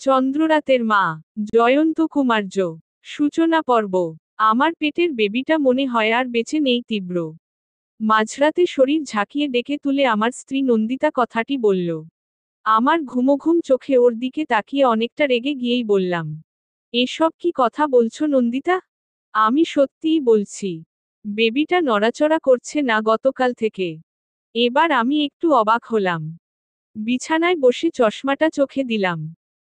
চন্দ্ররাতের মা, জয়ন্ত কুমার্য। সূচনা পর্ব। আমার পেটের বেবিটা মনে হয় আর বেঁচে নেই। তীব্র মাঝরাতে শরীর ঝাঁকিয়ে ডেকে তুলে আমার স্ত্রী নন্দিতা কথাটি বলল। আমার ঘুমোঘুম চোখে ওর দিকে তাকিয়ে অনেকটা রেগে গিয়েই বললাম, এসব কি কথা বলছো নন্দিতা? আমি সত্যিই বলছি, বেবিটা নড়াচড়া করছে না গতকাল থেকে। এবার আমি একটু অবাক হলাম। বিছানায় বসে চশমাটা চোখে দিলাম।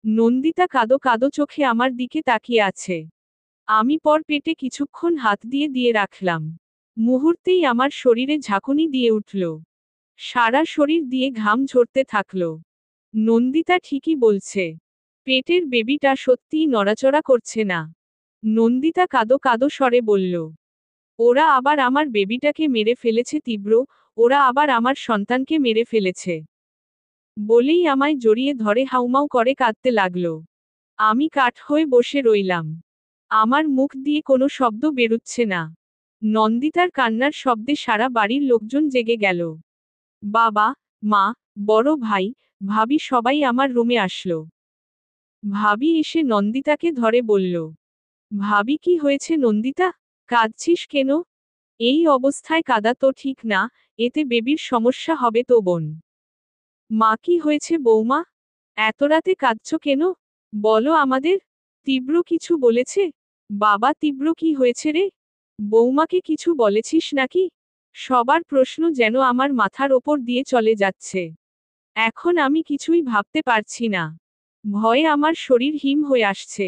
নন্দিতা কাদো কাদো চোখে আমার দিকে তাকিয়ে আছে। আমি পর পেটে কিছুক্ষণ হাত দিয়ে দিয়ে রাখলাম। মুহূর্তেই আমার শরীরে ঝাঁকুনি দিয়ে উঠল। সারা শরীর দিয়ে ঘাম ঝরতে থাকলো। নন্দিতা ঠিকই বলছে, পেটের বেবিটা সত্যিই নড়াচড়া করছে না। নন্দিতা কাদো কাদো স্বরে বলল, ওরা আবার আমার বেবিটাকে মেরে ফেলেছে তীব্র, ওরা আবার আমার সন্তানকে মেরে ফেলেছে। বলেই আমায় জড়িয়ে ধরে হাউমাউ করে কাঁদতে লাগলো। আমি কাঠ হয়ে বসে রইলাম। আমার মুখ দিয়ে কোনো শব্দ বেরুচ্ছে না। নন্দিতার কান্নার শব্দে সারা বাড়ির লোকজন জেগে গেল। বাবা, মা, বড় ভাই, ভাবি সবাই আমার রুমে আসলো। ভাবি এসে নন্দিতাকে ধরে বলল, ভাবি কি হয়েছে নন্দিতা? কাঁদছিস কেন? এই অবস্থায় কাঁদা তো ঠিক না, এতে বেবির সমস্যা হবে তো বোন। মা কি হয়েছে বৌমা? এত রাতে কাঁদছো কেন? বলো আমাদের। তীব্র কিছু বলেছে? বাবা তীব্র কি হয়েছে রে? বৌমাকে কিছু বলেছিস নাকি? সবার প্রশ্ন যেন আমার মাথার ওপর দিয়ে চলে যাচ্ছে। এখন আমি কিছুই ভাবতে পারছি না। ভয়ে আমার শরীর হিম হয়ে আসছে।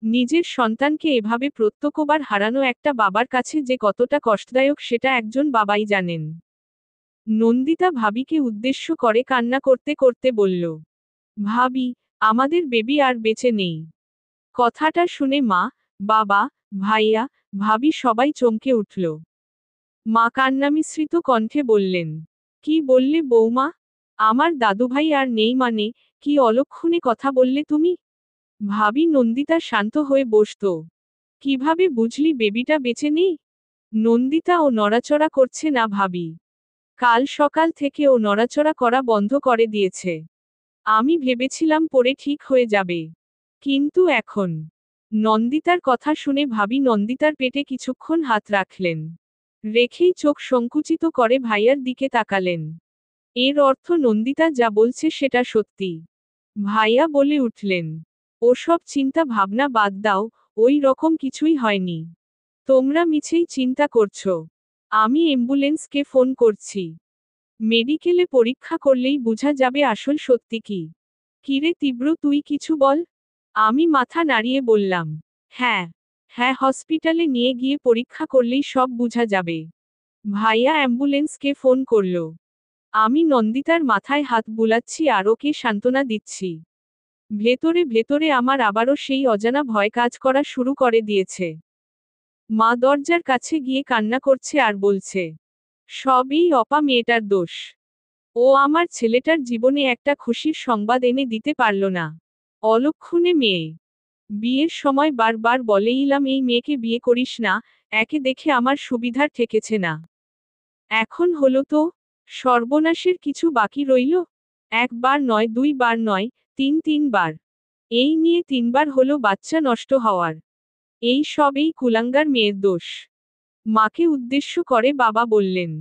নিজের সন্তানকে এভাবে প্রত্যক্ষবার হারানো একটা বাবার কাছে যে কতটা কষ্টদায়ক সেটা একজন বাবাই জানেন। নন্দিতা ভাবিকে উদ্দেশ্য করে কান্না করতে করতে বলল, ভাবি, আমাদের বেবি আর বেঁচে নেই। কথাটা শুনে মা, বাবা, ভাইয়া, ভাবি সবাই চমকে উঠল। মা কান্নামিশ্রিত কণ্ঠে বললেন, কি বললে বৌমা? আমার দাদুভাই আর নেই মানে? কি অলক্ষণে কথা বললে তুমি? ভাবি নন্দিতা শান্ত হয়ে বসত। কিভাবে বুঝলি বেবিটা বেঁচে নেই? নন্দিতা ও নড়াচড়া করছে না ভাবি। কাল সকাল থেকে ও নড়াচড়া করা বন্ধ করে দিয়েছে। আমি ভেবেছিলাম পরে ঠিক হয়ে যাবে। কিন্তু এখন। নন্দিতার কথা শুনে ভাবি নন্দিতার পেটে কিছুক্ষণ হাত রাখলেন। রেখেই চোখ সংকুচিত করে ভাইয়ার দিকে তাকালেন। এর অর্থ নন্দিতা যা বলছে সেটা সত্যি। ভাইয়া বলে উঠলেন, ওসব চিন্তা ভাবনা বাদ দাও, ওই রকম কিছুই হয়নি। তোমরা মিছেই চিন্তা করছো। আমি অ্যাম্বুলেন্সকে ফোন করছি। মেডিকেলে পরীক্ষা করলেই বোঝা যাবে আসল সত্যি কি। কিরে তীব্র তুই কিছু বল? আমি মাথা নাড়িয়ে বললাম, হ্যাঁ, হ্যাঁ হসপিটালে নিয়ে গিয়ে পরীক্ষা করলেই সব বোঝা যাবে। ভাইয়া অ্যাম্বুলেন্সকে ফোন করল। আমি নন্দিতার মাথায় হাত বুলাচ্ছি আর ওকে সান্ত্বনা দিচ্ছি। ভেতরে ভেতরে আমার আবারও সেই অজানা ভয় কাজ করা শুরু করে দিয়েছে। মা দরজার কাছে গিয়ে কান্না করছে আর বলছে, সবই অপা মেয়েটার দোষ। ও আমার ছেলেটার জীবনে একটা খুশির সংবাদ এনে দিতে পারল না। অলক্ষণে মেয়ে। বিয়ের সময় বারবার বলেইলাম এই মেয়েকে বিয়ে করিস না, একে দেখে আমার সুবিধার ঠেকেছে না। এখন হলো তো, সর্বনাশের কিছু বাকি রইল? একবার নয়, দুইবার নয়, তিনবার। এই নিয়ে তিনবার হলো বাচ্চা নষ্ট হওয়ার। এই সব এই কুলাঙ্গার মেয়ের দোষ। মাকে উদ্দেশ্য করে বাবা বললেন,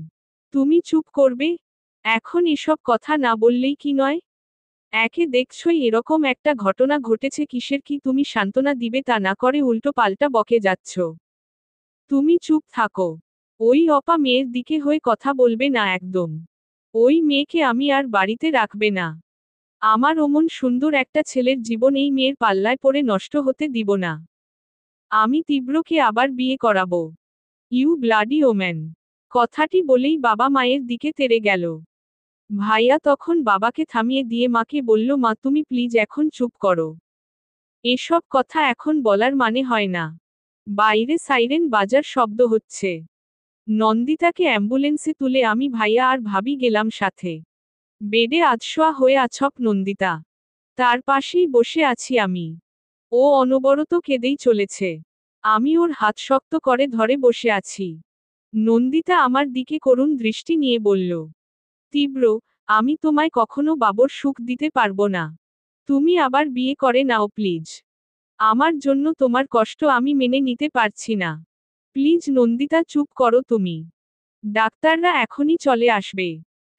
তুমি চুপ করবে? এখন এসব কথা না বললেই কি নয়? একে দেখছই এরকম একটা ঘটনা ঘটেছে, কিসের কি তুমি সান্ত্বনা দিবে তা না করে উল্টো পাল্টা বকে যাচ্ছ। তুমি চুপ থাকো। ওই অপা মেয়ের দিকে হয়ে কথা বলবে না একদম। ওই মেয়েকে আমি আর বাড়িতে রাখবে না। আমার অমন সুন্দর একটা ছেলের জীবন এই মেয়ের পাল্লায় পড়ে নষ্ট হতে দিব না। আমি তীব্রকে আবার বিয়ে করাবো। You bloody woman. কথাটি বলেই বাবা মায়ের দিকে তেড়ে গেল। ভাইয়া তখন বাবাকে থামিয়ে দিয়ে মাকে বলল, মা তুমি প্লিজ এখন চুপ করো। এসব কথা এখন বলার মানে হয় না। বাইরে সাইরেন বাজার শব্দ হচ্ছে। নন্দিতাকে অ্যাম্বুলেন্সে তুলে আমি ভাইয়া আর ভাবি গেলাম সাথে। বেডে আধশোয়া হয়ে আছক নন্দিতা। তার পাশেই বসে আছি আমি। ও অনবরত কেঁদেই চলেছে। আমি ওর হাত শক্ত করে ধরে বসে আছি। নন্দিতা আমার দিকে করুণ দৃষ্টি নিয়ে বলল, তীব্র, আমি তোমায় কখনো বাবর সুখ দিতে পারবো না। তুমি আবার বিয়ে করে নাও প্লিজ। আমার জন্য তোমার কষ্ট আমি মেনে নিতে পারছি না। প্লিজ নন্দিতা, চুপ করো তুমি। ডাক্তাররা এখনই চলে আসবে।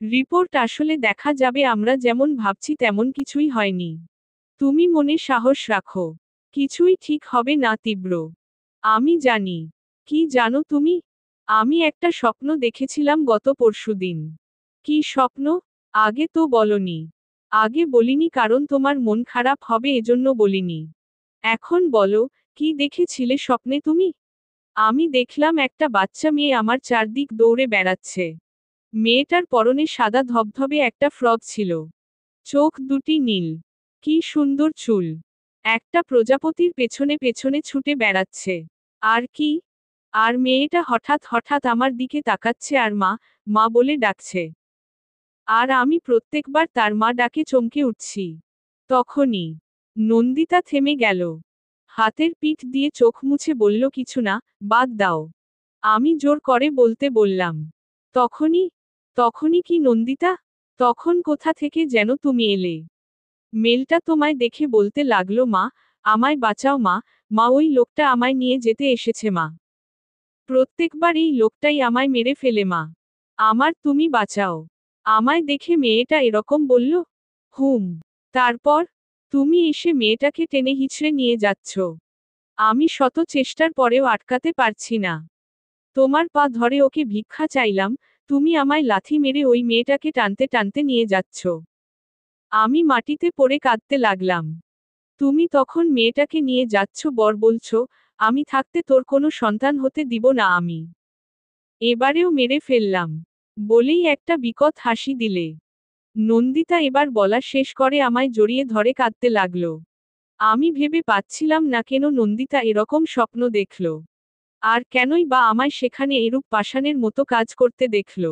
রিপোর্ট আসলে দেখা যাবে আমরা যেমন ভাবছি তেমন কিছুই হয়নি। তুমি মনে সাহস রাখো। কিছুই ঠিক হবে না তীব্র। আমি জানি। কি জানো তুমি? আমি একটা স্বপ্ন দেখেছিলাম গত পরশুদিন। কি স্বপ্ন? আগে তো বলনি। আগে বলিনি কারণ তোমার মন খারাপ হবে এজন্য বলিনি। এখন বলো, কি দেখেছিলে স্বপ্নে তুমি? আমি দেখলাম একটা বাচ্চা মেয়ে আমার চারদিক দৌড়ে বেড়াচ্ছে। মেয়েটার পরনে সাদা ধবধবে একটা ফ্রক ছিল। চোখ দুটি নীল। কি সুন্দর চুল। একটা প্রজাপতির পেছনে পেছনে ছুটে বেড়াচ্ছে। আর কি? আর মেয়েটা হঠাৎ হঠাৎ আমার দিকে তাকাচ্ছে আর মা, মা বলে ডাকছে। আর আমি প্রত্যেকবার তার মা ডাকে চমকে উঠছি। তখনই নন্দিতা থেমে গেল। হাতের পিঠ দিয়ে চোখ মুছে বলল, কিছু না, বাদ দাও। আমি জোর করে বলতে বললাম। তখনই তখনই কি নন্দিতা? তখন কোথা থেকে যেন তুমি এলে। মেলটা তোমায় দেখে বলতে লাগলো, মা, আমায় বাঁচাও মা, মা ওই লোকটা আমায় নিয়ে যেতে এসেছে মা। প্রত্যেকবার এই লোকটাই আমায় মেরে ফেলে মা। আমার তুমি বাঁচাও। আমায় দেখে মেয়েটা এরকম বলল? হুম। তারপর? তুমি এসে মেয়েটাকে টেনে হিঁচড়ে নিয়ে যাচ্ছ। আমি শত চেষ্টার পরেও আটকাতে পারছি না। তোমার পা ধরে ওকে ভিক্ষা চাইলাম, তুমি আমায় লাথি মেরে ওই মেয়েটাকে টানতে টানতে নিয়ে যাচ্ছ। আমি মাটিতে পড়ে কাঁদতে লাগলাম। তুমি তখন মেয়েটাকে নিয়ে যাচ্ছ বর বলছো, আমি থাকতে তোর কোনো সন্তান হতে দিব না আমি। এবারেও মেরে ফেললাম। বলেই একটা বিকট হাসি দিলে। নন্দিতা এবার বলা শেষ করে আমায় জড়িয়ে ধরে কাঁদতে লাগলো। আমি ভেবে পাচ্ছিলাম না কেন নন্দিতা এরকম স্বপ্ন দেখল। আর কেনই বা আমায় সেখানে এরূপ পাষাণের মতো কাজ করতে দেখল।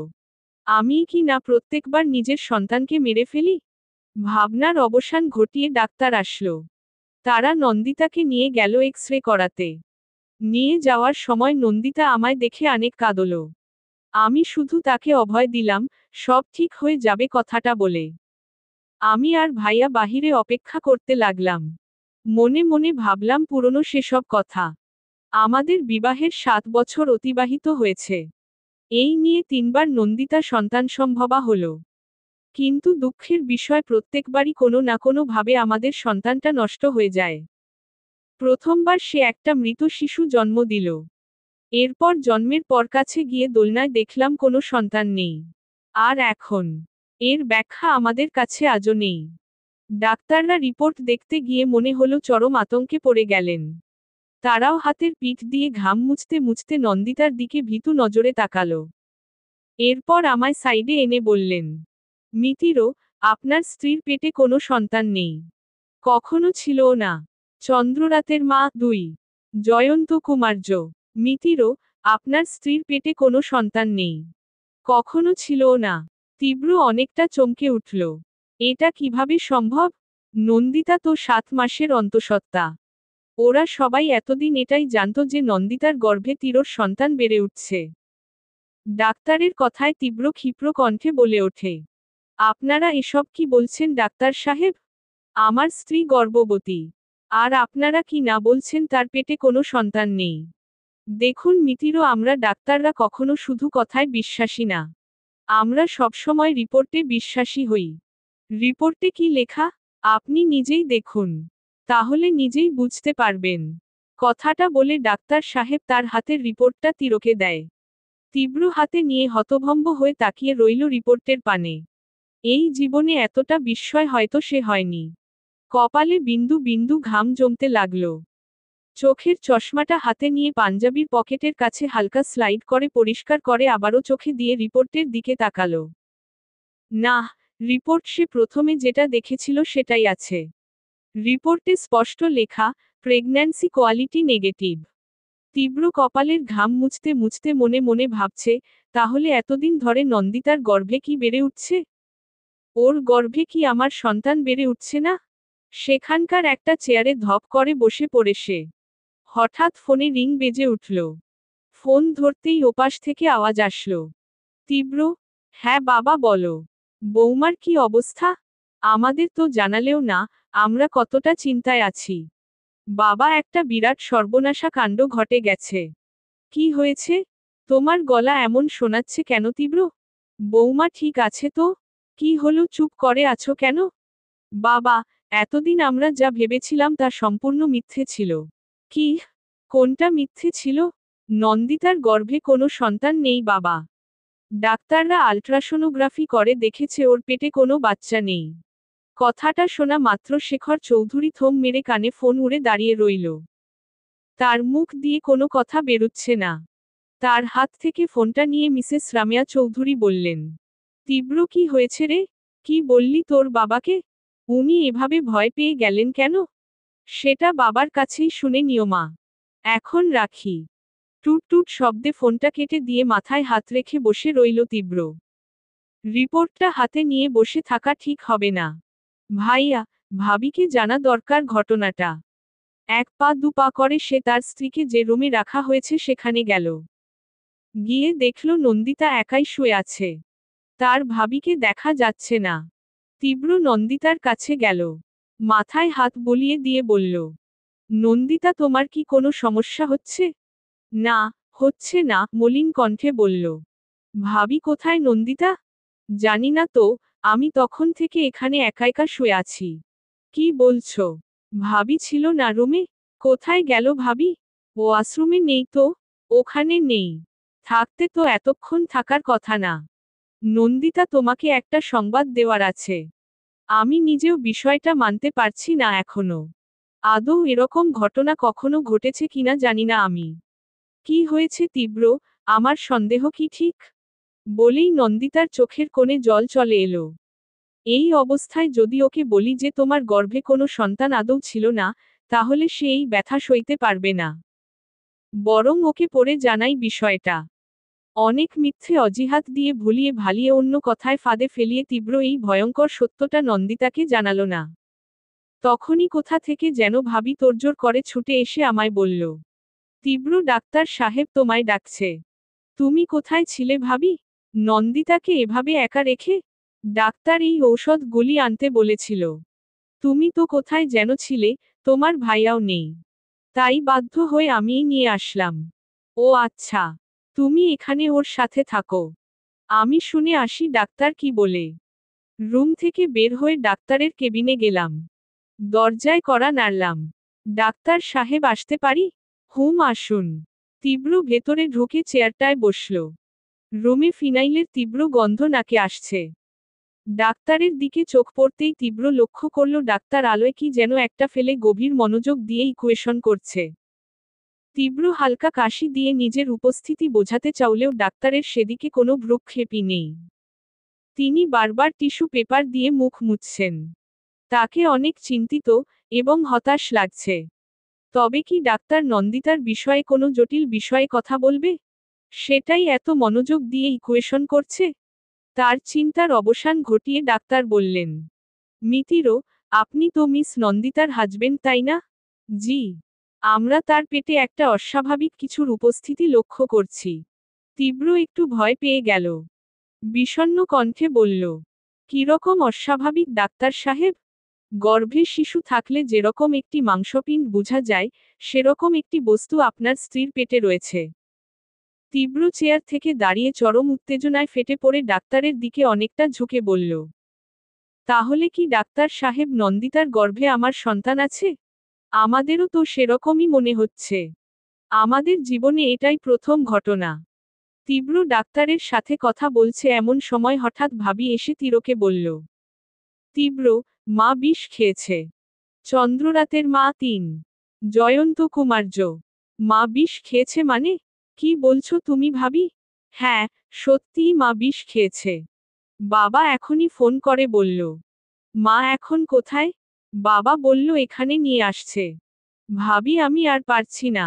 আমি কি না প্রত্যেকবার নিজের সন্তানকে মেরে ফেলি? ভাবনার অবসান ঘটিয়ে ডাক্তার আসলো। তারা নন্দিতাকে নিয়ে গেল এক্স-রে করাতে। নিয়ে যাওয়ার সময় নন্দিতা আমায় দেখে অনেক কাঁদল। আমি শুধু তাকে অভয় দিলাম, সব ঠিক হয়ে যাবে কথাটা বলে। আমি আর ভাইয়া বাহিরে অপেক্ষা করতে লাগলাম। মনে মনে ভাবলাম পুরনো সেসব কথা। আমাদের বিবাহের 7 বছর অতিবাহিত হয়েছে। এই নিয়ে 3বার নন্দিতা সন্তানসম্ভবা হল। কিন্তু দুঃখের বিষয় প্রত্যেকবারই কোনো না কোনো ভাবে আমাদের সন্তানটা নষ্ট হয়ে যায়। প্রথমবার সে একটা মৃত শিশু জন্ম দিল। এরপর জন্মের পর কাছে গিয়ে দোলনায় দেখলাম কোনো সন্তান নেই। আর এখন এর ব্যাখ্যা আমাদের কাছে আজও নেই। ডাক্তাররা রিপোর্ট দেখতে গিয়ে মনে হলো চরম আতঙ্কে পড়ে গেলেন। তারাও হাতের পিঠ দিয়ে ঘাম মুছতে মুছতে নন্দিতার দিকে ভীতু নজরে তাকালো। এরপর আমায় সাইডে এনে বললেন, মিতিরো, আপনার স্ত্রীর পেটে কোনো সন্তান নেই। কখনো ছিলও না। চন্দ্ররাতের মা 2। জয়ন্ত কুমার্য। মিতিরো, আপনার স্ত্রীর পেটে কোনো সন্তান নেই। কখনো ছিলও না। তীব্র অনেকটা চমকে উঠল। এটা কিভাবে সম্ভব? নন্দিতা তো 7 মাসের অন্তঃসত্ত্বা। ওরা সবাই এতদিন এটাই জানত যে নন্দিতার গর্ভে তিরোর সন্তান বেড়ে উঠছে। ডাক্তারের কথায় তীব্র ক্ষিপ্র কণ্ঠে বলে ওঠে, আপনারা এসব কি বলছেন ডাক্তার সাহেব? আমার স্ত্রী গর্ভবতী। আর আপনারা কি না বলছেন তার পেটে কোনো সন্তান নেই? দেখুন মিতিরও, আমরা ডাক্তাররা কখনো শুধু কথায় বিশ্বাসী না। আমরা সবসময় রিপোর্টে বিশ্বাসী হই। রিপোর্টে কি লেখা? আপনি নিজেই দেখুন। তাহলে নিজেই বুঝতে পারবেন। কথাটা বলে ডাক্তার সাহেব তার হাতের রিপোর্টটা তীরকে দেয়। তীব্র হাতে নিয়ে হতভম্ব হয়ে তাকিয়ে রইল রিপোর্টের পানে। এই জীবনে এতটা বিস্ময় হয়তো সে হয়নি। কপালে বিন্দু বিন্দু ঘাম জমতে লাগল। চোখের চশমাটা হাতে নিয়ে পাঞ্জাবির পকেটের কাছে হালকা স্লাইড করে পরিষ্কার করে আবারও চোখে দিয়ে রিপোর্টের দিকে তাকালো। না, রিপোর্ট সে প্রথমে যেটা দেখেছিল সেটাই আছে। রিপোর্টে স্পষ্ট লেখা, প্রেগন্যান্সি কোয়ালিটি নেগেটিভ। তীব্র কপালের ঘাম মুছতে মুছতে মনে মনে ভাবছে, তাহলে এতদিন ধরে নন্দিতার গর্ভে কি বেড়ে উঠছে? ওর গর্ভে কি আমার সন্তান বেড়ে উঠছে না? সেখানকার একটা চেয়ারে ধপ করে বসে পড়ে সে। হঠাৎ ফোনে রিং বেজে উঠল। ফোন ধরতেই ওপাশ থেকে আওয়াজ আসলো। তীব্র। হ্যাঁ বাবা বলো। বৌমার কি অবস্থা? আমাদের তো জানালেও না, আমরা কতটা চিন্তায় আছি। বাবা, একটা বিরাট সর্বনাশা কাণ্ড ঘটে গেছে। কি হয়েছে? তোমার গলা এমন শোনাচ্ছে কেন তীব্র? বৌমা ঠিক আছে তো? কি হলো, চুপ করে আছো কেন? বাবা, এতদিন আমরা যা ভেবেছিলাম তা সম্পূর্ণ মিথ্যে ছিল। কি? কোনটা মিথ্যে ছিল? নন্দিতার গর্ভে কোনো সন্তান নেই বাবা। ডাক্তাররা আল্ট্রাসোনোগ্রাফি করে দেখেছে ওর পেটে কোনো বাচ্চা নেই। কথাটা শোনা মাত্র শেখর চৌধুরী থম মেরে কানে ফোন উড়ে দাঁড়িয়ে রইল। তার মুখ দিয়ে কোনো কথা বেরুচ্ছে না। তার হাত থেকে ফোনটা নিয়ে মিসেস রামিয়া চৌধুরী বললেন, তীব্র, কি হয়েছে রে? কি বললি তোর বাবাকে? উনি এভাবে ভয় পেয়ে গেলেন কেন? সেটা বাবার কাছেই শুনে নিও মা। এখন রাখি। টুট টুট শব্দে ফোনটা কেটে দিয়ে মাথায় হাত রেখে বসে রইল তীব্র। রিপোর্টটা হাতে নিয়ে বসে থাকা ঠিক হবে না। ভাইয়া, ভাবিকে জানা দরকার ঘটনাটা। এক পা দু পা করে সে তার স্ত্রীকে যে রুমে রাখা হয়েছে সেখানে গেল। গিয়ে দেখল নন্দিতা একাই শুয়ে আছে। তার ভাবিকে দেখা যাচ্ছে না। তীব্র নন্দিতার কাছে গেল। মাথায় হাত বুলিয়ে দিয়ে বলল, নন্দিতা, তোমার কি কোনো সমস্যা হচ্ছে? না, হচ্ছে না, মলিন কণ্ঠে বলল। ভাবি কোথায় নন্দিতা? জানি না তো, আমি তখন থেকে এখানে একা একা শুয়ে আছি। কি বলছো? ভাবি ছিল না রুমে? কোথায় গেল ভাবি? ওয়াশরুমে নেই তো। ওখানে নেই। থাকতে তো এতক্ষণ থাকার কথা না। নন্দিতা, তোমাকে একটা সংবাদ দেওয়ার আছে। আমি নিজেও বিষয়টা মানতে পারছি না এখনো। আদৌ এরকম ঘটনা কখনো ঘটেছে কিনা জানি না আমি। কি হয়েছে তীব্র? আমার সন্দেহ কি ঠিক? বলেই নন্দিতার চোখের কোণে জল চলে এলো। এই অবস্থায় যদি ওকে বলি যে তোমার গর্ভে কোনো সন্তান আদৌ ছিল না, তাহলে সে এই ব্যথা সইতে পারবে না। বরং ওকে পড়ে জানাই বিষয়টা। অনেক মিথ্যে অজিহাত দিয়ে ভুলিয়ে ভালিয়ে অন্য কথায় ফাঁদে ফেলিয়ে তীব্র এই ভয়ঙ্কর সত্যটা নন্দিতাকে জানালো না। তখনই কোথা থেকে যেন ভাবি তোড়জোড় করে ছুটে এসে আমায় বলল, তীব্র, ডাক্তার সাহেব তোমায় ডাকছে। তুমি কোথায় ছিলে ভাবি? নন্দিতাকে এভাবে একা রেখে? ডাক্তার এই ঔষধগুলি আনতে বলেছিল। তুমি তো কোথায় যেন ছিলে, তোমার ভাইয়াও নেই। তাই বাধ্য হয়ে আমিই নিয়ে আসলাম। ও আচ্ছা, তুমি এখানে ওর সাথে থাকো। আমি শুনে আসি ডাক্তার কি বলে। রুম থেকে বের হয়ে ডাক্তারের কেবিনে গেলাম। দরজায় কড়া নাড়লাম। ডাক্তার সাহেব, আসতে পারি? হুম, আসুন। তীব্র ভেতরে ঢুকে চেয়ারটায় বসল। রুমে ফিনাইলের তীব্র গন্ধ নাকে আসছে। ডাক্তারের দিকে চোখ পড়তেই তীব্র লক্ষ্য করল ডাক্তার আলোয় কি যেন একটা ফেলে গভীর মনোযোগ দিয়ে ইকুয়েশন করছে। তীব্র হালকা কাশি দিয়ে নিজের উপস্থিতি বোঝাতে চাইলেও ডাক্তারের সেদিকে কোনো ভ্রূক্ষেপই নেই। তিনি বারবার টিস্যু পেপার দিয়ে মুখ মুছছেন। তাকে অনেক চিন্তিত এবং হতাশ লাগছে। তবে কি ডাক্তার নন্দিতার বিষয়ে কোনো জটিল বিষয়ে কথা বলবে? সেটাই এত মনোযোগ দিয়ে ইকুয়েশন করছে। তার চিন্তার অবসান ঘটিয়ে ডাক্তার বললেন, মিতিরো, আপনি তো মিস নন্দিতার হাজবেন্ড, তাই না? জি। আমরা তার পেটে একটা অস্বাভাবিক কিছুর উপস্থিতি লক্ষ্য করছি। তীব্র একটু ভয় পেয়ে গেল। বিষণ্ণ কণ্ঠে বলল, কিরকম অস্বাভাবিক ডাক্তার সাহেব? গর্ভে শিশু থাকলে যেরকম একটি মাংসপিণ্ড বোঝা যায়, সেরকম একটি বস্তু আপনার স্ত্রীর পেটে রয়েছে। তীব্র চেয়ার থেকে দাঁড়িয়ে চরম উত্তেজনায় ফেটে পড়ে ডাক্তারের দিকে অনেকটা ঝুঁকে বলল, তাহলে কি ডাক্তার সাহেব, নন্দিতার গর্ভে আমার সন্তান আছে? আমাদেরও তো সেরকমই মনে হচ্ছে। আমাদের জীবনে এটাই প্রথম ঘটনা। তীব্র ডাক্তারের সাথে কথা বলছে এমন সময় হঠাৎ ভাবি এসে তীরকে বলল, তীব্র, মা বিষ খেয়েছে। চন্দ্ররাতের মা ৩। জয়ন্ত কুমার্য। মা বিষ খেয়েছে মানে? কি বলছো তুমি ভাবি? হ্যাঁ, সত্যিই মা বিষ খেয়েছে। বাবা এখনই ফোন করে বলল। মা এখন কোথায়? বাবা বলল এখানে নিয়ে আসছে। ভাবি, আমি আর পারছি না।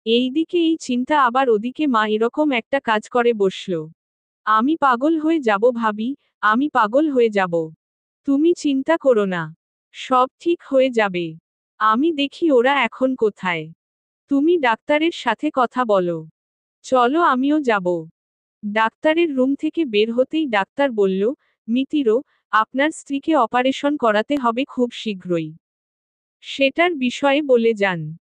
এইদিকে এই চিন্তা, আবার ওদিকে মা এরকম একটা কাজ করে বসল। আমি পাগল হয়ে যাব ভাবি, আমি পাগল হয়ে যাব। তুমি চিন্তা করো না। সব ঠিক হয়ে যাবে। আমি দেখি ওরা এখন কোথায়। তুমি ডাক্তারের সাথে কথা বলো। চলো, আমিও যাব। ডাক্তারের রুম থেকে বের হতেই ডাক্তার বলল, মিতিরো, আপনার স্ত্রীকে অপারেশন করাতে হবে খুব শীঘ্রই। সেটার বিষয়ে বলে যান।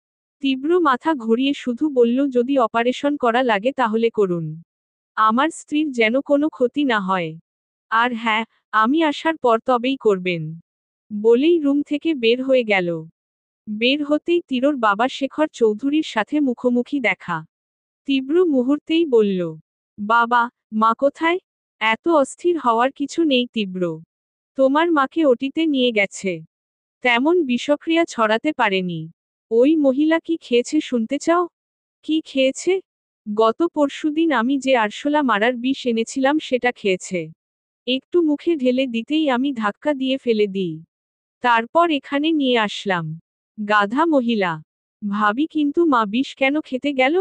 তীব্র মাথা ঘুরিয়ে শুধু বলল, যদি অপারেশন করা লাগে তাহলে করুন। আমার স্ত্রীর যেন কোনো ক্ষতি না হয়। আর হ্যাঁ, আমি আসার পর তবেই করবেন। বলেই রুম থেকে বের হয়ে গেল। বের হতেই তীরর বাবা শেখর চৌধুরীর সাথে মুখোমুখি দেখা। তীব্র মুহূর্তেই বলল, বাবা, মা কোথায়? এত অস্থির হওয়ার কিছু নেই তীব্র। তোমার মাকে ওটিতে নিয়ে গেছে। তেমন বিষক্রিয়া ছড়াতে পারেনি। ওই মহিলা কি খেয়েছে শুনতে চাও? কি খেয়েছে? গত পরশুদিন আমি যে আরশোলা মারার বিষ এনেছিলাম সেটা খেয়েছে। একটু মুখে ঢেলে দিতেই আমি ধাক্কা দিয়ে ফেলে দিই। তারপর এখানে নিয়ে আসলাম। গাধা মহিলা। ভাবি, কিন্তু মা বিষ কেন খেতে গেল?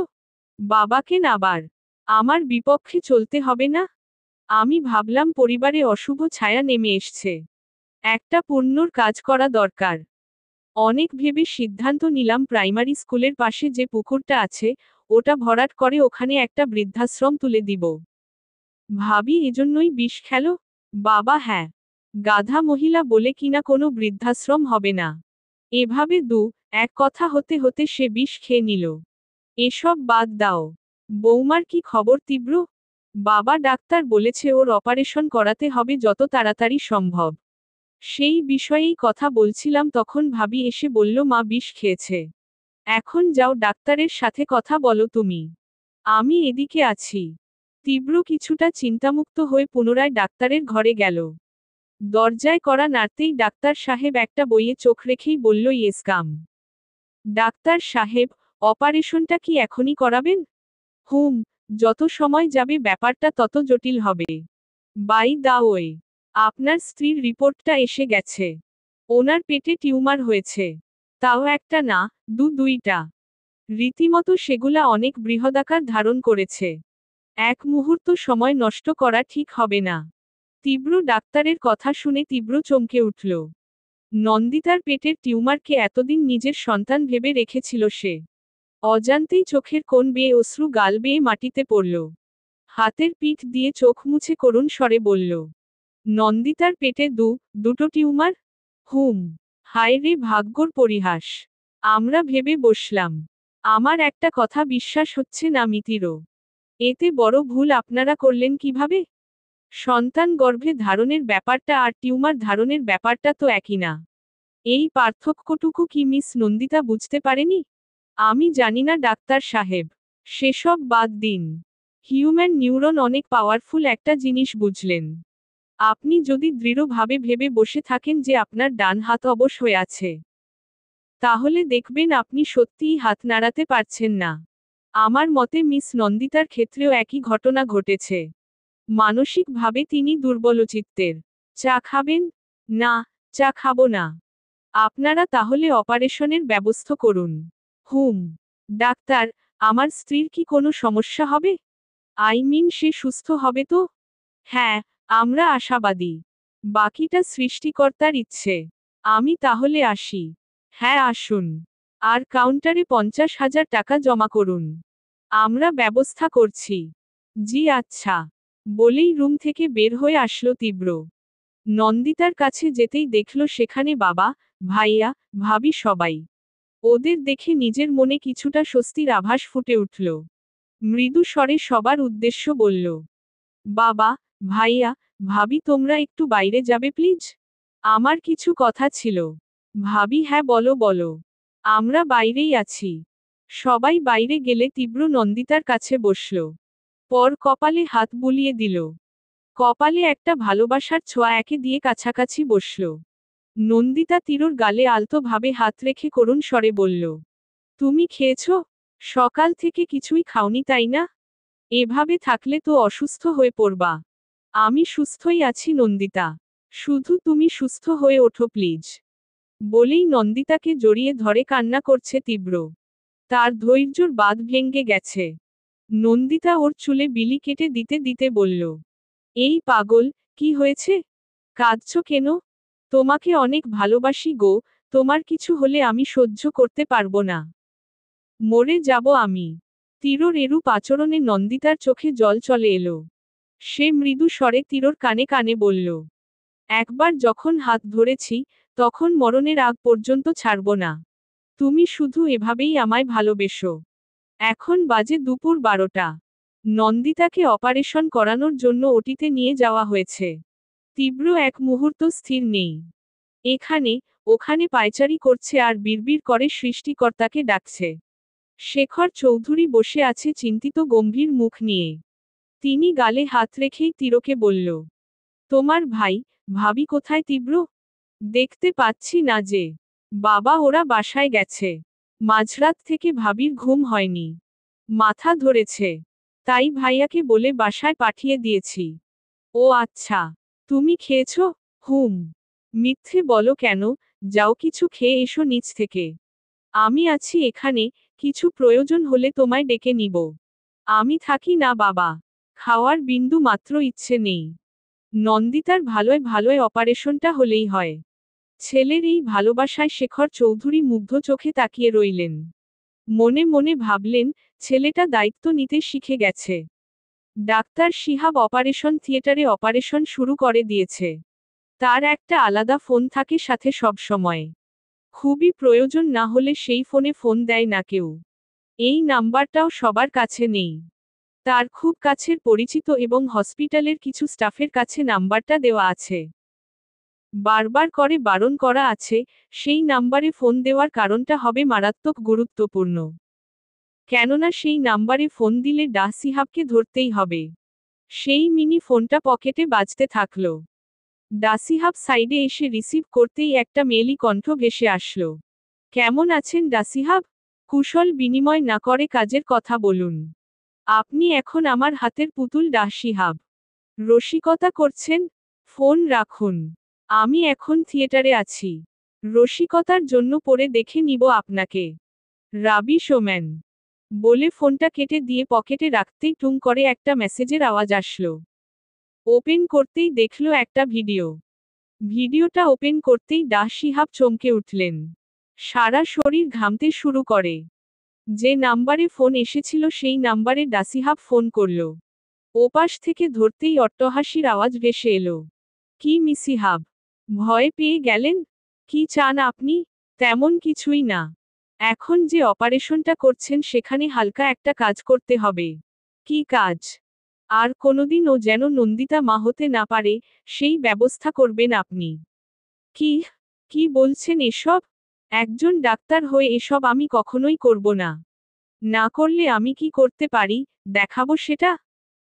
বাবাকে নাবার আমার বিপক্ষে চলতে হবে না? আমি ভাবলাম পরিবারে অশুভ ছায়া নেমে এসছে। একটা পুণ্যর কাজ করা দরকার। অনেক ভেবে সিদ্ধান্ত নিলাম প্রাইমারি স্কুলের পাশে যে পুকুরটা আছে, ওটা ভরাট করে ওখানে একটা বৃদ্ধাশ্রম তুলে দিব। ভাবি, এজন্যই বিষ খেল? বাবা, হ্যাঁ। গাধা মহিলা বলে কিনা কোনো বৃদ্ধাশ্রম হবে না। এভাবে এক কথা হতে হতে সে বিষ খেয়ে নিল। এসব বাদ দাও। বৌমার কি খবর তীব্র? বাবা, ডাক্তার বলেছে ওর অপারেশন করাতে হবে যত তাড়াতাড়ি সম্ভব। সেই বিষয়েই কথা বলছিলাম তখন ভাবি এসে বলল, মা বিষ খেয়েছে। এখন যাও, ডাক্তারের সাথে কথা বলো তুমি। আমি এদিকে আছি। তীব্র কিছুটা চিন্তামুক্ত হয়ে পুনরায় ডাক্তারের ঘরে গেল। দরজায় কড়া নাড়তেই ডাক্তার সাহেব একটা বইয়ে চোখ রেখেই বলল, ইয়েস কাম। ডাক্তার সাহেব, অপারেশনটা কি এখনই করাবেন? হুম, যত সময় যাবে ব্যাপারটা তত জটিল হবে। বাই দা ওয়ে, আপনার স্ত্রীর রিপোর্টটা এসে গেছে। ওনার পেটে টিউমার হয়েছে। তাও একটা না, দুইটা। রীতিমতো সেগুলা অনেক বৃহদাকার ধারণ করেছে। এক মুহূর্ত সময় নষ্ট করা ঠিক হবে না। তীব্র ডাক্তারের কথা শুনে তীব্র চমকে উঠল। নন্দিতার পেটের টিউমারকে এতদিন নিজের সন্তান ভেবে রেখেছিল সে। অজান্তেই চোখের কোণ বেয়ে অশ্রু গাল বেয়ে মাটিতে পড়ল। হাতের পিঠ দিয়ে চোখ মুছে করুণ স্বরে বলল, নন্দিতার পেটে দুটো টিউমার? হুম। হায় রে ভাগ্যর পরিহাস। আমরা ভেবে বসলাম। আমার একটা কথা বিশ্বাস হচ্ছে না মিতিরও। এতে বড় ভুল আপনারা করলেন কিভাবে? সন্তান গর্ভে ধারণের ব্যাপারটা আর টিউমার ধারণের ব্যাপারটা তো একই না। এই পার্থক্যটুকু কি মিস নন্দিতা বুঝতে পারেনি? আমি জানি না ডাক্তার সাহেব। সেসব বাদ দিন। হিউম্যান নিউরন অনেক পাওয়ারফুল একটা জিনিস বুঝলেন। আপনি যদি দৃঢ়ভাবে ভেবে বসে থাকেন যে আপনার ডান হাত অবশ হয়ে আছে, তাহলে দেখবেন আপনি সত্যিই হাত নাড়াতে পারছেন না। আমার মতে মিস নন্দিতার ক্ষেত্রেও একই ঘটনা ঘটেছে। মানসিকভাবে তিনি দুর্বলচিত্তের। চা খাবেন? না, চা খাবো না। আপনারা তাহলে অপারেশনের ব্যবস্থা করুন। হুম। ডাক্তার, আমার স্ত্রীর কি কোনো সমস্যা হবে? সে সুস্থ হবে তো? হ্যাঁ, আমরা আশাবাদী। বাকিটা সৃষ্টিকর্তার ইচ্ছে। আমি তাহলে আসি। হ্যাঁ, আসুন। আর কাউন্টারে 50,000 টাকা জমা করুন। আমরা ব্যবস্থা করছি। জি আচ্ছা। বলেই রুম থেকে বের হয়ে আসলো তীব্র। নন্দিতার কাছে যেতেই দেখল সেখানে বাবা, ভাইয়া, ভাবি সবাই। ওদের দেখে নিজের মনে কিছুটা স্বস্তির আভাস ফুটে উঠল। মৃদু স্বরে সবার উদ্দেশ্য বলল, বাবা, ভাইয়া, ভাবি, তোমরা একটু বাইরে যাবে প্লিজ? আমার কিছু কথা ছিল। ভাবি, হ্যাঁ বলো বলো। আমরা বাইরেই আছি। সবাই বাইরে গেলে তীব্র নন্দিতার কাছে বসল। পর কপালে হাত বুলিয়ে দিল। কপালে একটা ভালোবাসার ছোঁয়া একে দিয়ে কাছাকাছি বসল। নন্দিতা তীরর গালে আলতো ভাবে হাত রেখে করুণ স্বরে বলল, তুমি খেয়েছ? সকাল থেকে কিছুই খাওনি তাই না? এভাবে থাকলে তো অসুস্থ হয়ে পড়বা। আমি সুস্থই আছি নন্দিতা। শুধু তুমি সুস্থ হয়ে ওঠো প্লিজ। বলেই নন্দিতাকে জড়িয়ে ধরে কান্না করছে তীব্র। তার ধৈর্যর বাঁধ ভেঙে গেছে। নন্দিতা ওর চুলে বিলি কেটে দিতে দিতে বলল, এই পাগল, কি হয়েছে? কাঁদছ কেন? তোমাকে অনেক ভালোবাসি গো, তোমার কিছু হলে আমি সহ্য করতে পারবো না। মরে যাব আমি। তীরর এরূপ আচরণে নন্দিতার চোখে জল চলে এলো। সে মৃদু স্বরে তীরর কানে কানে বলল, একবার যখন হাত ধরেছি, তখন মরণের আগ পর্যন্ত ছাড়ব না। তুমি শুধু এভাবেই আমায় ভালোবেসো। এখন বাজে দুপুর 12টা। নন্দিতাকে অপারেশন করানোর জন্য ওটিতে নিয়ে যাওয়া হয়েছে। তীব্র এক মুহূর্ত স্থির নেই। এখানে ওখানে পায়চারি করছে আর বিড়বিড় করে সৃষ্টিকর্তাকে ডাকছে। শেখর চৌধুরী বসে আছে চিন্তিত গম্ভীর মুখ নিয়ে। তিনি গালে হাত রেখেই তীরকে বলল, তোমার ভাই, ভাবি কোথায় তীব্র? দেখতে পাচ্ছি না যে। বাবা ওরা বাসায় গেছে। মাঝরাত থেকে ভাবির ঘুম হয়নি। মাথা ধরেছে। তাই ভাইয়াকে বলে বাসায় পাঠিয়ে দিয়েছি। ও আচ্ছা। তুমি খেয়েছ? হুম। মিথ্যে বলো কেন, যাও কিছু খেয়ে এসো নিচ থেকে। আমি আছি এখানে, কিছু প্রয়োজন হলে তোমায় ডেকে নিব। আমি থাকি না বাবা। খাওয়ার বিন্দু মাত্র ইচ্ছে নেই। নন্দিতার ভালোয় ভালোয় অপারেশনটা হলেই হয়। ছেলের এই ভালোবাসায় শেখর চৌধুরী মুগ্ধ চোখে তাকিয়ে রইলেন। মনে মনে ভাবলেন, ছেলেটা দায়িত্ব নিতে শিখে গেছে। ডাক্তার শিহাব অপারেশন থিয়েটারে অপারেশন শুরু করে দিয়েছে। তার একটা আলাদা ফোন থাকে সাথে সব সময়। খুবই প্রয়োজন না হলে সেই ফোনে ফোন দেয় না কেউ। এই নাম্বারটাও সবার কাছে নেই। তার খুব কাছের পরিচিত এবং হসপিটালের কিছু স্টাফের কাছে নাম্বারটা দেওয়া আছে। বারবার করে বারণ করা আছে, সেই নাম্বারে ফোন দেওয়ার কারণটা হবে মারাত্মক গুরুত্বপূর্ণ। কেননা সেই নাম্বারে ফোন দিলে ডাসিহাবকে ধরতেই হবে। সেই মিনি ফোনটা পকেটে বাজতে থাকল। ডাসিহাব সাইডে এসে রিসিভ করতেই একটা মেয়েলি কণ্ঠ ভেসে আসলো। কেমন আছেন ডাসিহাব? কুশল বিনিময় না করে কাজের কথা বলুন। আপনি এখন আমার হাতের পুতুল ডাসিহাব। রসিকতা করছেন? ফোন রাখুন। আমি এখন থিয়েটারে আছি। রসিকতার জন্য পরে দেখে নিব আপনাকে। রাবি শোম্যান। বলে ফোনটা কেটে দিয়ে পকেটে রাখতেই টুং করে একটা মেসেজের আওয়াজ আসলো। ওপেন করতেই দেখল একটা ভিডিও। ভিডিওটা ওপেন করতেই ডাসিহাব চমকে উঠলেন। সারা শরীর ঘামতে শুরু করে। যে নাম্বারে ফোন এসেছিল সেই নাম্বারে ডাসিহাব ফোন করল। ওপাশ থেকে ধরতেই অট্টহাসির আওয়াজ ভেসে এলো। কি মিসিহাব? ভয় পেয়ে গেলেন? কি চান আপনি? তেমন কিছুই না। এখন যে অপারেশনটা করছেন সেখানে হালকা একটা কাজ করতে হবে। কি কাজ? আর কোনোদিন ও যেন নন্দিতা মা হতে না পারে, সেই ব্যবস্থা করবেন আপনি। কি? কি বলছেন এসব? একজন ডাক্তার হয়ে এসব আমি কখনোই করব না। না করলে আমি কি করতে পারি, দেখাবো সেটা?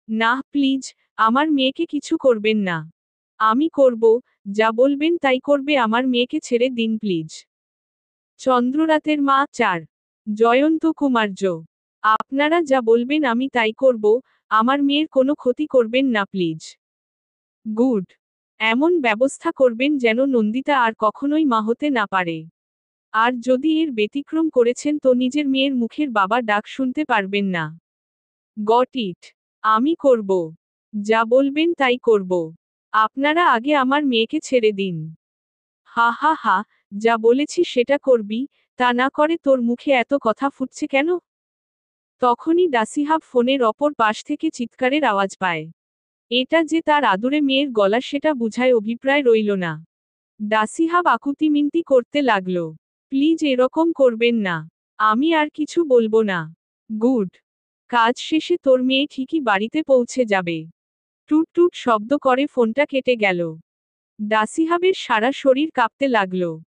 না প্লিজ, আমার মেয়েকে কিছু করবেন না। আমি করব, যা বলবেন তাই করবে, আমার মেয়েকে ছেড়ে দিন প্লিজ। চন্দ্ররাতের মা 4। জয়ন্ত কুমার্য। আপনারা যা বলবেন আমি তাই করব, আমার মেয়ের কোনো ক্ষতি করবেন না প্লিজ। গুড। এমন ব্যবস্থা করবেন যেন নন্দিতা আর কখনোই মা হতে না পারে। আর যদি এর ব্যতিক্রম করেছেন তো নিজের মেয়ের মুখের বাবা ডাক শুনতে পারবেন না। Got it. আমি করব। যা বলবেন তাই করব। আপনারা আগে আমার মেয়েকে ছেড়ে দিন। হা হা হা, যা বলেছি সেটা করবি, তা না করে তোর মুখে এত কথা ফুটছে কেন? তখনই ডাসিহাব ফোনের অপর পাশ থেকে চিৎকারের আওয়াজ পায়। এটা যে তার আদুরে মেয়ের গলা সেটা বুঝায় অভিপ্রায় রইল না। ডাসিহাব আকুতি মিনতি করতে লাগলো। প্লিজ এরকম করবেন না। আমি আর কিছু বলবো না। গুড। কাজ শেষে তোর মেয়ে ঠিকই বাড়িতে পৌঁছে যাবে। টুট টুট শব্দ করে ফোনটা কেটে গেল। ডাসিহাবের সারা শরীর কাঁপতে লাগলো।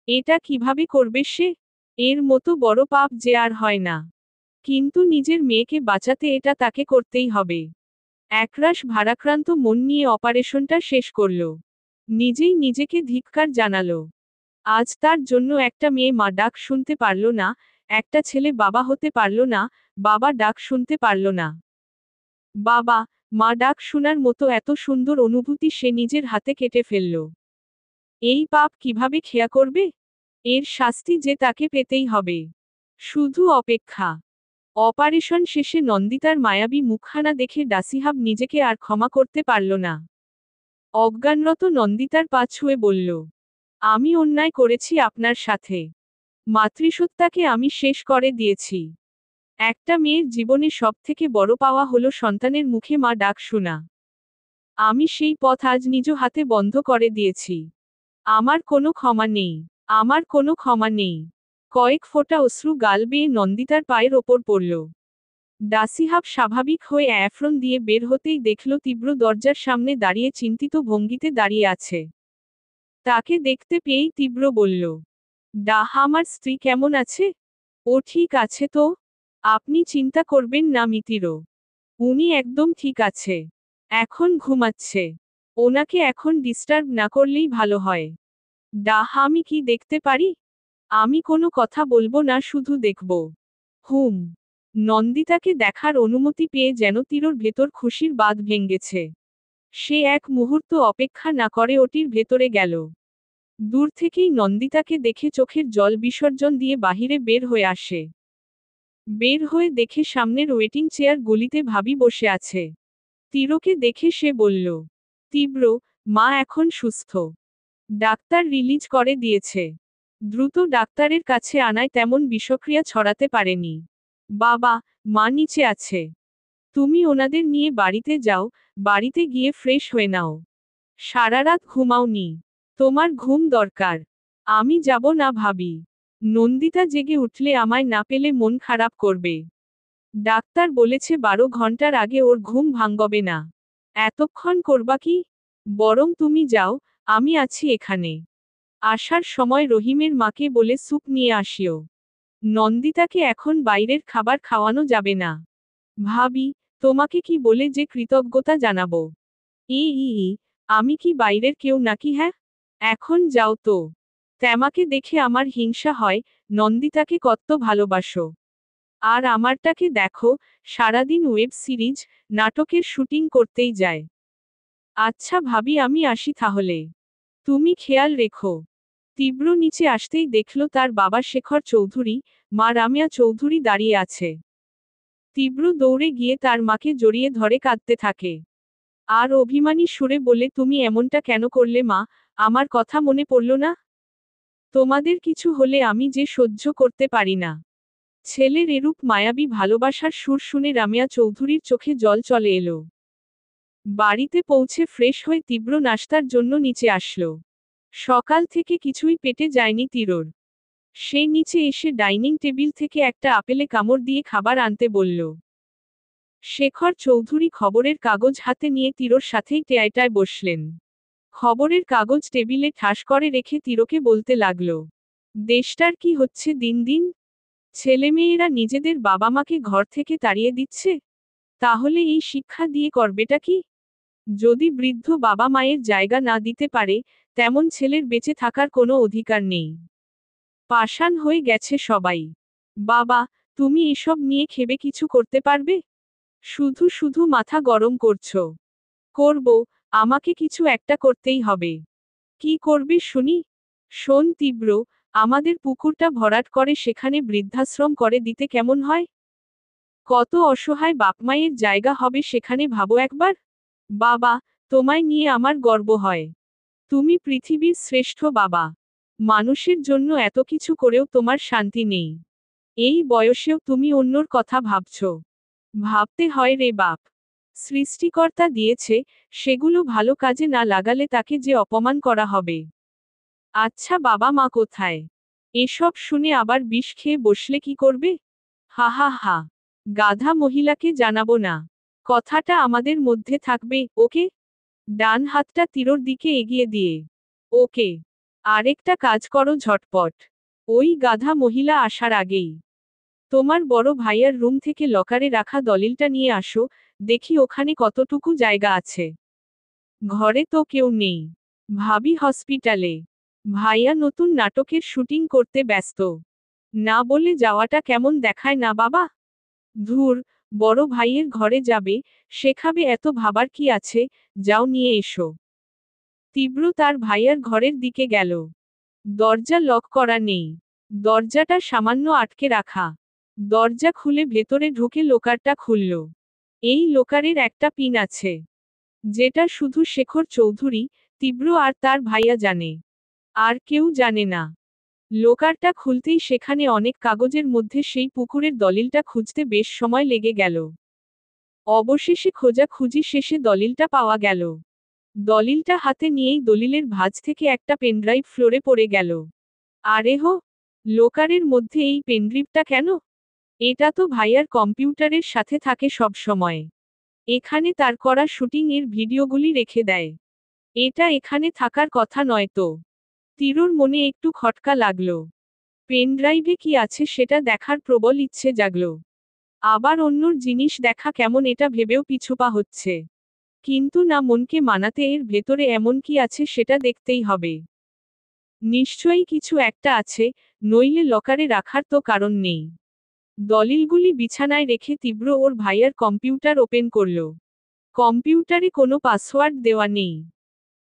এটা কিভাবে করবে সে? এর মতো বড় পাপ যে আর হয় না। কিন্তু নিজের মেয়েকে বাঁচাতে এটা তাকে করতেই হবে। একরাশ ভারাক্রান্ত মন নিয়ে অপারেশনটা শেষ করল। নিজেই নিজেকে ধিক্কার জানালো। আজ তার জন্য একটা মেয়ে মা ডাক শুনতে পারল না, একটা ছেলে বাবা হতে পারল না, বাবা ডাক শুনতে পারল না। বাবা, মা ডাক শোনার মতো এত সুন্দর অনুভূতি সে নিজের হাতে কেটে ফেলল। এই পাপ কিভাবে ক্ষমা করবে? এর শাস্তি যে তাকে পেতেই হবে। শুধু অপেক্ষা। অপারেশন শেষে নন্দিতার মায়াবী মুখখানা দেখে ডাসিহাব নিজেকে আর ক্ষমা করতে পারল না। অজ্ঞানরত নন্দিতার পা ছুঁয়ে বলল, আমি অন্যায় করেছি আপনার সাথে। মাতৃসত্তাকে আমি শেষ করে দিয়েছি। একটা মেয়ের জীবনে সবথেকে বড় পাওয়া হলো সন্তানের মুখে মা ডাক শোনা। আমি সেই পথ আজ নিজ হাতে বন্ধ করে দিয়েছি। আমার কোনো ক্ষমা নেই। আমার কোনো ক্ষমা নেই। কয়েক ফোঁটা অশ্রু গাল বেয়ে নন্দিতার পায়ের ওপর পড়ল। দাসিহাব স্বাভাবিক হয়ে অ্যাফ্রন দিয়ে বের হতেই দেখল তীব্র দরজার সামনে দাঁড়িয়ে চিন্তিত ভঙ্গিতে দাঁড়িয়ে আছে। তাকে দেখতে পেয়েই তীব্র বলল, ডাহ, আমার স্ত্রী কেমন আছে? ও ঠিক আছে তো? আপনি চিন্তা করবেন না মিতিরও। উনি একদম ঠিক আছে। এখন ঘুমাচ্ছে। ওনাকে এখন ডিস্টার্ব না করলেই ভালো হয়। ডাহ, আমি কি দেখতে পারি? আমি কোনো কথা বলবো না, শুধু দেখব। হুম। নন্দিতাকে দেখার অনুমতি পেয়ে যেন তিরোর ভেতর খুশির বাঁধ ভেঙেছে। সে এক মুহূর্ত অপেক্ষা না করে ওটির ভেতরে গেল। দূর থেকেই নন্দিতাকে দেখে চোখের জল বিসর্জন দিয়ে বাহিরে বের হয়ে আসে। বের হয়ে দেখে সামনের ওয়েটিং চেয়ার গুলিতে ভাবি বসে আছে। তিরোকে দেখে সে বলল, তীব্র, মা এখন সুস্থ। ডাক্তার রিলিজ করে দিয়েছে। দ্রুত ডাক্তারের কাছে আনায় তেমন বিষক্রিয়া ছড়াতে পারেনি। বাবা, মা নিচে আছে। তুমি ওনাদের নিয়ে বাড়িতে যাও, বাড়িতে গিয়ে ফ্রেশ হয়ে নাও। সারা রাত ঘুমাওনি। তোমার ঘুম দরকার। আমি যাব না ভাবি। নন্দিতা জেগে উঠলে আমায় না পেলে মন খারাপ করবে। ডাক্তার বলেছে 12 ঘন্টার আগে ওর ঘুম ভাঙবে না। এতক্ষণ করবা কি? বরং তুমি যাও, আমি আছি এখানে। আসার সময় রহিমের মাকে বলে স্যুপ নিয়ে আসিও। নন্দিতাকে এখন বাইরের খাবার খাওয়ানো যাবে না। ভাবি, তোমাকে কি বলে যে কৃতজ্ঞতা জানাবো? ই ই ই, আমি কি বাইরের কেউ নাকি? হ্যাঁ, এখন যাও তো। তেমাকে দেখে আমার হিংসা হয়, নন্দিতাকে কত ভালোবাসো। আর আমারটাকে দেখো, সারাদিন ওয়েব সিরিজ, নাটকের শুটিং করতেই যায়। আচ্ছা ভাবি, আমি আসি তাহলে। তুমি খেয়াল রেখো। তীব্র নিচে আসতেই দেখল তার বাবা শেখর চৌধুরী, মা রামিয়া চৌধুরী দাঁড়িয়ে আছে। তীব্র দৌড়ে গিয়ে তার মাকে জড়িয়ে ধরে কাঁদতে থাকে। আর অভিমানী সুরে বলে, তুমি এমনটা কেন করলে মা? আমার কথা মনে পড়ল না? তোমাদের কিছু হলে আমি যে সহ্য করতে পারি না। ছেলের এরূপ মায়াবী ভালোবাসার সুর শুনে রামিয়া চৌধুরীর চোখে জল চলে এলো। বাড়িতে পৌঁছে ফ্রেশ হয়ে তীব্র নাস্তার জন্য নিচে আসলো। সকাল থেকে কিছুই পেটে যায়নি তিরোর। সে নিচে এসে ডাইনিং টেবিল থেকে একটা আপেলে কামড় দিয়ে খাবার আনতে বলল। শেখর চৌধুরী খবরের কাগজ হাতে নিয়ে তিরোর সাথেই টেয়াটায় বসলেন। খবরের কাগজ টেবিলে ঠাস করে রেখে তিরোকে বলতে লাগল, দেশটার কি হচ্ছে দিন দিন? ছেলেমেয়েরা নিজেদের বাবা মাকে ঘর থেকে তাড়িয়ে দিচ্ছে। তাহলে এই শিক্ষা দিয়ে করবেটা কি? যদি বৃদ্ধ বাবা মায়ের জায়গা না দিতে পারে, তেমন ছেলের বেঁচে থাকার কোনো অধিকার নেই। পাষাণ হয়ে গেছে সবাই। বাবা, তুমি এসব নিয়ে ভেবে কিছু করতে পারবে? শুধু শুধু মাথা গরম করছো। করব, আমাকে কিছু একটা করতেই হবে। কি করবে শুনি? শোন তীব্র, আমাদের পুকুরটা ভরাট করে সেখানে বৃদ্ধাশ্রম করে দিতে কেমন হয়? কত অসহায় বাপমায়ের জায়গা হবে সেখানে, ভাবো একবার। বাবা, তোমায় নিয়ে আমার গর্ব হয়। তুমি পৃথিবীর শ্রেষ্ঠ বাবা। মানুষের জন্য এত কিছু করেও তোমার শান্তি নেই। এই বয়সেও তুমি অন্যর কথা ভাবছো। ভাবতে হয় রে বাপ। সৃষ্টিকর্তা দিয়েছে, সেগুলো ভালো কাজে না লাগালে তাকে যে অপমান করা হবে। আচ্ছা বাবা মা কোথায়? এসব শুনে আবার বিষ খেয়ে বসলে কি করবে? হা হা হা। গাধা মহিলাকে জানাবো না। কথাটা আমাদের মধ্যে থাকবে, ওকে? ডান হাতটা তিরোর দিকে এগিয়ে দিয়ে। ওকে। আরেকটা কাজ করো ঝটপট। ওই গাধা মহিলা আসার আগেই তোমার বড় ভাইয়ার রুম থেকে লকারে রাখা দলিলটা নিয়ে আসো, দেখি ওখানে কতটুকু জায়গা আছে। ঘরে তো কেউ নেই। ভাবি হসপিটালে। ভাইয়া নতুন নাটকের শুটিং করতে ব্যস্ত। না বলে যাওয়াটা কেমন দেখায় না বাবা? ধুর, বড় ভাইয়ের ঘরে যাবে, শেখাবে, এত ভাবার কি আছে, যাও নিয়ে এসো। তীব্র তার ভাইয়ার ঘরের দিকে গেল। দরজা লক করা নেই। দরজাটা সামান্য আটকে রাখা। দরজা খুলে ভেতরে ঢুকে লোকারটা খুলল। এই লোকারের একটা পিন আছে, যেটা শুধু শেখর চৌধুরী, তীব্র আর তার ভাইয়া জানে। আর কেউ জানে না। লোকারটা খুলতেই সেখানে অনেক কাগজের মধ্যে সেই পুকুরের দলিলটা খুঁজতে বেশ সময় লেগে গেল। অবশেষে খোঁজাখুঁজি শেষে দলিলটা পাওয়া গেল। দলিলটা হাতে নিয়েই দলিলের ভাঁজ থেকে একটা পেনড্রাইভ ফ্লোরে পড়ে গেল। আরে হো, লোকারের মধ্যে এই পেনড্রাইভটা কেন? এটা তো ভাইয়ার কম্পিউটারের সাথে থাকে সব সময়। এখানে তার করা শুটিং এর ভিডিওগুলি রেখে দেয়। এটা এখানে থাকার কথা নয় তো। তিরুর মনে একটু খটকা লাগলো। পেনড্রাইভে কি আছে সেটা দেখার প্রবল ইচ্ছে জাগলো। আবার অন্যর জিনিস দেখা কেমন এটা ভেবেও পিছুপা হচ্ছে। কিন্তু না, মনকে মানাতে এর ভেতরে এমন কি আছে সেটা দেখতেই হবে। নিশ্চয়ই কিছু একটা আছে, নইলে লকারে রাখার তো কারণ নেই। দলিলগুলি বিছানায় রেখে তীব্র ওর ভাইয়ার কম্পিউটার ওপেন করল। কম্পিউটারে কোনো পাসওয়ার্ড দেওয়া নেই।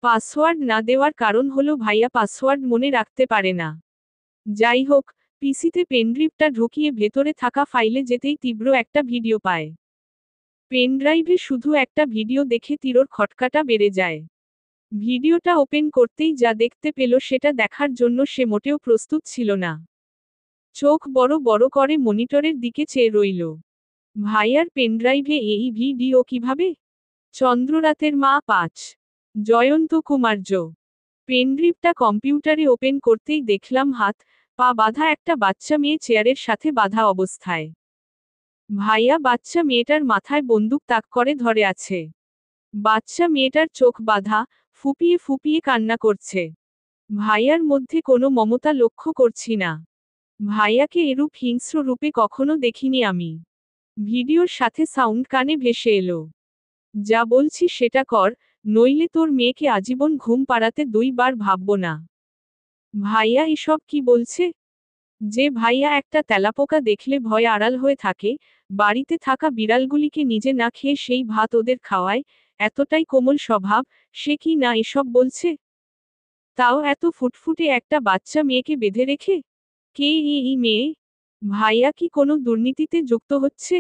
পাসওয়ার্ড না দেওয়ার কারণ হলো ভাইয়া পাসওয়ার্ড মনে রাখতে পারে না। যাই হোক, পিসিতে পেনড্রাইভটা ঢুকিয়ে ভেতরে থাকা ফাইলে যেতেই তীব্র একটা ভিডিও পায়। পেনড্রাইভে শুধু একটা ভিডিও দেখে তিরোর খটকাটা বেড়ে যায়। ভিডিওটা ওপেন করতেই যা দেখতে পেল সেটা দেখার জন্য সে মোটেও প্রস্তুত ছিল না। চোখ বড় বড় করে মনিটরের দিকে চেয়ে রইল। ভাইয়ার পেনড্রাইভে এই ভিডিও কিভাবে? চন্দ্ররাতের মা ৫। জয়ন্ত কুমার্য। পেনড্রাইভটা কম্পিউটারে ওপেন করতেই দেখলাম হাত পা বাঁধা একটা বাচ্চা মেয়ে চেয়ারের সাথে বাঁধা অবস্থায়। ভাইয়া বাচ্চা মেয়েটার মাথায় বন্দুক তাক করে ধরে আছে। বাচ্চা মেয়েটার চোখ বাঁধা, ফুপিয়ে ফুপিয়ে কান্না করছে। ভাইয়ার মধ্যে কোনো মমতা লক্ষ্য করছি না। ভাইয়াকে এরূপ হিংস্র রূপে কখনো দেখিনি আমি। ভিডিওর সাথে সাউন্ড কানে ভেসে এলো। যা বলছি সেটা কর, নইলে তোর মেয়েকে আজীবন ঘুম পাড়াতে ২ বার ভাবব না। ভাইয়া এসব কি বলছে? যে ভাইয়া একটা তেলাপোকা দেখলে ভয় আড়াল হয়ে থাকে, বাড়িতে থাকা বিড়ালগুলিকে নিজে না খেয়ে সেই ভাত ওদের খাওয়ায়, এতটাই কোমল স্বভাব, সে কি না এসব বলছে? তাও এত ফুটফুটে একটা বাচ্চা মেয়েকে বেঁধে রেখে? কে এই মেয়ে? ভাইয়া কি কোনো দুর্নীতিতে যুক্ত হচ্ছে?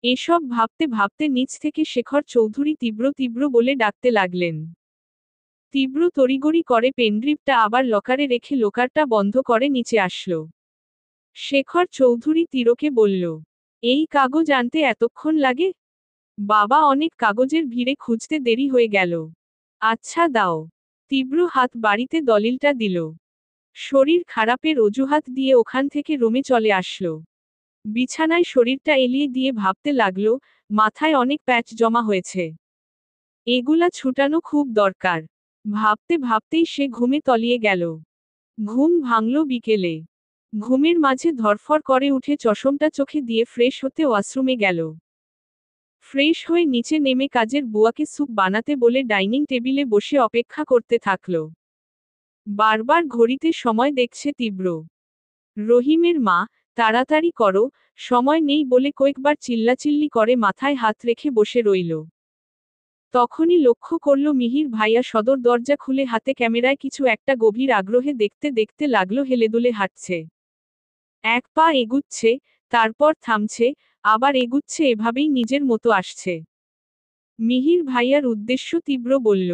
এসব ভাবতে ভাবতে নিচ থেকে শেখর চৌধুরী তীব্র তীব্র বলে ডাকতে লাগলেন। তীব্র তড়িগড়ি করে পেনড্রাইভটা আবার লকারে রেখে লোকারটা বন্ধ করে নিচে আসলো। শেখর চৌধুরী তিরোকে বলল, এই কাগজ আনতে এতক্ষণ লাগে? বাবা, অনেক কাগজের ভিড়ে খুঁজতে দেরি হয়ে গেল। আচ্ছা দাও। তীব্র হাত বাড়িতে দলিলটা দিল। শরীর খারাপের অজুহাত দিয়ে ওখান থেকে রুমে চলে আসলো। বিছানায় শরীরটা এলিয়ে দিয়ে ভাবতে লাগলো, মাথায় অনেক প্যাচ জমা হয়েছে। এগুলা ছুটানো খুব দরকার। ভাবতে ভাবতেই সে ঘুমে তলিয়ে গেল। ঘুম ভাঙল বিকেলে। ঘুমের মাঝে ধরফর করে উঠে চশমটা চোখে দিয়ে ফ্রেশ হতে ওয়াশরুমে গেল। ফ্রেশ হয়ে নিচে নেমে কাজের বুয়াকে স্যুপ বানাতে বলে ডাইনিং টেবিলে বসে অপেক্ষা করতে থাকল। বারবার ঘড়িতে সময় দেখছে তীব্র। রহিমের মা, তাড়াতাড়ি করো, সময় নেই বলে কয়েকবার চিল্লাচিল্লি করে মাথায় হাত রেখে বসে রইল। তখনই লক্ষ্য করল মিহির ভাইয়া সদর দরজা খুলে হাতে ক্যামেরায় কিছু একটা গভীর আগ্রহে দেখতে দেখতে লাগলো হেলেদুলে হাঁটছে। এক পা এগুচ্ছে, তারপর থামছে, আবার এগুচ্ছে, এভাবেই নিজের মতো আসছে। মিহির ভাইয়ার উদ্দেশ্য তীব্র বলল,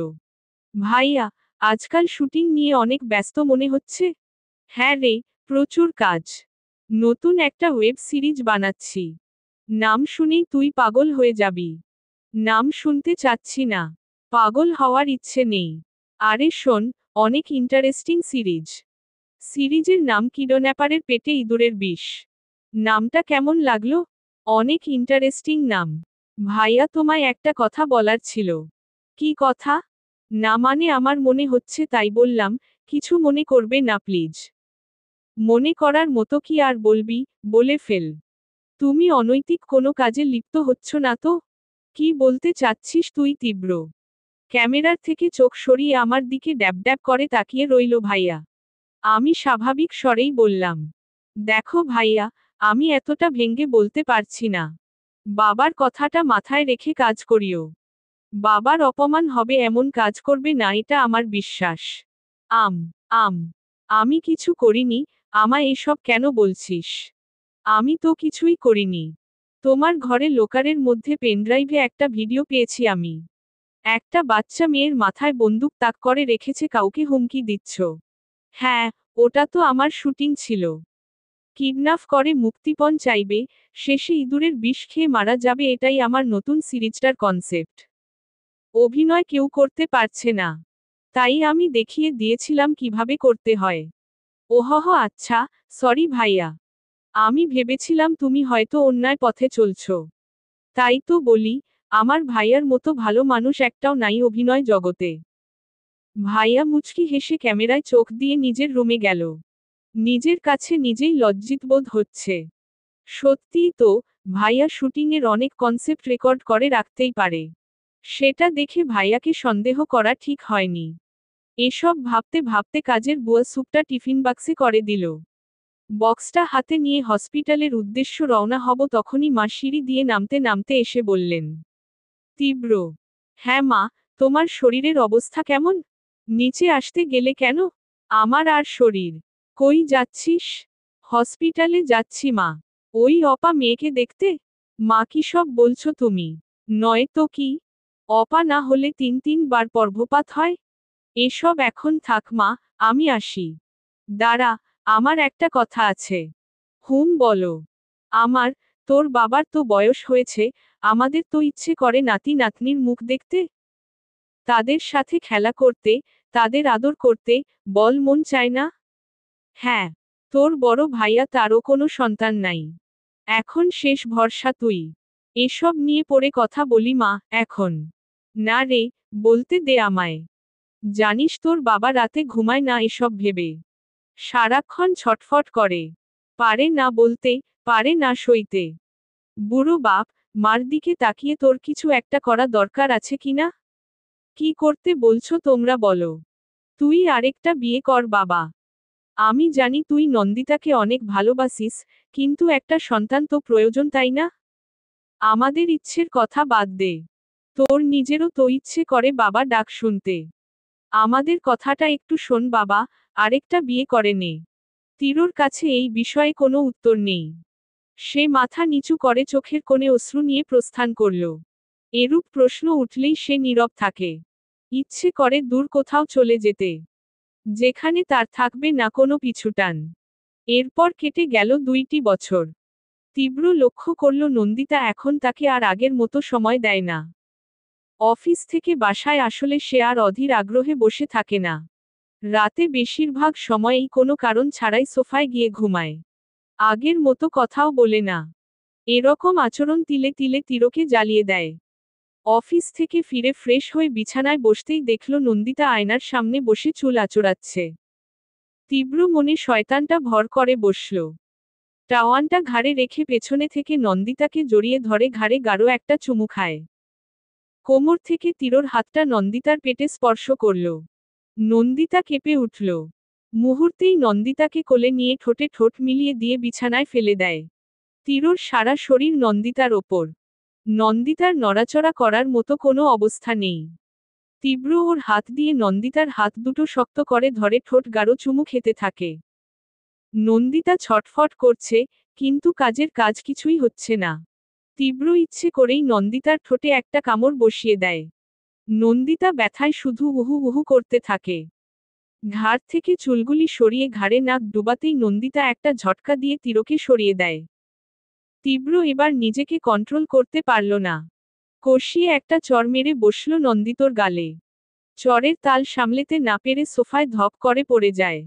ভাইয়া, আজকাল শুটিং নিয়ে অনেক ব্যস্ত মনে হচ্ছে। হ্যাঁ রে, প্রচুর কাজ। নতুন একটা ওয়েব সিরিজ বানাচ্ছি। নাম শুনেই তুই পাগল হয়ে যাবি। নাম শুনতে চাচ্ছি না। পাগল হওয়ার ইচ্ছে নেই। আরে শোন, অনেক ইন্টারেস্টিং সিরিজ। সিরিজের নাম কিডন্যাপারের পেটে ইঁদুরের বিষ। নামটা কেমন লাগলো? অনেক ইন্টারেস্টিং নাম। ভাইয়া, তোমায় একটা কথা বলার ছিল। কি কথা? না মানে আমার মনে হচ্ছে তাই বললাম, কিছু মনে করবে না প্লিজ। মনে করার মতো কি আর বলবি, বলে ফেল। তুমি অনৈতিক কোনো কাজে লিপ্ত হচ্ছ না তো? কি বলতে চাচ্ছিস তুই? তীব্র ক্যামেরার থেকে চোখ সরিয়ে আমার দিকে ড্যাব ড্যাব করে তাকিয়ে রইল ভাইয়া। আমি স্বাভাবিক স্বরেই বললাম, দেখো ভাইয়া, আমি এতটা ভেঙ্গে বলতে পারছি না। বাবার কথাটা মাথায় রেখে কাজ করিও। বাবার অপমান হবে এমন কাজ করবে না, এটা আমার বিশ্বাস। আম আম আমি কিছু করিনি, আমায় এসব কেন বলছিস? আমি তো কিছুই করিনি। তোমার ঘরে লোকারের মধ্যে পেনড্রাইভে একটা ভিডিও পেয়েছি আমি। একটা বাচ্চা মেয়ের মাথায় বন্দুক তাক করে রেখেছে, কাউকে হুমকি দিচ্ছ। হ্যাঁ, ওটা তো আমার শুটিং ছিল। কিডন্যাপ করে মুক্তিপণ চাইবে, শেষে ইঁদুরের বিষ খেয়ে মারা যাবে, এটাই আমার নতুন সিরিজটার কনসেপ্ট। অভিনয় কেউ করতে পারছে না, তাই আমি দেখিয়ে দিয়েছিলাম কিভাবে করতে হয়। ওহহ, আচ্ছা, সরি ভাইয়া। আমি ভেবেছিলাম তুমি হয়তো অন্যায় পথে চলছো। তাই তো বলি, আমার ভাইয়ার মতো ভালো মানুষ একটাও নাই অভিনয় জগতে। ভাইয়া মুচকি হেসে ক্যামেরায় চোখ দিয়ে নিজের রুমে গেল। নিজের কাছে নিজেই লজ্জিত বোধ হচ্ছে। সত্যিই তো, ভাইয়া শুটিংয়ের অনেক কনসেপ্ট রেকর্ড করে রাখতেই পারে। সেটা দেখে ভাইয়াকে সন্দেহ করা ঠিক হয়নি। এসব ভাবতে ভাবতে কাজের বুয়া স্যুপটা টিফিন বাক্সে করে দিল। বক্সটা হাতে নিয়ে হসপিটালের উদ্দেশ্য রওনা হব, তখনই মা সিঁড়ি দিয়ে নামতে নামতে এসে বললেন, তীব্র। হ্যাঁ মা, তোমার শরীরের অবস্থা কেমন? নিচে আসতে গেলে কেন? আমার আর শরীর। কই যাচ্ছিস? হসপিটালে যাচ্ছি মা। ওই অপা মেয়েকে দেখতে? মা কি সব বলছো তুমি? নয় তো কি? অপা না হলে 3-3 বার গর্ভপাত হয়? এসব এখন থাক মা, আমি আসি। দাঁড়া, আমার একটা কথা আছে। হুম বলো। আমার, তোর বাবার তো বয়স হয়েছে, আমাদের তো ইচ্ছে করে নাতি নাতনির মুখ দেখতে, তাদের সাথে খেলা করতে, তাদের আদর করতে, বল মন চায় না? হ্যাঁ, তোর বড় ভাইয়া, তারও কোনো সন্তান নাই। এখন শেষ ভরসা তুই। এসব নিয়ে পরে কথা বলি মা, এখন না রে, বলতে দে আমায়। জানিস তোর বাবা রাতে ঘুমায় না এসব ভেবে। সারাক্ষণ ছটফট করে। পারে না বলতে, পারে না সইতে। বুড়ো বাপ, মার দিকে তাকিয়ে তোর কিছু একটা করা দরকার আছে কিনা? কি করতে বলছো তোমরা বলো? তুই আরেকটা বিয়ে কর বাবা। আমি জানি তুই নন্দিতাকে অনেক ভালোবাসিস, কিন্তু একটা সন্তান তো প্রয়োজন, তাই না? আমাদের ইচ্ছের কথা বাদ দে। তোর নিজেরও তো ইচ্ছে করে বাবা ডাক শুনতে। আমাদের কথাটা একটু শোন বাবা, আরেকটা বিয়ে করে নে। তিরোর কাছে এই বিষয়ে কোনো উত্তর নেই। সে মাথা নিচু করে চোখের কোণে অশ্রু নিয়ে প্রস্থান করল। এরূপ প্রশ্ন উঠলেই সে নীরব থাকে। ইচ্ছে করে দূর কোথাও চলে যেতে, যেখানে তার থাকবে না কোনো পিছুটান। এরপর কেটে গেল 2টি বছর। তীব্র লক্ষ্য করল নন্দিতা এখন তাকে আর আগের মতো সময় দেয় না। অফিস থেকে বাসায় আসলে সে আর অধীর আগ্রহে বসে থাকে না। রাতে বেশিরভাগ সময়ই কোনো কারণ ছাড়াই সোফায় গিয়ে ঘুমায়। আগের মতো কথাও বলে না। এরকম আচরণ তিলে তিলে তিরকে জ্বালিয়ে দেয়। অফিস থেকে ফিরে ফ্রেশ হয়ে বিছানায় বসতেই দেখল নন্দিতা আয়নার সামনে বসে চুল আঁচড়াচ্ছে। তীব্র মনে শয়তানটা ভর করে বসল। টাওয়ানটা ঘাড়ে রেখে পেছনে থেকে নন্দিতাকে জড়িয়ে ধরে ঘাড়ে গাঢ় একটা চুমু খায়। কোমর থেকে তিরোর হাতটা নন্দিতার পেটে স্পর্শ করল। নন্দিতা কেঁপে উঠল। মুহূর্তেই নন্দিতাকে কোলে নিয়ে ঠোঁটে ঠোঁট মিলিয়ে দিয়ে বিছানায় ফেলে দেয়। তিরোর সারা শরীর নন্দিতার ওপর। নন্দিতার নড়াচড়া করার মতো কোনো অবস্থা নেই। তীব্র ওর হাত দিয়ে নন্দিতার হাত দুটো শক্ত করে ধরে ঠোঁট গাঢ় চুমু খেতে থাকে। নন্দিতা ছটফট করছে, কিন্তু কাজের কাজ কিছুই হচ্ছে না। তীব্র ইচ্ছে করেই নন্দিতার ঠোঁটে একটা কামড় বসিয়ে দেয়। নন্দিতা ব্যথায় শুধু উহু উহু করতে থাকে। ঘাড় থেকে চুলগুলি সরিয়ে ঘাড়ে নাক ডুবাতেই নন্দিতা একটা ঝটকা দিয়ে তিরকে সরিয়ে দেয়। তীব্র এবার নিজেকে কন্ট্রোল করতে পারল না। কষিয়ে একটা চড় মেরে বসল নন্দিতর গালে। চড়ের তাল সামলেতে না পেরে সোফায় ধপ করে পড়ে যায়।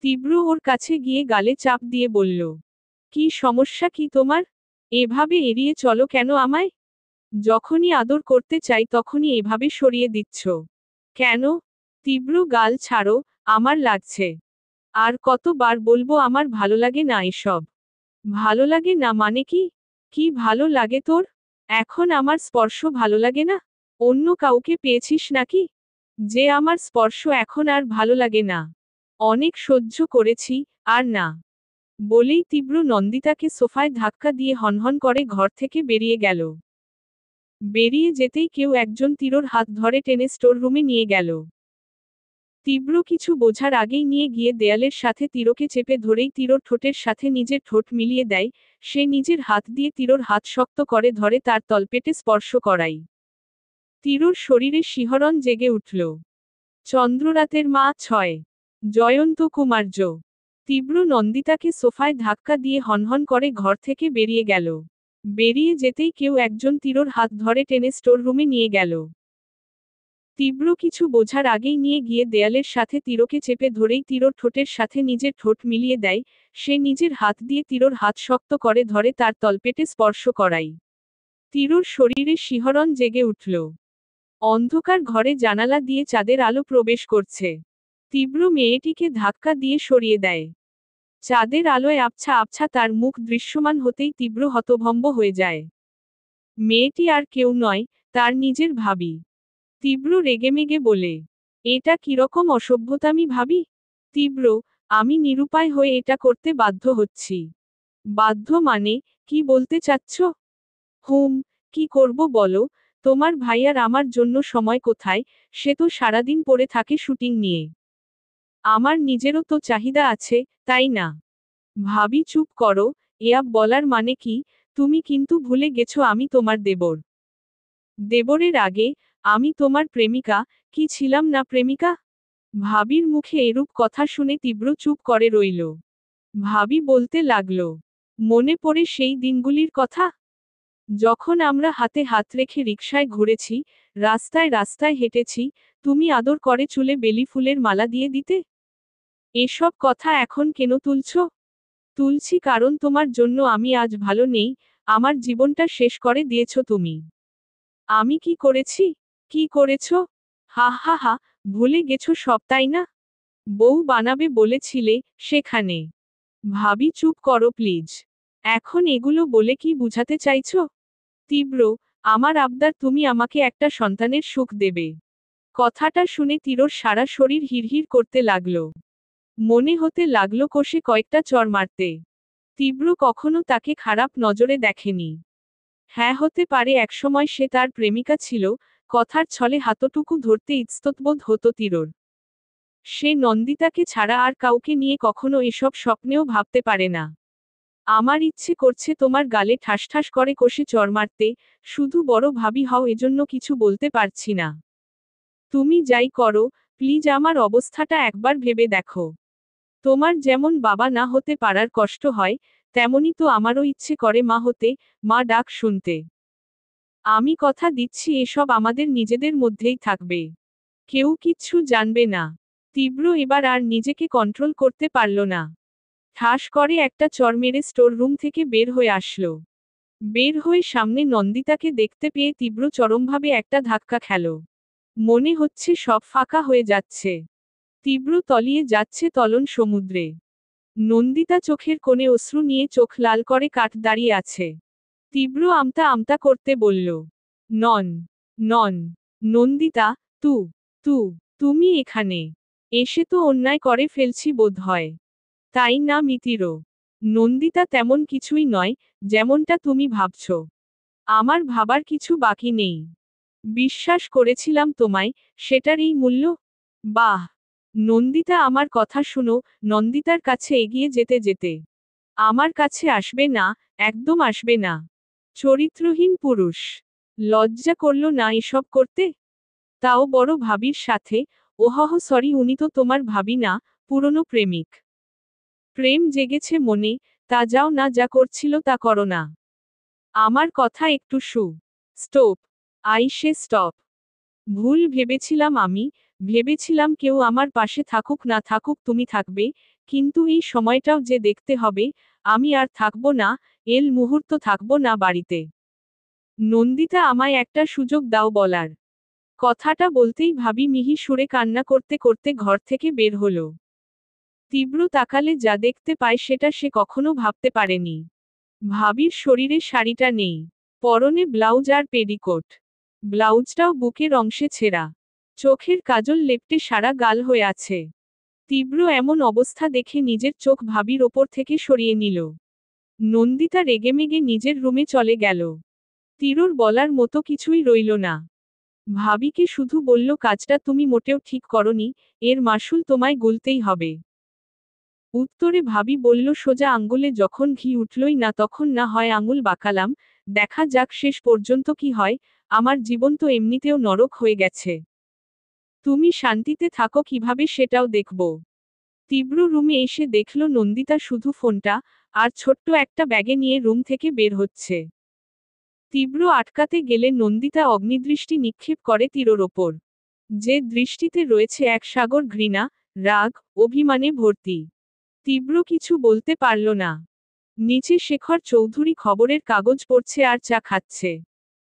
তীব্র ওর কাছে গিয়ে গালে চাপ দিয়ে বলল, কি সমস্যা কি তোমার? এভাবে এড়িয়ে চলো কেন আমায়? যখনই আদর করতে চাই তখনই এভাবে সরিয়ে দিচ্ছ কেন? তীব্র গাল ছাড়ো, আমার লাগছে। আর কতবার বলবো আমার ভালো লাগে না এসব? ভালো লাগে না মানে কি? কি ভালো লাগে তোর? এখন আমার স্পর্শ ভালো লাগে না? অন্য কাউকে পেয়েছিস নাকি? যে আমার স্পর্শ এখন আর ভালো লাগে না? অনেক সহ্য করেছি, আর না। বলেই তীব্র নন্দিতাকে সোফায় ধাক্কা দিয়ে হনহন করে ঘর থেকে বেরিয়ে গেল। বেরিয়ে যেতেই কেউ একজন তিরোর হাত ধরে টেনে স্টোর রুমে নিয়ে গেল। তীব্র কিছু বোঝার আগেই নিয়ে গিয়ে দেয়ালের সাথে তিরকে চেপে ধরেই তিরোর ঠোঁটের সাথে নিজের ঠোঁট মিলিয়ে দেয়। সে নিজের হাত দিয়ে তিরোর হাত শক্ত করে ধরে তার তলপেটে স্পর্শ করাই। তিরোর শরীরে শিহরণ জেগে উঠল। চন্দ্ররাতের মা 6। জয়ন্ত কুমার্য। তীব্র নন্দিতাকে সোফায় ধাক্কা দিয়ে হনহন করে ঘর থেকে বেরিয়ে গেল। বেরিয়ে যেতেই কেউ একজন তীব্রর হাত ধরে টেনে স্টোর রুমে নিয়ে গেল। তীব্র কিছু বোঝার আগেই নিয়ে গিয়ে দেয়ালের সাথে তীরকে চেপে ধরেই তীরর ঠোঁটের সাথে নিজের ঠোঁট মিলিয়ে দেয়। সে নিজের হাত দিয়ে তীরর হাত শক্ত করে ধরে তার তলপেটে স্পর্শ করাই। তীরর শরীরে শিহরণ জেগে উঠল। অন্ধকার ঘরে জানালা দিয়ে চাঁদের আলো প্রবেশ করছে। তীব্র মেয়েটিকে ধাক্কা দিয়ে সরিয়ে দেয়। চাঁদের আলোয় আবছা আবছা তার মুখ দৃশ্যমান হতেই তীব্র হতভম্ব হয়ে যায়। মেয়েটি আর কেউ নয়, তার নিজের ভাবি। তীব্র রেগেমেগে বলে, এটা কিরকম অসভ্যতামি ভাবি? তীব্র, আমি নিরুপায় হয়ে এটা করতে বাধ্য হচ্ছি। বাধ্য মানে, কি বলতে চাচ্ছ? কি করব বলো? তোমার ভাইয়ার আমার জন্য সময় কোথায়? সে তো সারাদিন পড়ে থাকে শুটিং নিয়ে। আমার নিজেরও তো চাহিদা আছে, তাই না? ভাবি চুপ করো, এয়া বলার মানে কি? তুমি কিন্তু ভুলে গেছো আমি তোমার দেবর। দেবরের আগে, আমি তোমার প্রেমিকা, কি ছিলাম না প্রেমিকা? ভাবির মুখে এরূপ কথা শুনে তীব্র চুপ করে রইল। ভাবি বলতে লাগল, মনে পড়ে সেই দিনগুলির কথা? যখন আমরা হাতে হাত রেখে রিকশায় ঘুরেছি, রাস্তায় রাস্তায় হেঁটেছি, তুমি আদর করে চুলে বেলি ফুলের মালা দিয়ে দিতে? এসব কথা এখন কেন তুলছ? তুলছি কারণ তোমার জন্য আমি আজ ভালো নেই, আমার জীবনটা শেষ করে দিয়েছ তুমি। আমি কি করেছি? কি করেছ? হা হা হা, ভুলে গেছো সব তাই না? বউ বানাবে বলেছিলে, সেখানে। ভাবি চুপ করো প্লিজ। এখন এগুলো বলে কি বুঝাতে চাইছ? তীব্র, আমার আবদার তুমি আমাকে একটা সন্তানের সুখ দেবে। কথাটা শুনে তীরর সারা শরীর হিড়হিড় করতে লাগল। মনে হতে লাগলো কষে কয়েকটা চড় মারতে। তীব্র কখনো তাকে খারাপ নজরে দেখেনি। হ্যাঁ, হতে পারে একসময় সে তার প্রেমিকা ছিল, কথার ছলে হাতটুকু ধরতে ইতস্ততবোধ হতো তীরর। সে নন্দিতাকে ছাড়া আর কাউকে নিয়ে কখনো এসব স্বপ্নেও ভাবতে পারে না। আমার ইচ্ছে করছে তোমার গালে ঠাস ঠাস করে কষে চড় মারতে, শুধু বড় ভাবি হও এজন্য কিছু বলতে পারছি না। তুমি যাই করো, প্লিজ আমার অবস্থাটা একবার ভেবে দেখো। তোমার যেমন বাবা না হতে পারার কষ্ট হয়, তেমনি তো আমারও ইচ্ছে করে মা হতে, মা ডাক শুনতে। আমি কথা দিচ্ছি এসব আমাদের নিজেদের মধ্যেই থাকবে। কেউ কিচ্ছু জানবে না। তীব্র এবার আর নিজেকে কন্ট্রোল করতে পারল না। ঠাস করে একটা চড় মেরে স্টোর রুম থেকে বের হয়ে আসলো। বের হয়ে সামনে নন্দিতাকে দেখতে পেয়ে তীব্র চরমভাবে একটা ধাক্কা খেল। মনে হচ্ছে সব ফাঁকা হয়ে যাচ্ছে। তীব্র তলিয়ে যাচ্ছে তলন সমুদ্রে। নন্দিতা চোখের কোণে অশ্রু নিয়ে চোখ লাল করে কাঠ দাঁড়িয়ে আছে। তীব্র আমতা আমতা করতে বলল, নন, নন, নন্দিতা, তু, তুমি এখানে এসে তো অন্যায় করে ফেলছি বোধ হয়। তাই না মিতিরও? নন্দিতা তেমন কিছুই নয়, যেমনটা তুমি ভাবছ। আমার ভাবার কিছু বাকি নেই। বিশ্বাস করেছিলাম তোমায়, সেটার এই মূল্য? বাহ! নন্দিতা আমার কথা শুনো। নন্দিতার কাছে এগিয়ে যেতে যেতে, আমার কাছে আসবে না, একদম আসবে না। চরিত্রহীন পুরুষ। লজ্জা করল না এসব করতে? তাও বড় ভাবির সাথে? ওহহ সরি, উনি তো তোমার ভাবি না, পুরনো প্রেমিক। প্রেম জেগেছে মনে, তা যাও না, যা করছিল তা করো না। আমার কথা একটু স্টপ। আইসে স্টপ। ভুল ভেবেছিলাম আমি, ভেবেছিলাম কেউ আমার পাশে থাকুক না থাকুক তুমি থাকবে, কিন্তু এই সময়টাও যে দেখতে হবে, আমি আর থাকবো না, মুহূর্ত থাকবো না বাড়িতে। নন্দিতা আমায় একটা সুযোগ দাও বলার। কথাটা বলতেই ভাবি মিহি সুরে কান্না করতে করতে ঘর থেকে বের হলো। তীব্র তাকালে যা দেখতে পায় সেটা সে কখনো ভাবতে পারেনি। ভাবির শরীরে শাড়িটা নেই, পরনে ব্লাউজ আর পেডিকোট। ব্লাউজটাও বুকের অংশে ছেঁড়া। চোখের কাজল লেপ্টে সারা গাল হয়ে আছে। তীব্র এমন অবস্থা দেখে নিজের চোখ ভাবির ওপর থেকে সরিয়ে নিল। নন্দিতা রেগেমেগে নিজের রুমে চলে গেল। তীরর বলার মতো কিছুই রইল না। ভাবিকে শুধু বলল, কাজটা তুমি মোটেও ঠিক করনি, এর মাসুল তোমায় গুলতেই হবে। উত্তরে ভাবি বলল, সোজা আঙ্গুলে যখন ঘি উঠলই না তখন না হয় আঙুল বাঁকালাম, দেখা যাক শেষ পর্যন্ত কি হয়, আমার জীবন তো এমনিতেও নরক হয়ে গেছে। তুমি শান্তিতে থাকো কিভাবে সেটাও দেখব। তীব্র রুমে এসে দেখল নন্দিতা শুধু ফোনটা আর ছোট্ট একটা ব্যাগে নিয়ে রুম থেকে বের হচ্ছে। তীব্র আটকাতে গেলে নন্দিতা অগ্নিদৃষ্টি নিক্ষেপ করে তীরর ওপর, যে দৃষ্টিতে রয়েছে এক সাগর ঘৃণা, রাগ, অভিমানে ভর্তি। তীব্র কিছু বলতে পারল না। নিচে শেখর চৌধুরী খবরের কাগজ পড়ছে আর চা খাচ্ছে।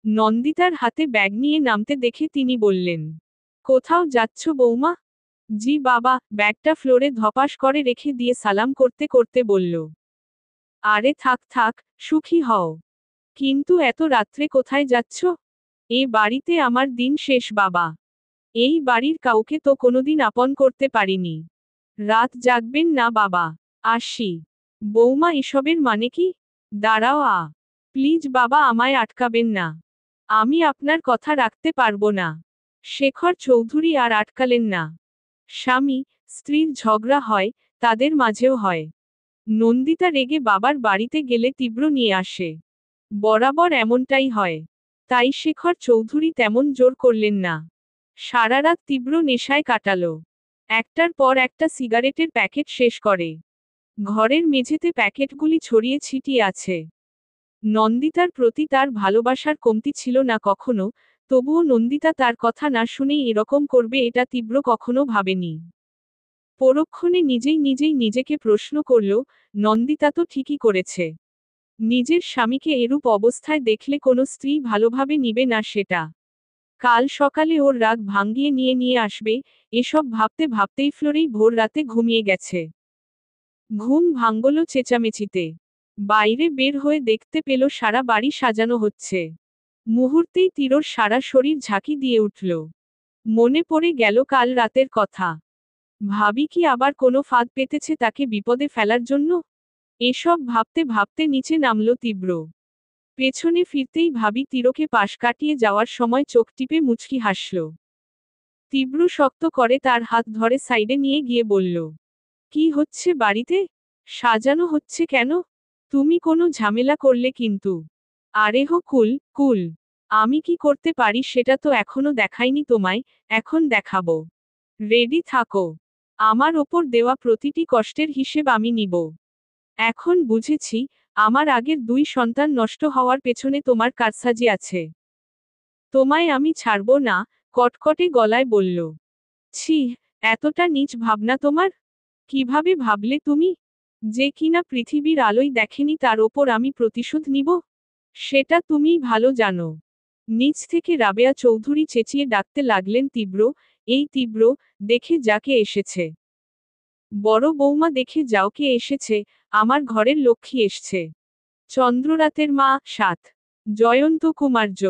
নন্দিতার হাতে ব্যাগ নিয়ে নামতে দেখে তিনি বললেন, কোথাও যাচ্ছ বৌমা? জি বাবা, ব্যাগটা ফ্লোরে ধপাস করে রেখে দিয়ে সালাম করতে করতে বলল। আরে থাক থাক, সুখী হও। কিন্তু এত রাত্রে কোথায় যাচ্ছ? এ বাড়িতে আমার দিন শেষ বাবা। এই বাড়ির কাউকে তো কোনোদিন আপন করতে পারিনি। রাত জাগবেন না বাবা। আসি। বৌমা এসবের মানে কি? দাঁড়াও প্লিজ বাবা, আমায় আটকাবেন না। আমি আপনার কথা রাখতে পারবো না। শেখর চৌধুরী আর আটকালেন না। স্বামী স্ত্রীর ঝগড়া হয়, তাদের মাঝেও হয়। নন্দিতা রেগে বাবার বাড়িতে গেলে তীব্র নিয়ে আসে। বরাবর এমনটাই হয়। তাই শেখর চৌধুরী তেমন জোর করলেন না। সারা রাত তীব্র নেশায় কাটালো। একটার পর একটা সিগারেটের প্যাকেট শেষ করে। ঘরের মেঝেতে প্যাকেটগুলি ছড়িয়ে ছিটিয়ে আছে। নন্দিতার প্রতি তার ভালোবাসার কমতি ছিল না কখনো, তবুও নন্দিতা তার কথা না শুনেই এরকম করবে এটা তীব্র কখনো ভাবেনি। পরক্ষণে নিজেই নিজেকে প্রশ্ন করল, নন্দিতা তো ঠিকই করেছে। নিজের স্বামীকে এরূপ অবস্থায় দেখলে কোনো স্ত্রী ভালোভাবে নিবে না সেটা। কাল সকালে ওর রাগ ভাঙিয়ে নিয়ে আসবে, এসব ভাবতে ভাবতেই ফ্লোরেই ভোর রাতে ঘুমিয়ে গেছে। ঘুম ভাঙল চেঁচামেচিতে। বাইরে বের হয়ে দেখতে পেল সারা বাড়ি সাজানো হচ্ছে। মুহূর্তেই তীরর সারা শরীর ঝাঁকি দিয়ে উঠল। মনে পড়ে গেল কাল রাতের কথা। ভাবি কি আবার কোনো ফাঁদ পেতেছে তাকে বিপদে ফেলার জন্য? এসব ভাবতে ভাবতে নিচে নামল তীব্র। পেছনে ফিরতেই ভাবি তীরকে পাশ কাটিয়ে যাওয়ার সময় চোখ টিপে মুচকি হাসল। তীব্র শক্ত করে তার হাত ধরে সাইডে নিয়ে গিয়ে বলল, কি হচ্ছে বাড়িতে? সাজানো হচ্ছে কেন? তুমি কোনো ঝামেলা করলে কিন্তু? আরে হো কুল কুল। আমি কি করতে পারি সেটা তো এখনো দেখাইনি তোমায়, এখন দেখাবো। রেডি থাকো। আমার ওপর দেওয়া প্রতিটি কষ্টের হিসেব আমি নিব। এখন বুঝেছি, আমার আগের 2 সন্তান নষ্ট হওয়ার পেছনে তোমার কারসাজি আছে। তোমায় আমি ছাড়ব না, কটকটে গলায় বলল। ছি, এতটা নীচ ভাবনা তোমার? কিভাবে ভাবলে তুমি? যে কিনা পৃথিবীর আলোই দেখেনি তার ওপর আমি প্রতিশোধ নিব? সেটা তুমিই ভালো জানো। নিচ থেকে রাবেয়া চৌধুরী চেঁচিয়ে ডাকতে লাগলেন, তীব্র, এই তীব্র, দেখে যাকে এসেছে। বড় বৌমা দেখে যাও কে এসেছে, আমার ঘরের লক্ষ্মী এসছে। চন্দ্ররাতের মা 7 জয়ন্ত কুমার্য।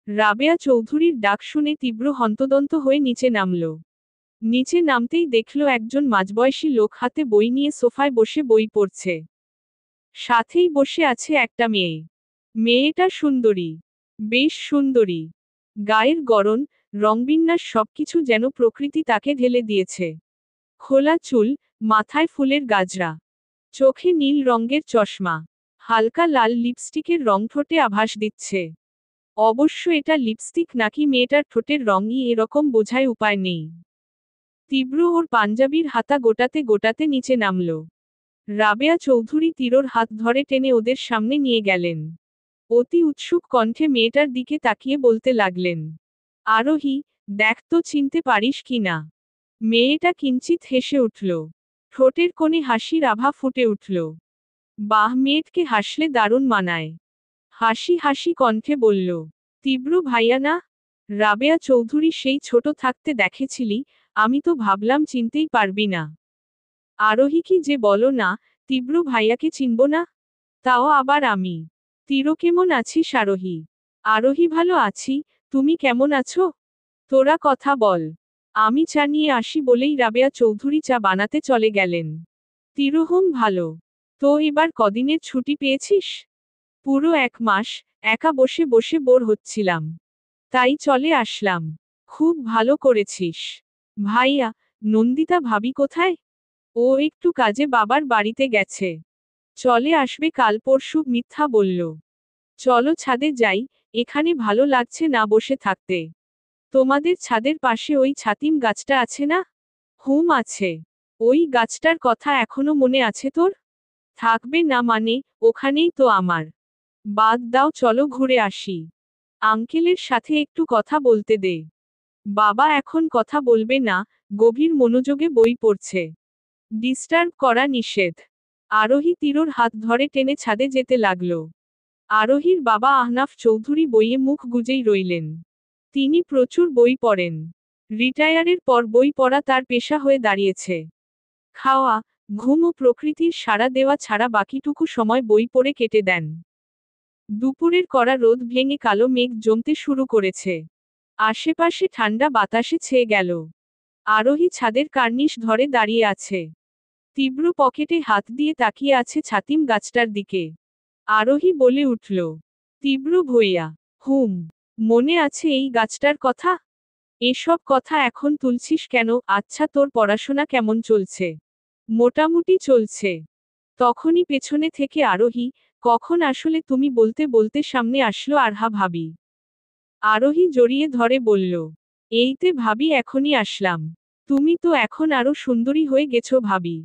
রাবেয়া চৌধুরীর ডাক শুনে তীব্র হন্তদন্ত হয়ে নিচে নামল। নিচে নামতেই দেখল একজন মাঝবয়সী লোক হাতে বই নিয়ে সোফায় বসে বই পড়ছে। সাথেই বসে আছে একটা মেয়ে। মেয়েটা সুন্দরী, বেশ সুন্দরী। গায়ের গড়ন, রংবিন্যাস সবকিছু যেন প্রকৃতি তাকে ঢেলে দিয়েছে। খোলা চুল, মাথায় ফুলের গাজরা, চোখে নীল রঙের চশমা, হালকা লাল লিপস্টিকের রং ঠোঁটে আভাস দিচ্ছে। অবশ্য এটা লিপস্টিক নাকি মেয়েটার ঠোঁটের রঙই এরকম বোঝায় উপায় নেই। তীব্র ওর পাঞ্জাবির হাতা গোটাতে গোটাতে নিচে নামল। রাবেয়া চৌধুরী তীরর হাত ধরে টেনে ওদের সামনে নিয়ে গেলেন। অতি উৎসুক কণ্ঠে মেয়েটার দিকে তাকিয়ে বলতে লাগলেন, আরোহী, দেখ তো চিনতে পারিস কি না। মেয়েটা কিঞ্চিত হেসে উঠল। ঠোঁটের কোণে হাসির আভা ফুটে উঠল। বাহ, মেয়েটকে হাসলে দারুণ মানায়। হাসি হাসি কণ্ঠে বলল, তীব্র ভাইয়া না? রাবেয়া চৌধুরী, সেই ছোট থাকতে দেখেছিলি, আমি তো ভাবলাম চিনতেই পারবি না। আরোহী, কি যে বলো না, তীব্র ভাইয়াকে চিনব না? তাও আবার আমি? তীর, কেমন আছিস আরোহী? আরোহী, ভালো আছি, তুমি কেমন আছো? তোরা কথা বল। আমি চা নিয়ে আসি বলেই রাবেয়া চৌধুরী চা বানাতে চলে গেলেন। তিরোহম, ভালো। তো এবার কদিনের ছুটি পেয়েছিস? পুরো 1 মাস, একা বসে বসে বোর হচ্ছিলাম। তাই চলে আসলাম। খুব ভালো করেছিস। ভাইয়া, নন্দিতা ভাবি কোথায়? ও একটু কাজে বাবার বাড়িতে গেছে। চলে আসবে কাল পরশু, মিথ্যা বলল। চলো ছাদে যাই, এখানে ভালো লাগছে না বসে থাকতে। তোমাদের ছাদের পাশে ওই ছাতিম গাছটা আছে না? হুম আছে। ওই গাছটার কথা এখনো মনে আছে তোর? থাকবে না মানে, ওখানেই তো আমার। বাদ দাও, চলো ঘুরে আসি। আঙ্কেলের সাথে একটু কথা বলতে দে। বাবা এখন কথা বলবে না, গভীর মনোযোগে বই পড়ছে। ডিস্টার্ব করা নিষেধ। আরোহী তিরোর হাত ধরে টেনে ছাদে যেতে লাগল। আরোহীর বাবা আহনাফ চৌধুরী বইয়ে মুখ গুজেই রইলেন। তিনি প্রচুর বই পড়েন। রিটায়ারের পর বই পড়া তার পেশা হয়ে দাঁড়িয়েছে। খাওয়া, ঘুম ও প্রকৃতির সাড়া দেওয়া ছাড়া বাকিটুকু সময় বই পড়ে কেটে দেন। দুপুরের কড়া রোদ ভেঙে কালো মেঘ জমতে শুরু করেছে। আশেপাশে ঠান্ডা বাতাসে ছেয়ে গেল। আরোহী ছাদের কার্নিশ ধরে দাঁড়িয়ে আছে। তীব্র পকেটে হাত দিয়ে তাকিয়ে আছে ছাতিম গাছটার দিকে। আরোহী বলে উঠল, তীব্র ভইয়া, হুম, মনে আছে এই গাছটার কথা? এসব কথা এখন তুলছিস কেন? আচ্ছা, তোর পড়াশোনা কেমন চলছে? মোটামুটি চলছে। তখনই পেছনে থেকে আরোহী, কখন আসলে তুমি বলতে বলতে সামনে আসলো আরহা ভাবি। আরোহী জড়িয়ে ধরে বলল, এইতে ভাবি, এখনই আসলাম। তুমি তো এখন আরো সুন্দরী হয়ে গেছো ভাবি।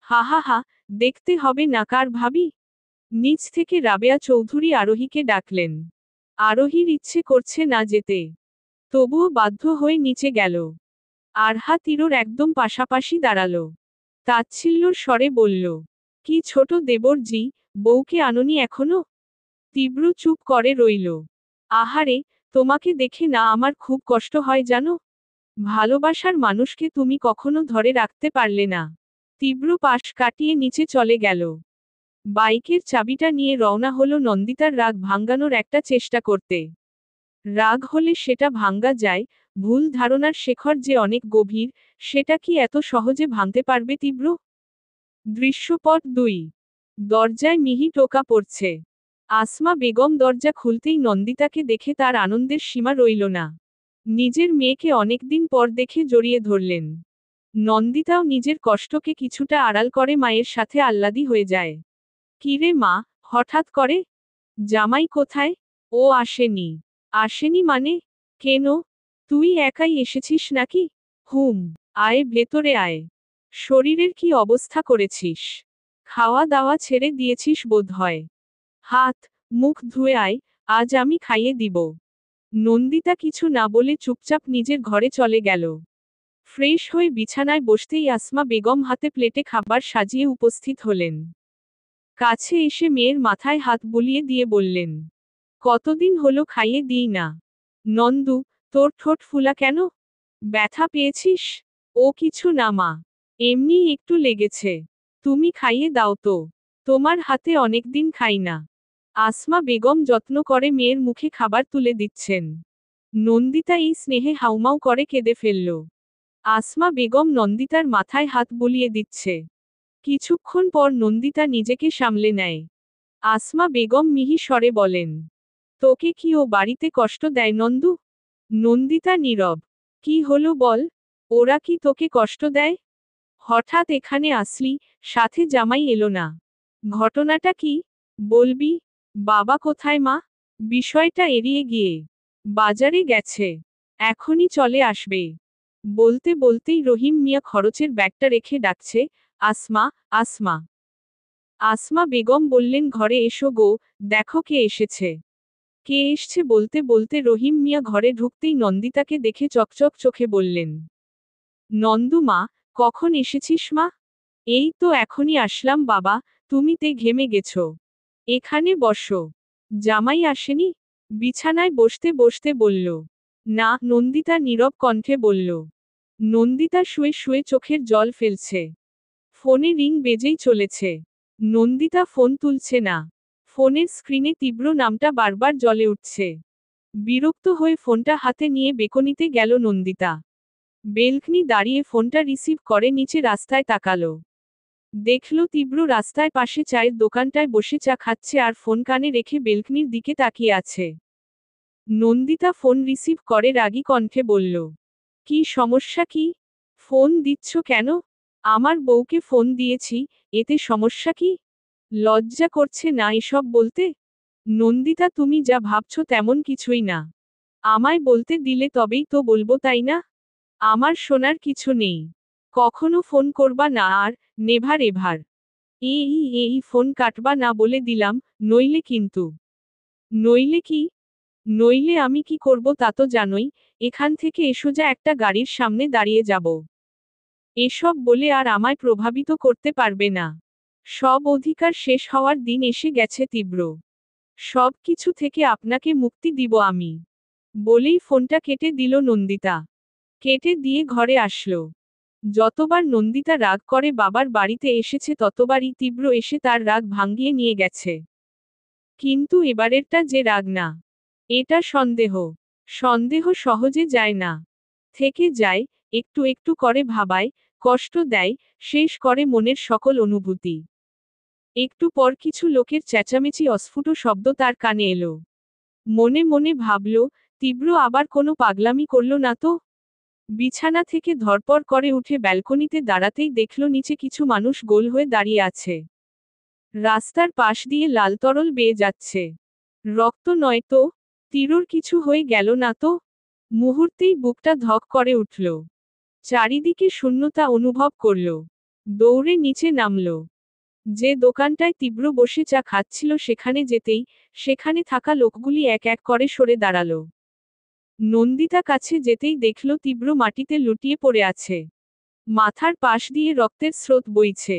হা হা হা, দেখতে হবে না কার ভাবি? নিচ থেকে রাবেয়া চৌধুরী আরোহীকে ডাকলেন। আরোহীর ইচ্ছে করছে না যেতে, তবুও বাধ্য হয়ে নিচে গেল। আরহা তিরোর একদম পাশাপাশি দাঁড়ালো। তাচ্ছিল্যর স্বরে বলল, কি ছোট দেবরজি, বউকে আননি এখনো? তীব্র চুপ করে রইল। আহারে, তোমাকে দেখে না আমার খুব কষ্ট হয় জানো। ভালোবাসার মানুষকে তুমি কখনো ধরে রাখতে পারলে না। তীব্র পাশ কাটিয়ে নিচে চলে গেল। বাইকের চাবিটা নিয়ে রওনা হলো নন্দিতার রাগ ভাঙ্গানোর একটা চেষ্টা করতে। রাগ হলে সেটা ভাঙ্গা যায়, ভুল ধারণার শেখর যে অনেক গভীর, সেটা কি এত সহজে ভাঙতে পারবে তীব্র? দৃশ্যপট 2। দরজায় মিহি টোকা পড়ছে। আসমা বেগম দরজা খুলতেই নন্দিতাকে দেখে তার আনন্দের সীমা রইল না। নিজের মেয়েকে অনেকদিন পর দেখে জড়িয়ে ধরলেন। নন্দিতাও নিজের কষ্টকে কিছুটা আড়াল করে মায়ের সাথে আহ্লাদি হয়ে যায়। কিরে মা, হঠাৎ করে? জামাই কোথায়? ও আসেনি। আসেনি মানে? কেন? তুই একাই এসেছিস নাকি? হুম। আয় ভেতরে আয়। শরীরের কি অবস্থা করেছিস? খাওয়া দাওয়া ছেড়ে দিয়েছিস বোধহয়। হাত মুখ ধুয়ে আয়, আজ আমি খাইয়ে দিব। নন্দিতা কিছু না বলে চুপচাপ নিজের ঘরে চলে গেল। ফ্রেশ হয়ে বিছানায় বসতেই আসমা বেগম হাতে প্লেটে খাবার সাজিয়ে উপস্থিত হলেন। কাছে এসে মেয়ের মাথায় হাত বুলিয়ে দিয়ে বললেন, কতদিন হলো খাইয়ে দিই না। নন্দু, তোর ঠোঁট ফুলা কেন? ব্যথা পেয়েছিস? ও কিছু না মা, এমনি একটু লেগেছে। তুমি খাইয়ে দাও তো, তোমার হাতে অনেকদিন খাই না। আসমা বেগম যত্ন করে মেয়ের মুখে খাবার তুলে দিচ্ছেন। নন্দিতা এই স্নেহে হাউমাউ করে কেঁদে ফেলল। আসমা বেগম নন্দিতার মাথায় হাত বুলিয়ে দিচ্ছে। কিছুক্ষণ পর নন্দিতা নিজেকে সামলে নেয়। আসমা বেগম মিহি স্বরে বলেন, তোকে কি ও বাড়িতে কষ্ট দেয় নন্দু? নন্দিতা নীরব। কি হলো বল, ওরা কি তোকে কষ্ট দেয়? হঠাৎ এখানে আসলি, সাথে জামাই এলো না। ঘটনাটা কি? বলবি? বাবা কোথায় মা? বিষয়টা এড়িয়ে গিয়ে বাজারে গেছে, এখনই চলে আসবে। বলতে বলতেই রহিম মিয়া খরচের ব্যাগটা রেখে ডাকছে, আসমা, আসমা। আসমা বেগম বললেন, ঘরে এসো গো, দেখো কে এসেছে। কে এসছে বলতে বলতে রহিম মিয়া ঘরে ঢুকতেই নন্দিতাকে দেখে চকচক চোখে বললেন, নন্দু মা, কখন এসেছিস মা? এই তো এখনই আসলাম বাবা, তুমি তে ঘেমে গেছো। এখানে বসো। জামাই আসেনি? বিছানায় বসতে বসতে বলল। না, নন্দিতা নীরব কণ্ঠে বলল। নন্দিতা শুয়ে শুয়ে চোখের জল ফেলছে। ফোনে রিং বেজেই চলেছে। নন্দিতা ফোন তুলছে না। ফোনের স্ক্রিনে তীব্র নামটা বারবার জ্বলে উঠছে। বিরক্ত হয়ে ফোনটা হাতে নিয়ে বেকনিতে গেল নন্দিতা। বেলকনি দাঁড়িয়ে ফোনটা রিসিভ করে নিচে রাস্তায় তাকালো। দেখল তীব্র রাস্তায় পাশে চায়ের দোকানটায় বসে চা খাচ্ছে আর ফোন কানে রেখে বেলকনির দিকে তাকিয়ে আছে। নন্দিতা ফোন রিসিভ করে রাগী কণ্ঠে বলল, কি সমস্যা কি? ফোন দিচ্ছ কেন? আমার বউকে ফোন দিয়েছি, এতে সমস্যা কি? লজ্জা করছে না এসব বলতে? নন্দিতা, তুমি যা ভাবছ তেমন কিছুই না। আমায় বলতে দিলে তবেই তো বলবো, তাই না? আমার শোনার কিছু নেই। কখনো ফোন করবা না আর, নেভার এভার। এই ফোন কাটবা না বলে দিলাম, নইলে কিন্তু। নইলে কি? নইলে আমি কি করব তা তো জানোই, এখান থেকে সোজা একটা গাড়ির সামনে দাঁড়িয়ে যাব। এসব বলে আর আমায় প্রভাবিত করতে পারবে না। সব অধিকার শেষ হওয়ার দিন এসে গেছে তীব্র। সব কিছু থেকে আপনাকে মুক্তি দিব আমি। বলেই ফোনটা কেটে দিল নন্দিতা। কেটে দিয়ে ঘরে আসলো। যতবার নন্দিতা রাগ করে বাবার বাড়িতে এসেছে ততবারই তীব্র এসে তার রাগ ভাঙিয়ে নিয়ে গেছে। কিন্তু এবারেরটা যে রাগ না, এটা সন্দেহ। সন্দেহ সহজে যায় না। থেকে যায়, একটু একটু করে ভাবায়, কষ্ট দেয়, শেষ করে মনের সকল অনুভূতি। একটু পর কিছু লোকের চেঁচামেচি অস্ফুট শব্দ তার কানে এলো। মনে মনে ভাবল, তীব্র আবার কোনো পাগলামি করল না তো? বিছানা থেকে ধরপড় করে উঠে ব্যালকনিতে দাঁড়াতেই দেখল নিচে কিছু মানুষ গোল হয়ে দাঁড়িয়ে আছে। রাস্তার পাশ দিয়ে লাল তরল বেয়ে যাচ্ছে। রক্ত নয় তো? তীব্রর কিছু হয়ে গেল না তো? মুহূর্তেই বুকটা ধক করে উঠল। চারিদিকে শূন্যতা অনুভব করল। দৌড়ে নিচে নামল। যে দোকানটায় তীব্র বসে চা খাচ্ছিল সেখানে যেতেই, সেখানে থাকা লোকগুলি এক এক করে সরে দাঁড়ালো। নন্দিতা কাছে যেতেই দেখল তীব্র মাটিতে লুটিয়ে পড়ে আছে। মাথার পাশ দিয়ে রক্তের স্রোত বইছে।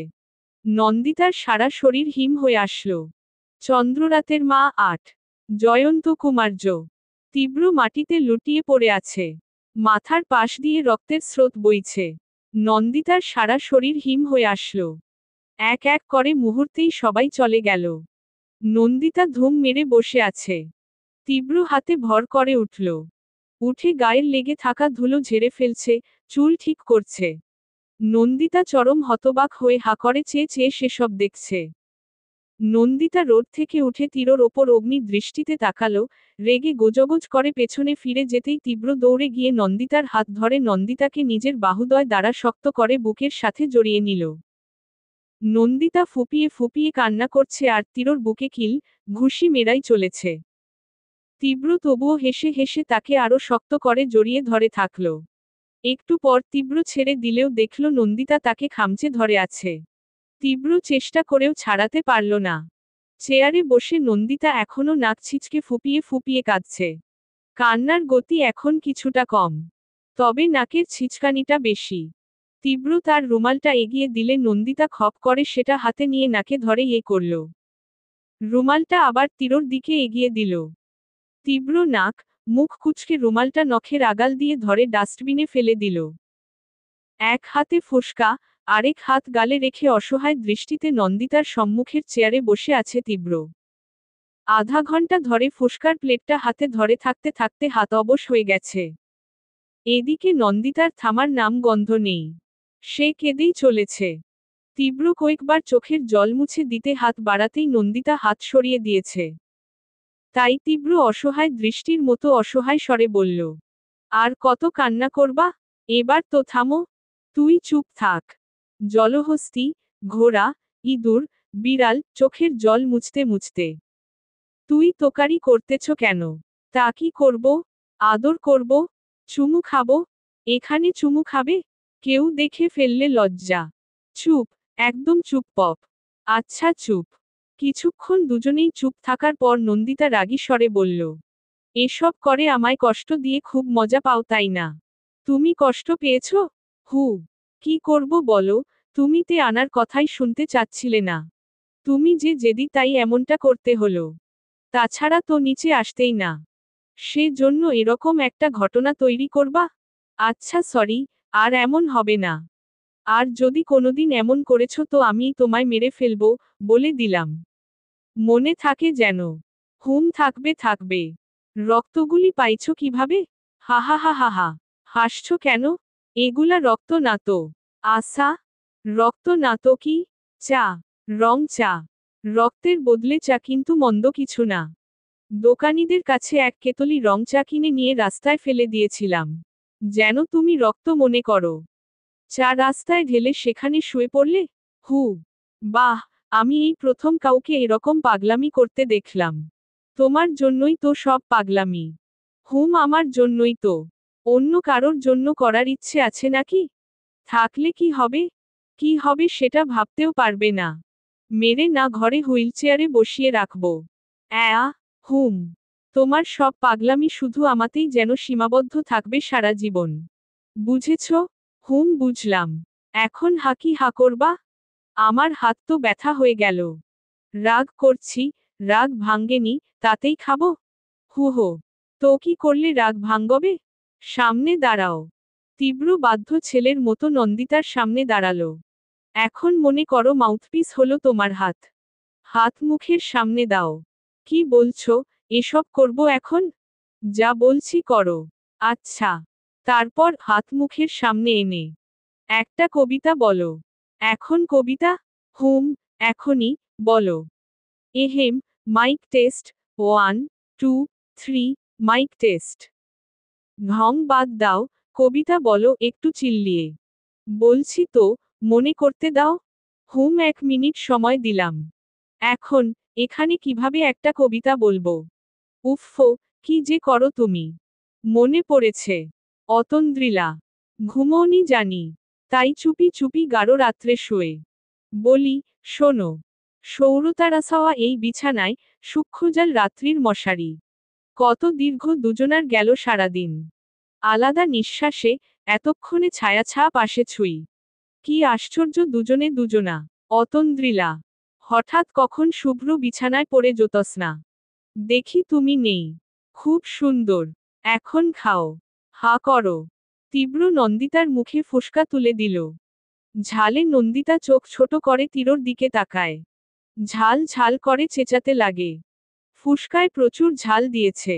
নন্দিতার সারা শরীর হিম হয়ে আসল। চন্দ্ররাতের মা ৮। জয়ন্ত কুমার্য। তীব্র মাটিতে লুটিয়ে পড়ে আছে। মাথার পাশ দিয়ে রক্তের স্রোত বইছে। নন্দিতার সারা শরীর হিম হয়ে আসল। এক এক করে মুহূর্তেই সবাই চলে গেল। নন্দিতা ধুম মেরে বসে আছে। তীব্র হাতে ভর করে উঠল। উঠে গায়ের লেগে থাকা ধুলো ঝেড়ে ফেলছে, চুল ঠিক করছে। নন্দিতা চরম হতবাক হয়ে হা করে চেয়ে চেয়ে সেসব দেখছে। নন্দিতা রোড থেকে উঠে তীব্রর ওপর অগ্নি দৃষ্টিতে তাকালো, রেগে গোজগোজ করে পেছনে ফিরে যেতেই তীব্র দৌড়ে গিয়ে নন্দিতার হাত ধরে নন্দিতাকে নিজের বাহুদয় দ্বারা শক্ত করে বুকের সাথে জড়িয়ে নিল। নন্দিতা ফুপিয়ে ফুপিয়ে কান্না করছে আর তীব্রর বুকে কিল ঘুষি মেরাই চলেছে। তীব্র তবুও হেসে হেসে তাকে আরো শক্ত করে জড়িয়ে ধরে থাকল। একটু পর তীব্র ছেড়ে দিলেও দেখল নন্দিতা তাকে খামচে ধরে আছে। তীব্র চেষ্টা করেও ছাড়াতে পারল না। চেয়ারে বসে নন্দিতা এখনো নাক ছিচকে ফুপিয়ে ফুপিয়ে কাঁদছে। কান্নার গতি এখন কিছুটা কম। তবে নাকের ছিচকানিটা বেশি। তীব্র তার রুমালটা এগিয়ে দিলে নন্দিতা খপ করে সেটা হাতে নিয়ে নাকে ধরে করল। রুমালটা আবার তীব্রর দিকে এগিয়ে দিল। তীব্র নাক, মুখ কুঁচকে রুমালটা নখের আগাল দিয়ে ধরে ডাস্টবিনে ফেলে দিল। এক হাতে ফোসকা, আরেক হাত গালে রেখে অসহায় দৃষ্টিতে নন্দিতার সম্মুখের চেয়ারে বসে আছে তীব্র। আধা ঘন্টা ধরে ফোসকার প্লেটটা হাতে ধরে থাকতে থাকতে হাত অবশ হয়ে গেছে। এদিকে নন্দিতার থামার নাম গন্ধ নেই। সে কেঁদেই চলেছে। তীব্র কয়েকবার চোখের জল মুছে দিতে হাত বাড়াতেই নন্দিতা হাত সরিয়ে দিয়েছে। তাই তীব্র অসহায় দৃষ্টির মতো অসহায় স্বরে বলল, আর কত কান্না করবা? এবার তো থামো। তুই চুপ থাক। জলহস্তী, ঘোড়া, ইঁদুর, বিড়াল চোখের জল মুছতে মুছতে। তুই তোকারি করতেছ কেন? তা কি করব? আদর করব? চুমু খাবো? এখানে চুমু খাবে? কেউ দেখে ফেললে লজ্জা। চুপ, একদম চুপ পপ। আচ্ছা চুপ। কিছুক্ষণ দুজনেই চুপ থাকার পর নন্দিতা রাগী স্বরে বলল, এসব করে আমায় কষ্ট দিয়ে খুব মজা পাও তাই না? তুমি কষ্ট পেয়েছ? হু। কি করব বলো, তুমি তে আনার কথাই শুনতে চাচ্ছিলে না। তুমি যে জেদি তাই এমনটা করতে হলো। তাছাড়া তো নিচে আসতেই না। সে জন্য এরকম একটা ঘটনা তৈরি করবা? আচ্ছা সরি, আর এমন হবে না। আর যদি কোনোদিন এমন করেছ তো আমি তোমায় মেরে ফেলবো, বলে দিলাম। মনে থাকে যেন। হুম থাকবে থাকবে। রক্তগুলি পাইছ কিভাবে? হা হা হা হা হা। হাসছ কেন? এগুলা রক্ত না তো। আশা? রক্ত না তো কি? চা। রং চা। রক্তের বদলে চা কিন্তু মন্দ কিছু না। দোকানিদের কাছে এক কেতলি রং চা কিনে নিয়ে রাস্তায় ফেলে দিয়েছিলাম। যেন তুমি রক্ত মনে করো। চা রাস্তায় ঢেলে সেখানে শুয়ে পড়লে? হু। বাহ, আমি এই প্রথম কাউকে এরকম পাগলামি করতে দেখলাম। তোমার জন্যই তো সব পাগলামি। হুম আমার জন্যই তো। অন্য কারোর জন্য করার ইচ্ছে আছে নাকি? থাকলে কি হবে? কি হবে সেটা ভাবতেও পারবে না। মেরে না ঘরে হুইলচেয়ারে বসিয়ে রাখবো। অ্যা হুম। তোমার সব পাগলামি শুধু আমাতেই যেন সীমাবদ্ধ থাকবে সারা জীবন। বুঝেছ? হুম বুঝলাম। এখন হাকি হা করবা? আমার হাত তো ব্যথা হয়ে গেল। রাগ করছি, রাগ ভাঙ্গেনি, তাতেই খাবো? হুহো। তো কি করলে রাগ ভাঙ্গবে? সামনে দাঁড়াও। তীব্র বাধ্য ছেলের মতো নন্দিতার সামনে দাঁড়ালো। এখন মনে করো মাউথপিস হলো তোমার হাত। হাত মুখের সামনে দাও। কি বলছো, এসব করব এখন? যা বলছি করো। আচ্ছা। তারপর হাত মুখের সামনে এনে একটা কবিতা বলো। এখন কবিতা? হুম, এখনই, বলো। এহেম, মাইক টেস্ট, 1, 2, 3, মাইক টেস্ট। ঢং বাদ দাও, কবিতা বলো একটু চিল্লিয়ে। বলছি তো, মনে করতে দাও। হুম 1 মিনিট সময় দিলাম। এখন, এখানে কিভাবে একটা কবিতা বলবো? উফফো, কি যে করো তুমি। মনে পড়েছে। অতন্দ্রিলা। ঘুমোওনি জানি। তাই চুপি চুপি গাঢ় রাত্রে শুয়ে বলি, শোনো। সৌরতারাছাওয়া এই বিছানায়, সূক্ষ্মজাল রাত্রির মশারি। কত দীর্ঘ দুজনার গেল সারাদিন। আলাদা নিঃশ্বাসে, এতক্ষণে ছায়াছাপ আসে ছুঁই। কি আশ্চর্য দুজনে দুজনা। অতন্দ্রিলা। হঠাৎ কখন শুভ্র বিছানায় পড়ে জ্যোৎস্না। দেখি তুমি নেই। খুব সুন্দর। এখন খাও। হা করো। তীব্র নন্দিতার মুখে ফুসকা তুলে দিল। ঝালে নন্দিতা চোখ ছোট করে তীরর দিকে তাকায়। ঝাল ঝাল করে চেঁচাতে লাগে। ফুসকায় প্রচুর ঝাল দিয়েছে।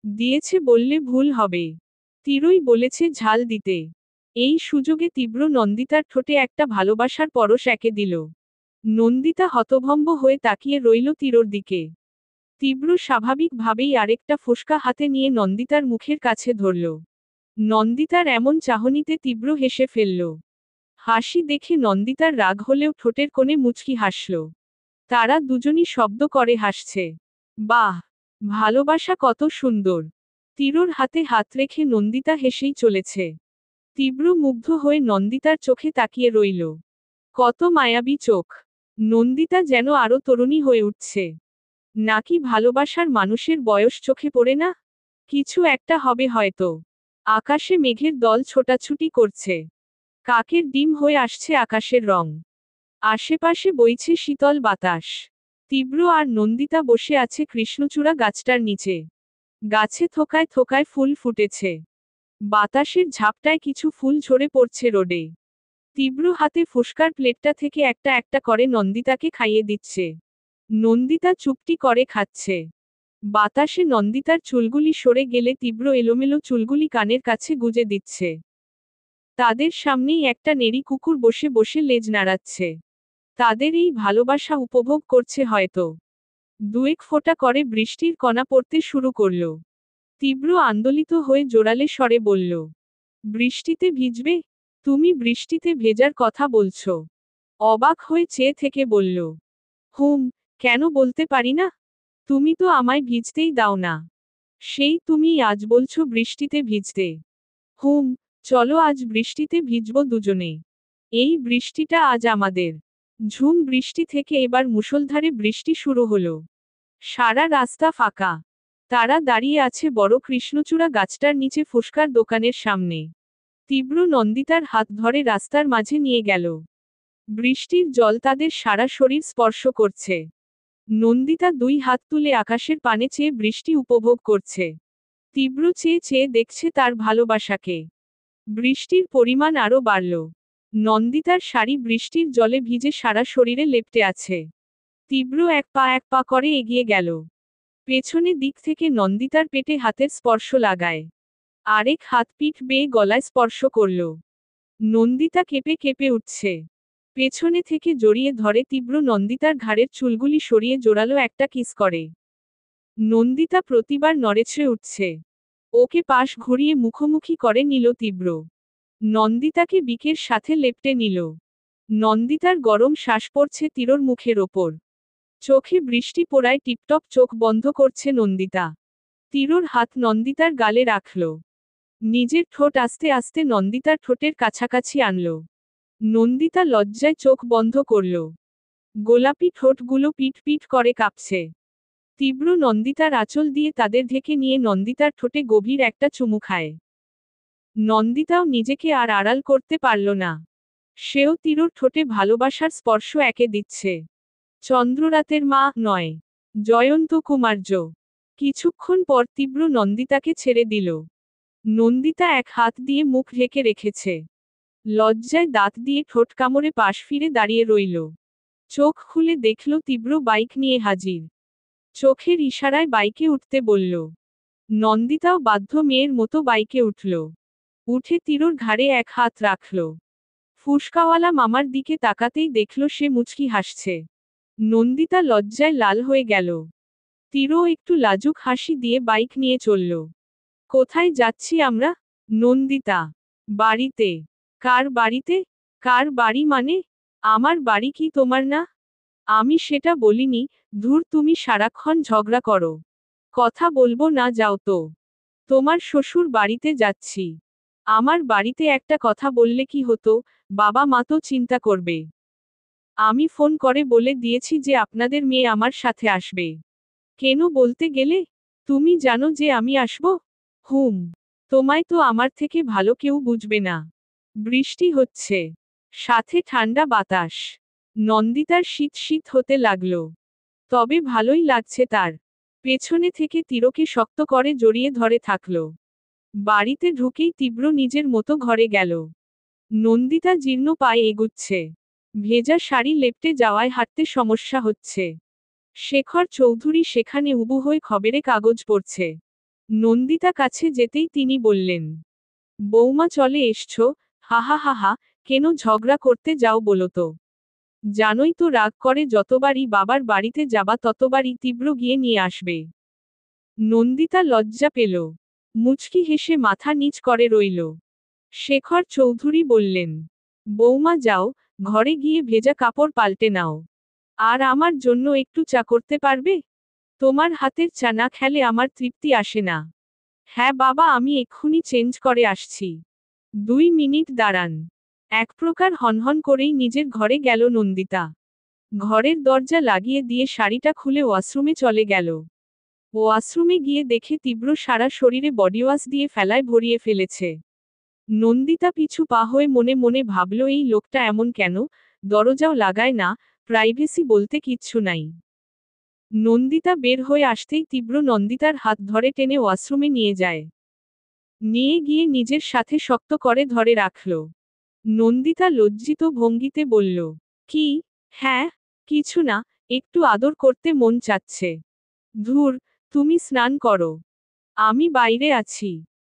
দিয়েছে বললে ভুল হবে। তীরই বলেছে ঝাল দিতে। এই সুযোগে তীব্র নন্দিতার ঠোঁটে একটা ভালোবাসার পরশ এঁকে দিল। নন্দিতা হতভম্ব হয়ে তাকিয়ে রইল তীরর দিকে। তীব্র স্বাভাবিকভাবেই আরেকটা ফুসকা হাতে নিয়ে নন্দিতার মুখের কাছে ধরল। নন্দিতার এমন চাহনিতে তীব্র হেসে ফেলল। হাসি দেখে নন্দিতার রাগ হলেও ঠোঁটের কোণে মুচকি হাসল। তারা দুজনই শব্দ করে হাসছে। বাহ! ভালোবাসা কত সুন্দর। তীরর হাতে হাত রেখে নন্দিতা হেসেই চলেছে। তীব্র মুগ্ধ হয়ে নন্দিতার চোখে তাকিয়ে রইল। কত মায়াবী চোখ। নন্দিতা যেন আরো তরুণী হয়ে উঠছে। নাকি ভালোবাসার মানুষের বয়স চোখে পড়ে না? কিছু একটা হবে হয়তো। আকাশে মেঘের দল ছোটাছুটি করছে। কাকের ডিম হয়ে আসছে আকাশের রং। আশেপাশে বইছে শীতল বাতাস। তীব্র আর নন্দিতা বসে আছে কৃষ্ণচূড়া গাছটার নিচে। গাছে থোকায় থোকায় ফুল ফুটেছে। বাতাসের ঝাপটায় কিছু ফুল ঝরে পড়ছে রোডে। তীব্র হাতে ফুসকার প্লেটটা থেকে একটা একটা করে নন্দিতাকে খাইয়ে দিচ্ছে। নন্দিতা চুপটি করে খাচ্ছে। বাতাসে নন্দিতার চুলগুলি সরে গেলে তীব্র এলোমেলো চুলগুলি কানের কাছে গুজে দিচ্ছে। তাদের সামনেই একটা নেড়ি কুকুর বসে বসে লেজ নাড়াচ্ছে। তাদের এই ভালোবাসা উপভোগ করছে হয়তো। দুয়েক ফোঁটা করে বৃষ্টির কণা পড়তে শুরু করল। তীব্র আন্দোলিত হয়ে জোরালে স্বরে বলল, বৃষ্টিতে ভিজবে? তুমি বৃষ্টিতে ভেজার কথা বলছো? অবাক হয়ে চেয়ে থেকে বলল, হুম, কেন বলতে পারি না? তুমি তো আমায় ভিজতেই দাও না। সেই তুমি আজ বলছো বৃষ্টিতে ভিজতে। হুম, চলো আজ বৃষ্টিতে ভিজব দুজনে। এই বৃষ্টিটা আজ আমাদের। ঝুম বৃষ্টি থেকে এবার মুষলধারে বৃষ্টি শুরু হলো। সারা রাস্তা ফাঁকা। তারা দাঁড়িয়ে আছে বড় কৃষ্ণচূড়া গাছটার নিচে ফুসকার দোকানের সামনে। তীব্র নন্দিতার হাত ধরে রাস্তার মাঝে নিয়ে গেল। বৃষ্টির জল তাদের সারা শরীর স্পর্শ করছে। নন্দিতা দুই হাত তুলে আকাশের পানে চেয়ে বৃষ্টি উপভোগ করছে। তীব্র চেয়ে চেয়ে দেখছে তার ভালোবাসাকে। বৃষ্টির পরিমাণ আরও বাড়ল। নন্দিতার শাড়ি বৃষ্টির জলে ভিজে সারা শরীরে লেপ্টে আছে। তীব্র এক পা করে এগিয়ে গেল। পেছনে দিক থেকে নন্দিতার পেটে হাতের স্পর্শ লাগায়। আরেক হাত পিঠ বেয়ে গলায় স্পর্শ করল। নন্দিতা কেঁপে কেঁপে উঠছে। পেছনে থেকে জড়িয়ে ধরে তীব্র নন্দিতার ঘাড়ের চুলগুলি সরিয়ে জোরালো একটা কিস করে। নন্দিতা প্রতিবার নড়েছে উঠছে। ওকে পাশ ঘুরিয়ে মুখোমুখি করে নিল তীব্র। নন্দিতাকে বিকের সাথে লেপ্টে নিল। নন্দিতার গরম শ্বাস পড়ছে তীরর মুখের ওপর। চোখে বৃষ্টি পড়ায় টিপটপ চোখ বন্ধ করছে নন্দিতা। তীরর হাত নন্দিতার গালে রাখল। নিজের ঠোঁট আস্তে আস্তে নন্দিতার ঠোঁটের কাছাকাছি আনল। নন্দিতা লজ্জায় চোখ বন্ধ করল। গোলাপি ঠোঁটগুলো পিট পিট করে কাঁপছে। তীব্র নন্দিতার আঁচল দিয়ে তাদের ঢেকে নিয়ে নন্দিতার ঠোঁটে গভীর একটা চুমু খায়। নন্দিতাও নিজেকে আর আড়াল করতে পারল না। সেও তীরর ঠোঁটে ভালোবাসার স্পর্শ একে দিচ্ছে। চন্দ্ররাতের মা নয়, জয়ন্ত কুমার্য। কিছুক্ষণ পর তীব্র নন্দিতাকে ছেড়ে দিল। নন্দিতা এক হাত দিয়ে মুখ ঢেকে রেখেছে। লজ্জায় দাঁত দিয়ে ঠোঁট কামড়ে পাশ ফিরে দাঁড়িয়ে রইল। চোখ খুলে দেখল তীব্র বাইক নিয়ে হাজির। চোখের ইশারায় বাইকে উঠতে বলল। নন্দিতাও বাধ্য মেয়ের মতো বাইকে উঠল। উঠে তীরর ঘাড়ে এক হাত রাখল। ফুসকাওয়ালা মামার দিকে তাকাতেই দেখল সে মুচকি হাসছে। নন্দিতা লজ্জায় লাল হয়ে গেল। তীরও একটু লাজুক হাসি দিয়ে বাইক নিয়ে চলল। কোথায় যাচ্ছি আমরা? নন্দিতা। বাড়িতে। কার বাড়িতে? কার বাড়ি মানে? আমার বাড়ি কি তোমার না? আমি সেটা বলিনি। ধুর, তুমি সারাক্ষণ ঝগড়া করো। কথা বলবো না, যাও তো। তোমার শ্বশুর বাড়িতে যাচ্ছি। আমার বাড়িতে একটা কথা বললে কি হতো? বাবা মা তো চিন্তা করবে। আমি ফোন করে বলে দিয়েছি যে আপনাদের মেয়ে আমার সাথে আসবে। কেন বলতে গেলে? তুমি জানো যে আমি আসব? হুম। তোমায় তো আমার থেকে ভালো কেউ বুঝবে না। বৃষ্টি হচ্ছে, সাথে ঠান্ডা বাতাস। নন্দিতার শীত শীত হতে লাগল। তবে ভালোই লাগছে তার। পেছনে থেকে তীরকে শক্ত করে জড়িয়ে ধরে থাকল। বাড়িতে ঢুকেই তীব্র নিজের মতো ঘরে গেল। নন্দিতা জীর্ণ পায়ে এগুচ্ছে। ভেজা শাড়ি লেপটে যাওয়ায় হাঁটতে সমস্যা হচ্ছে। শেখর চৌধুরী সেখানে উবু হয়ে খবরে কাগজ পড়ছে। নন্দিতা কাছে যেতেই তিনি বললেন, বৌমা চলে এসছো? হাহা হাহা, কেন ঝগড়া করতে যাও বলো তো? জানোই তো রাগ করে যতবারই বাবার বাড়িতে যাবা ততবারই তীব্র গিয়ে নিয়ে আসবে। নন্দিতা লজ্জা পেল। মুচকি হেসে মাথা নিচ করে রইল। শেখর চৌধুরী বললেন, বৌমা যাও, ঘরে গিয়ে ভেজা কাপড় পাল্টে নাও। আর আমার জন্য একটু চা করতে পারবে? তোমার হাতের চা না খেলে আমার তৃপ্তি আসে না। হ্যাঁ বাবা, আমি এক্ষুনি চেঞ্জ করে আসছি। 2 মিনিট দাঁড়ান। এক প্রকার হনহন করেই নিজের ঘরে গেল নন্দিতা। ঘরের দরজা লাগিয়ে দিয়ে শাড়িটা খুলে ওয়াশরুমে চলে গেল। ওয়াশরুমে গিয়ে দেখে তীব্র সারা শরীরে বডিওয়াশ দিয়ে ফেলায় ভরিয়ে ফেলেছে। নন্দিতা পিছু পা হয়ে মনে মনে ভাবল, এই লোকটা এমন কেন? দরজাও লাগায় না, প্রাইভেসি বলতে কিচ্ছু নাই। নন্দিতা বের হয়ে আসতেই তীব্র নন্দিতার হাত ধরে টেনে ওয়াশরুমে নিয়ে যায়। নিয়ে গিয়ে নিজের সাথে শক্ত করে ধরে রাখল। নন্দিতা লজ্জিত ভঙ্গিতে বলল, কি? হ্যাঁ, কিছু না, একটু আদর করতে মন চাচ্ছে। ধুর, তুমি স্নান করো, আমি বাইরে আছি।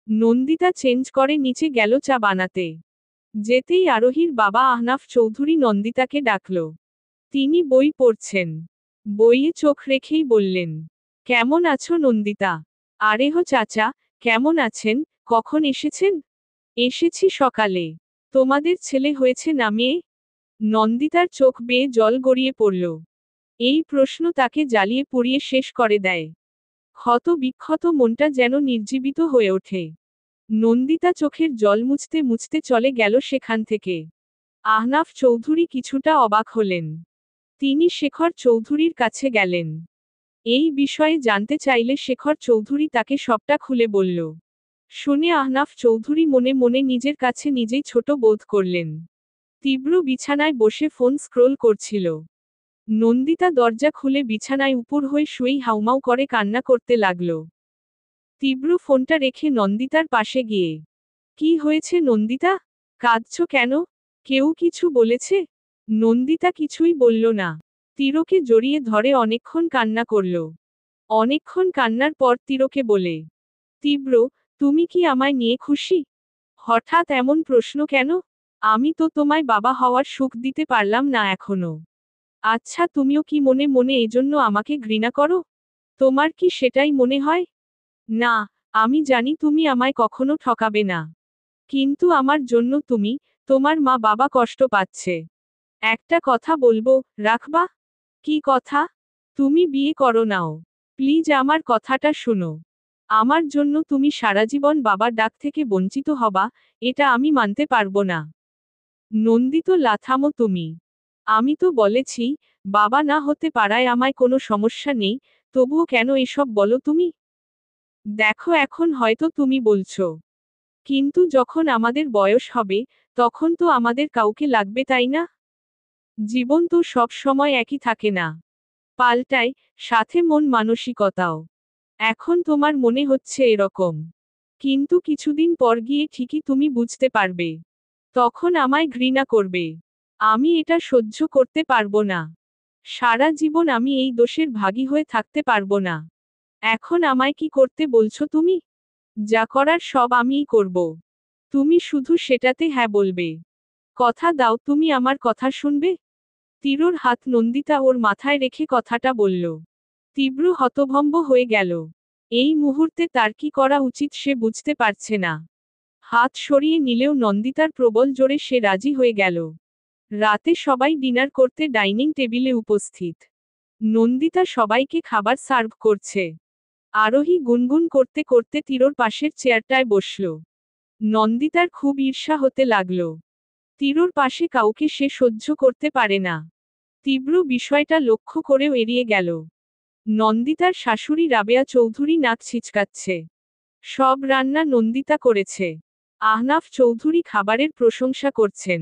নন্দিতা চেঞ্জ করে নিচে গেল চা বানাতে। যেতেই আরোহীর বাবা আহনাফ চৌধুরী নন্দিতাকে ডাকল। তিনি বই পড়ছেন। বইয়ে চোখ রেখেই বললেন, কেমন আছো নন্দিতা? আরেহ চাচা, কেমন আছেন? কখন এসেছেন? এসেছি সকালে। তোমাদের ছেলে হয়েছে না মেয়ে? নন্দিতার চোখ বেয়ে জল গড়িয়ে পড়ল। এই প্রশ্ন তাকে জ্বালিয়ে পুড়িয়ে শেষ করে দেয়। ক্ষত বিক্ষত মনটা যেন নির্জীবিত হয়ে ওঠে। নন্দিতা চোখের জল মুছতে মুছতে চলে গেল সেখান থেকে। আহনাফ চৌধুরী কিছুটা অবাক হলেন। তিনি শেখর চৌধুরীর কাছে গেলেন। এই বিষয়ে জানতে চাইলে শেখর চৌধুরী তাকে সবটা খুলে বলল। শুনে আহনাফ চৌধুরী মনে মনে নিজের কাছে নিজেই ছোট বোধ করলেন। তীব্র বিছানায় বসে ফোন স্ক্রোল করছিল। নন্দিতা দরজা খুলে বিছানায় উপর হয়ে শুয়েই হাউমাউ করে কান্না করতে লাগল। তীব্র ফোনটা রেখে নন্দিতার পাশে গিয়ে, কি হয়েছে নন্দিতা? কাঁদছো কেন? কেউ কিছু বলেছে? নন্দিতা কিছুই বলল না। তীরকে জড়িয়ে ধরে অনেকক্ষণ কান্না করল। অনেকক্ষণ কান্নার পর তীরকে বলে, তীব্র, তুমি কি আমায় নিয়ে খুশি? হঠাৎ এমন প্রশ্ন কেন? আমি তো তোমায় বাবা হওয়ার সুখ দিতে পারলাম না এখনো। আচ্ছা, তুমিও কি মনে মনে এজন্য আমাকে ঘৃণা করো? তোমার কি সেটাই মনে হয়? না, আমি জানি তুমি আমায় কখনো ঠকাবে না। কিন্তু আমার জন্য তুমি, তোমার মা বাবা কষ্ট পাচ্ছে। একটা কথা বলবো, রাখবা? কি কথা? তুমি বিয়ে করো নাও। প্লিজ আমার কথাটা শুনো। আমার জন্য তুমি সারা জীবন বাবার ডাক থেকে বঞ্চিত হবা, এটা আমি মানতে পারবো না। নন্দিত লাথামো তুমি। আমি তো বলেছি, বাবা না হতে পারায় আমায় কোনো সমস্যা নেই, তবুও কেন এসব বলো তুমি? দেখো এখন হয়তো তুমি বলছো, কিন্তু যখন আমাদের বয়স হবে, তখন তো আমাদের কাউকে লাগবে তাই না? জীবন তো সব সময় একই থাকে না, পাল্টায়, সাথে মন মানসিকতাও। এখন তোমার মনে হচ্ছে এরকম, কিন্তু কিছুদিন পর গিয়ে ঠিকই তুমি বুঝতে পারবে। তখন আমায় ঘৃণা করবে। আমি এটা সহ্য করতে পারবো না। সারা জীবন আমি এই দোষের ভাগী হয়ে থাকতে পারবো না। এখন আমায় কি করতে বলছো তুমি? যা করার সব আমিই করব। তুমি শুধু সেটাতে হ্যাঁ বলবে। কথা দাও তুমি আমার কথা শুনবে? তীরর হাত নন্দিতা ওর মাথায় রেখে কথাটা বলল। তীব্র হতভম্ব হয়ে গেল। এই মুহূর্তে তার কি করা উচিত সে বুঝতে পারছে না। হাত সরিয়ে নিলেও নন্দিতার প্রবল জোরে সে রাজি হয়ে গেল। রাতে সবাই ডিনার করতে ডাইনিং টেবিলে উপস্থিত। নন্দিতা সবাইকে খাবার সার্ভ করছে। আরোহী গুনগুন করতে করতে তীরর পাশের চেয়ারটায় বসল। নন্দিতার খুব ঈর্ষা হতে লাগল। তীরর পাশে কাউকে সে সহ্য করতে পারে না। তীব্র বিষয়টা লক্ষ্য করেও এড়িয়ে গেল। নন্দিতার শাশুড়ি রাবেয়া চৌধুরী নাক ছিচকাচ্ছে। সব রান্না নন্দিতা করেছে। আহনাফ চৌধুরী খাবারের প্রশংসা করছেন।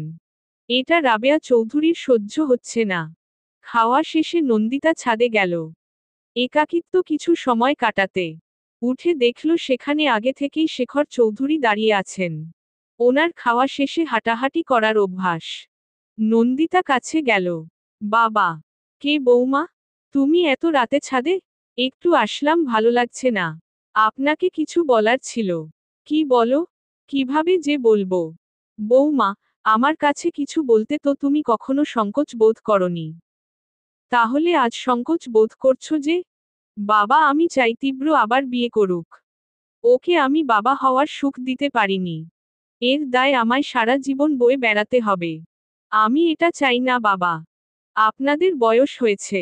এটা রাবেয়া চৌধুরীর সহ্য হচ্ছে না। খাওয়া শেষে নন্দিতা ছাদে গেল একাকিত্ব কিছু সময় কাটাতে। উঠে দেখল সেখানে আগে থেকেই শেখর চৌধুরী দাঁড়িয়ে আছেন। ওনার খাওয়া শেষে হাঁটাহাঁটি করার অভ্যাস। নন্দিতা কাছে গেল। বাবা! কে বৌমা? তুমি এত রাতে ছাদে? একটু আসলাম, ভালো লাগছে না। আপনাকে কিছু বলার ছিল। কি বলো? কিভাবে যে বলবো? বৌমা, আমার কাছে কিছু বলতে তো তুমি কখনো সংকোচ বোধ করনি। তাহলে আজ সংকোচ বোধ করছো যে? বাবা, আমি চাই তীব্র আবার বিয়ে করুক। ওকে আমি বাবা হওয়ার সুখ দিতে পারিনি। এর দায় আমায় সারা জীবন বয়ে বেড়াতে হবে। আমি এটা চাই না বাবা। আপনাদের বয়স হয়েছে।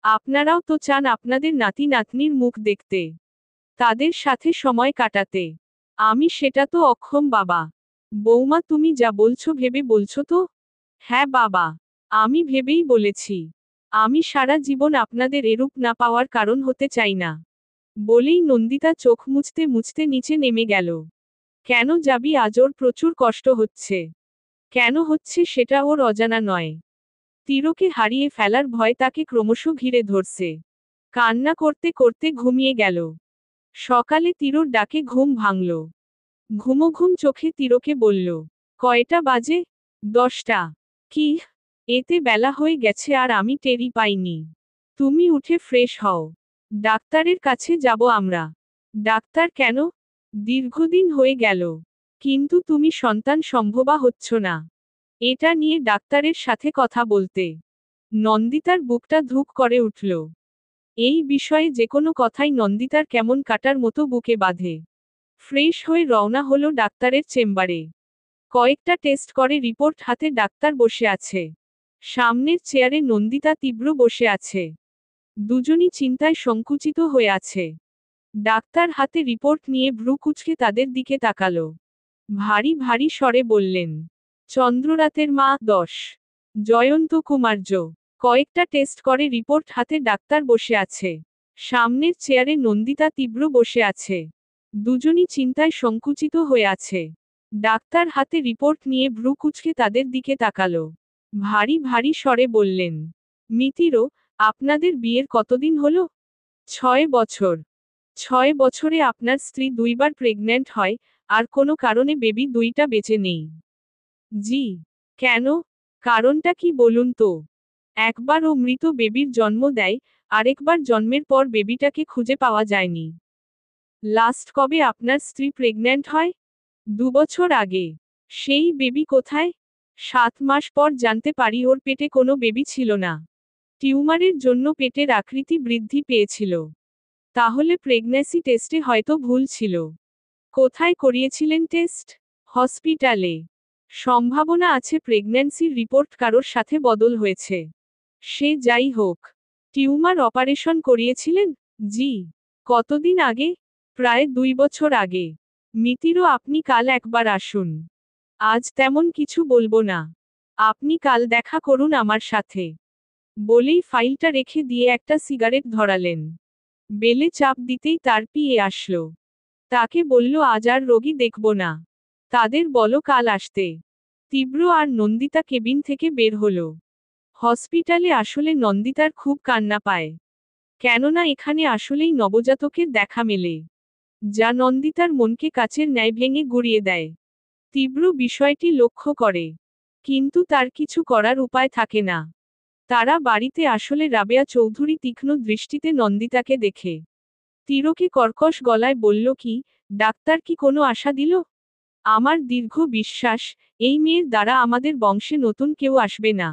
আপনারাও তো চান আপনাদের নাতি নাতনির মুখ দেখতে, তাদের সাথে সময় কাটাতে। আমি সেটা তো অক্ষম বাবা। বৌমা, তুমি যা বলছো ভেবে বলছো তো? হ্যাঁ বাবা, আমি ভেবেই বলেছি। আমি সারা জীবন আপনাদের এরূপ না পাওয়ার কারণ হতে চাই না। বলেই নন্দিতা চোখ মুছতে মুছতে নিচে নেমে গেল। কেন যাবি আজ? ওর প্রচুর কষ্ট হচ্ছে। কেন হচ্ছে সেটা ওর অজানা নয়। তীরকে হারিয়ে ফেলার ভয় তাকে ক্রমশ ঘিরে ধরছে। কান্না করতে করতে ঘুমিয়ে গেল। সকালে তীরর ডাকে ঘুম ভাঙল। ঘুম চোখে তীরকে বলল, কয়টা বাজে? 10টা। কি? এতে বেলা হয়ে গেছে আর আমি টেরই পাইনি। তুমি উঠে ফ্রেশ হও। ডাক্তারের কাছে যাব আমরা। ডাক্তার কেন? দীর্ঘদিন হয়ে গেল। কিন্তু তুমি সন্তান সম্ভবা হচ্ছ না। এটা নিয়ে ডাক্তারের সাথে কথা বলতে। নন্দিতার বুকটা ধুক করে উঠল। এই বিষয়ে যেকোনো কথাই নন্দিতার কেমন কাটার মতো বুকে বাঁধে। ফ্রেশ হয়ে রওনা হলো ডাক্তারের চেম্বারে। কয়েকটা টেস্ট করে রিপোর্ট হাতে ডাক্তার বসে আছে। সামনের চেয়ারে নন্দিতা তীব্র বসে আছে। দুজনই চিন্তায় সংকুচিত হয়ে আছে। ডাক্তার হাতে রিপোর্ট নিয়ে ভ্রু কুঁচকে তাদের দিকে তাকালো। ভারী ভারী স্বরে বললেন, চন্দ্ররাতের মা 10। জয়ন্ত কুমার্য। কয়েকটা টেস্ট করে রিপোর্ট হাতে ডাক্তার বসে আছে। সামনের চেয়ারে নন্দিতা তীব্র বসে আছে। দুজনই চিন্তায় সংকুচিত হয়ে আছে। ডাক্তার হাতে রিপোর্ট নিয়ে ভ্রু কুঁচকে তাদের দিকে তাকালো। ভারী ভারী স্বরে বললেন, মিতিরো, আপনাদের বিয়ের কতদিন হলো? 6 বছর। 6 বছরে আপনার স্ত্রী 2বার প্রেগন্যান্ট হয়, আর কোনো কারণে বেবি 2টা বেঁচে নেই। জি। কেন? কারণটা কি বলুন তো? একবার ও মৃত বেবির জন্ম দেয়, আরেকবার জন্মের পর বেবিটাকে খুঁজে পাওয়া যায়নি। লাস্ট কবে আপনার স্ত্রী প্রেগন্যান্ট হয়? 2 বছর আগে। সেই বেবি কোথায়? 7 মাস পর জানতে পারি ওর পেটে কোনো বেবি ছিল না। টিউমারের জন্য পেটের আকৃতি বৃদ্ধি পেয়েছিল। তাহলে প্রেগন্যান্সি টেস্টে হয়তো ভুল ছিল। কোথায় করিয়েছিলেন টেস্ট? হসপিটালে। সম্ভাবনা আছে প্রেগন্যান্সির রিপোর্ট কারোর সাথে বদল হয়েছে। সে যাই হোক, টিউমার অপারেশন করিয়েছিলেন? জি। কতদিন আগে? প্রায় 2 বছর আগে। মিতিরও আপনি কাল একবার আসুন। আজ তেমন কিছু বলবো না। আপনি কাল দেখা করুন আমার সাথে। বলেই ফাইলটা রেখে দিয়ে একটা সিগারেট ধরালেন। বেলে চাপ দিতেই তার পিএ আসলো। তাকে বলল আজ আর রোগী দেখব না। তাদের বলো কাল আসতে। তীব্র আর নন্দিতা কেবিন থেকে বের হলো। হসপিটালে আসলে নন্দিতার খুব কান্না পায়। কেননা এখানে আসলেই নবজাতকের দেখা মেলে, যা নন্দিতার মনকে কাচের ন্যায় ভেঙে গুঁড়িয়ে দেয়। তীব্র বিষয়টি লক্ষ্য করে, কিন্তু তার কিছু করার উপায় থাকে না। তারা বাড়িতে আসলে রাবেয়া চৌধুরী তীক্ষ্ণ দৃষ্টিতে নন্দিতাকে দেখে তীরকে কর্কশ গলায় বলল কি, ডাক্তার কি কোনো আশা দিল? আমার দীর্ঘ বিশ্বাস, এই মেয়ের দ্বারা আমাদের বংশে নতুন কেউ আসবে না।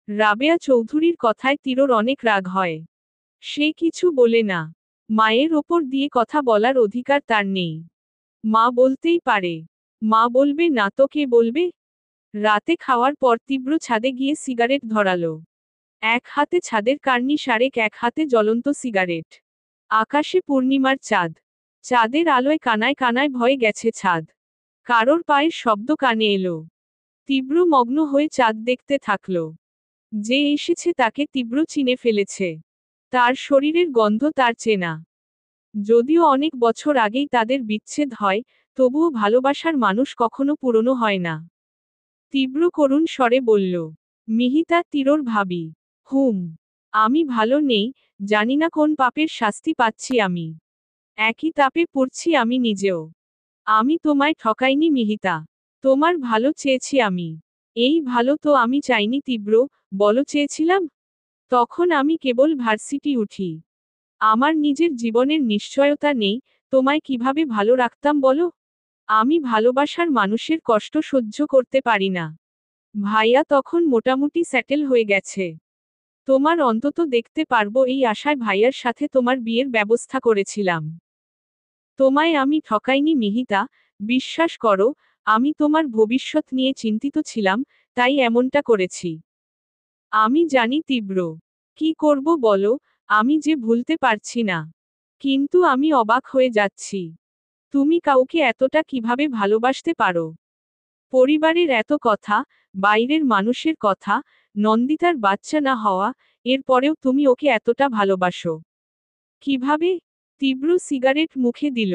রাবেয়া চৌধুরীর কথায় তীরর অনেক রাগ হয়। সে কিছু বলে না। মায়ের ওপর দিয়ে কথা বলার অধিকার তার নেই। মা বলতেই পারে। মা বলবে না তো কে বলবে? রাতে খাওয়ার পর তীব্র ছাদে গিয়ে সিগারেট ধরালো। এক হাতে ছাদের কার্নিশ আরেক এক হাতে জ্বলন্ত সিগারেট। আকাশে পূর্ণিমার চাঁদ। চাঁদের আলোয় কানায় কানায় ভয়ে গেছে ছাদ। কারোর পায়ের শব্দ কানে এলো। তীব্র মগ্ন হয়ে চাঁদ দেখতে থাকল। যে এসেছে তাকে তীব্র চিনে ফেলেছে। তার শরীরের গন্ধ তার চেনা। যদিও অনেক বছর আগেই তাদের বিচ্ছেদ হয়, তবুও ভালোবাসার মানুষ কখনো পুরনো হয় না। তীব্র করুণ স্বরে বলল, মিহিতা তীরর ভাবি। আমি ভালো নেই, জানি না কোন পাপের শাস্তি পাচ্ছি আমি। একই তাপে পড়ছি আমি নিজেও। আমি তোমায় ঠকাইনি মিহিতা। তোমার ভালো চেয়েছি আমি। এই ভালো তো আমি চাইনি তীব্র, বলো চেয়েছিলাম? তখন আমি কেবল ভার্সিটি উঠি। আমার নিজের জীবনের নিশ্চয়তা নেই, তোমায় কিভাবে ভালো রাখতাম বলো? আমি ভালোবাসার মানুষের কষ্ট সহ্য করতে পারি না। ভাইয়া তখন মোটামুটি সেটেল হয়ে গেছে। তোমার অন্তত দেখতে পারবো এই আশায় ভাইয়ার সাথে তোমার বিয়ের ব্যবস্থা করেছিলাম। তোমায় আমি ঠকাইনি মিহিতা, বিশ্বাস করো, আমি তোমার ভবিষ্যৎ নিয়ে চিন্তিত ছিলাম, তাই এমনটা করেছি। আমি জানি তীব্র। কি করব বলো, আমি যে ভুলতে পারছি না। কিন্তু আমি অবাক হয়ে যাচ্ছি। তুমি কাউকে এতটা কিভাবে ভালোবাসতে পারো? পরিবারের এত কথা, বাইরের মানুষের কথা, নন্দিতার বাচ্চা না হওয়া, এরপরেও তুমি ওকে এতটা ভালোবাসো। কিভাবে? তীব্র সিগারেট মুখে দিল।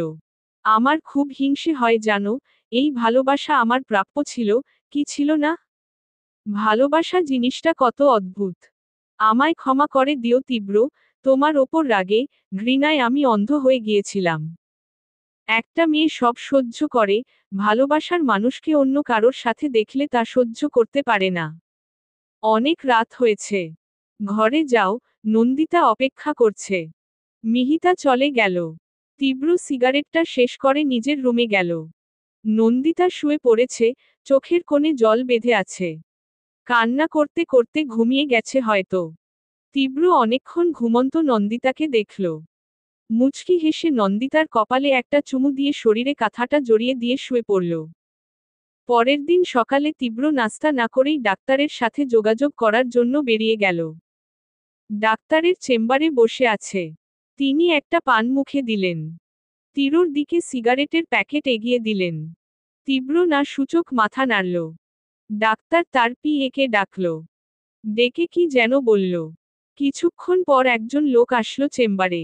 আমার খুব হিংসে হয় জানো, এই ভালোবাসা আমার প্রাপ্য ছিল, কি ছিল না? ভালোবাসা জিনিসটা কত অদ্ভুত। আমায় ক্ষমা করে দিও তীব্র, তোমার ওপর রাগে, ঘৃণায় আমি অন্ধ হয়ে গিয়েছিলাম। একটা মেয়ে সব সহ্য করে, ভালোবাসার মানুষকে অন্য কারোর সাথে দেখলে তা সহ্য করতে পারে না। অনেক রাত হয়েছে। ঘরে যাও, নন্দিতা অপেক্ষা করছে। মিহিতা চলে গেল। তীব্র সিগারেটটা শেষ করে নিজের রুমে গেল। নন্দিতা শুয়ে পড়েছে, চোখের কোণে জল বেঁধে আছে। কান্না করতে করতে ঘুমিয়ে গেছে হয়তো। তীব্র অনেকক্ষণ ঘুমন্ত নন্দিতাকে দেখল। মুচকি হেসে নন্দিতার কপালে একটা চুমু দিয়ে শরীরে কাঁথাটা জড়িয়ে দিয়ে শুয়ে পড়ল। পরের দিন সকালে তীব্র নাস্তা না করেই ডাক্তারের সাথে যোগাযোগ করার জন্য বেরিয়ে গেল। ডাক্তারের চেম্বারে বসে আছে। তিনি একটা পান মুখে দিলেন। তীব্রর দিকে সিগারেটের প্যাকেট এগিয়ে দিলেন। তীব্র না সূচক মাথা নাড়ল। ডাক্তার তার পিএকে ডাকল। ডেকে কি যেন বলল। কিছুক্ষণ পর একজন লোক আসলো চেম্বারে।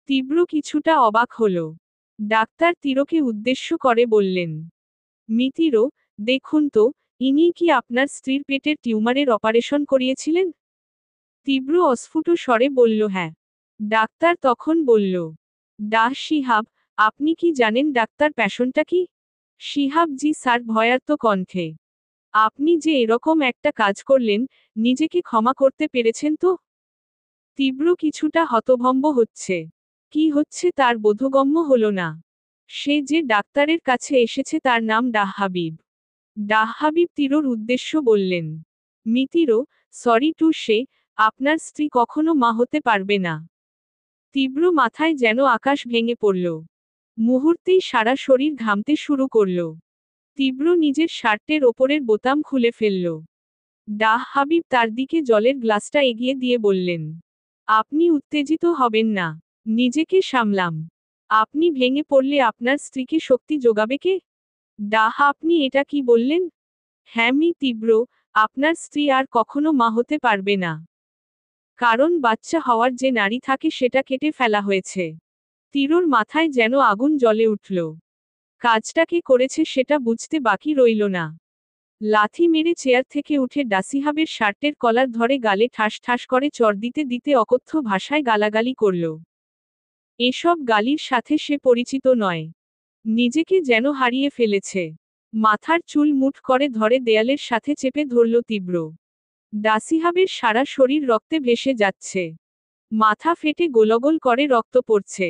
তীব্র কিছুটা অবাক হল। ডাক্তার তীরকে উদ্দেশ্য করে বললেন, মিতির, দেখুন তো, ইনি কি আপনার স্ত্রীর পেটের টিউমারের অপারেশন করিয়েছিলেন? তীব্র অস্ফুট স্বরে বলল হ্যাঁ। ডাক্তার তখন বলল, ডাঃ শিহাব, আপনি কি জানেন ডাক্তার প্যাশনটা কি? শিহাব জি স্যার ভয়ার্ত কণ্ঠে। আপনি যে এরকম একটা কাজ করলেন, নিজেকে ক্ষমা করতে পেরেছেন তো? তীব্র কিছুটা হতভম্ব হচ্ছে। কি হচ্ছে তার বোধগম্য হল না। সে যে ডাক্তারের কাছে এসেছে তার নাম ডাঃ হাবিব। ডাঃ হাবিব তীরর উদ্দেশ্য বললেন, মিতির, সরি টু সে, আপনার স্ত্রী কখনো মা হতে পারবে না। তীব্র মাথায় যেন আকাশ ভেঙে পড়ল। মুহূর্তেই সারা শরীর ঘামতে শুরু করল। তীব্র নিজের শার্টের ওপরের বোতাম খুলে ফেলল। ডাঃ হাবিব তার দিকে জলের গ্লাসটা এগিয়ে দিয়ে বললেন, আপনি উত্তেজিত হবেন না। নিজেকে সামলাম। আপনি ভেঙে পড়লে আপনার স্ত্রীকে শক্তি যোগাবে কে? ডাহ, আপনি এটা কি বললেন? হ্যাঁ মি তীব্র, আপনার স্ত্রী আর কখনো মা হতে পারবে না। কারণ বাচ্চা হওয়ার যে নাড়ি থাকে সেটা কেটে ফেলা হয়েছে। তীরর মাথায় যেন আগুন জ্বলে উঠল। কাজটা কে করেছে সেটা বুঝতে বাকি রইল না। লাথি মেরে চেয়ার থেকে উঠে ডাসিহাবের শার্টের কলার ধরে গালে ঠাস ঠাস করে চর দিতে দিতে অকথ্য ভাষায় গালাগালি করল। এসব গালির সাথে সে পরিচিত নয়। নিজেকে যেন হারিয়ে ফেলেছে। মাথার চুল মুঠ করে ধরে দেয়ালের সাথে চেপে ধরল তীব্র। ডাসিহাবের সারা শরীর রক্তে ভেসে যাচ্ছে। মাথা ফেটে গোলগোল করে রক্ত পড়ছে।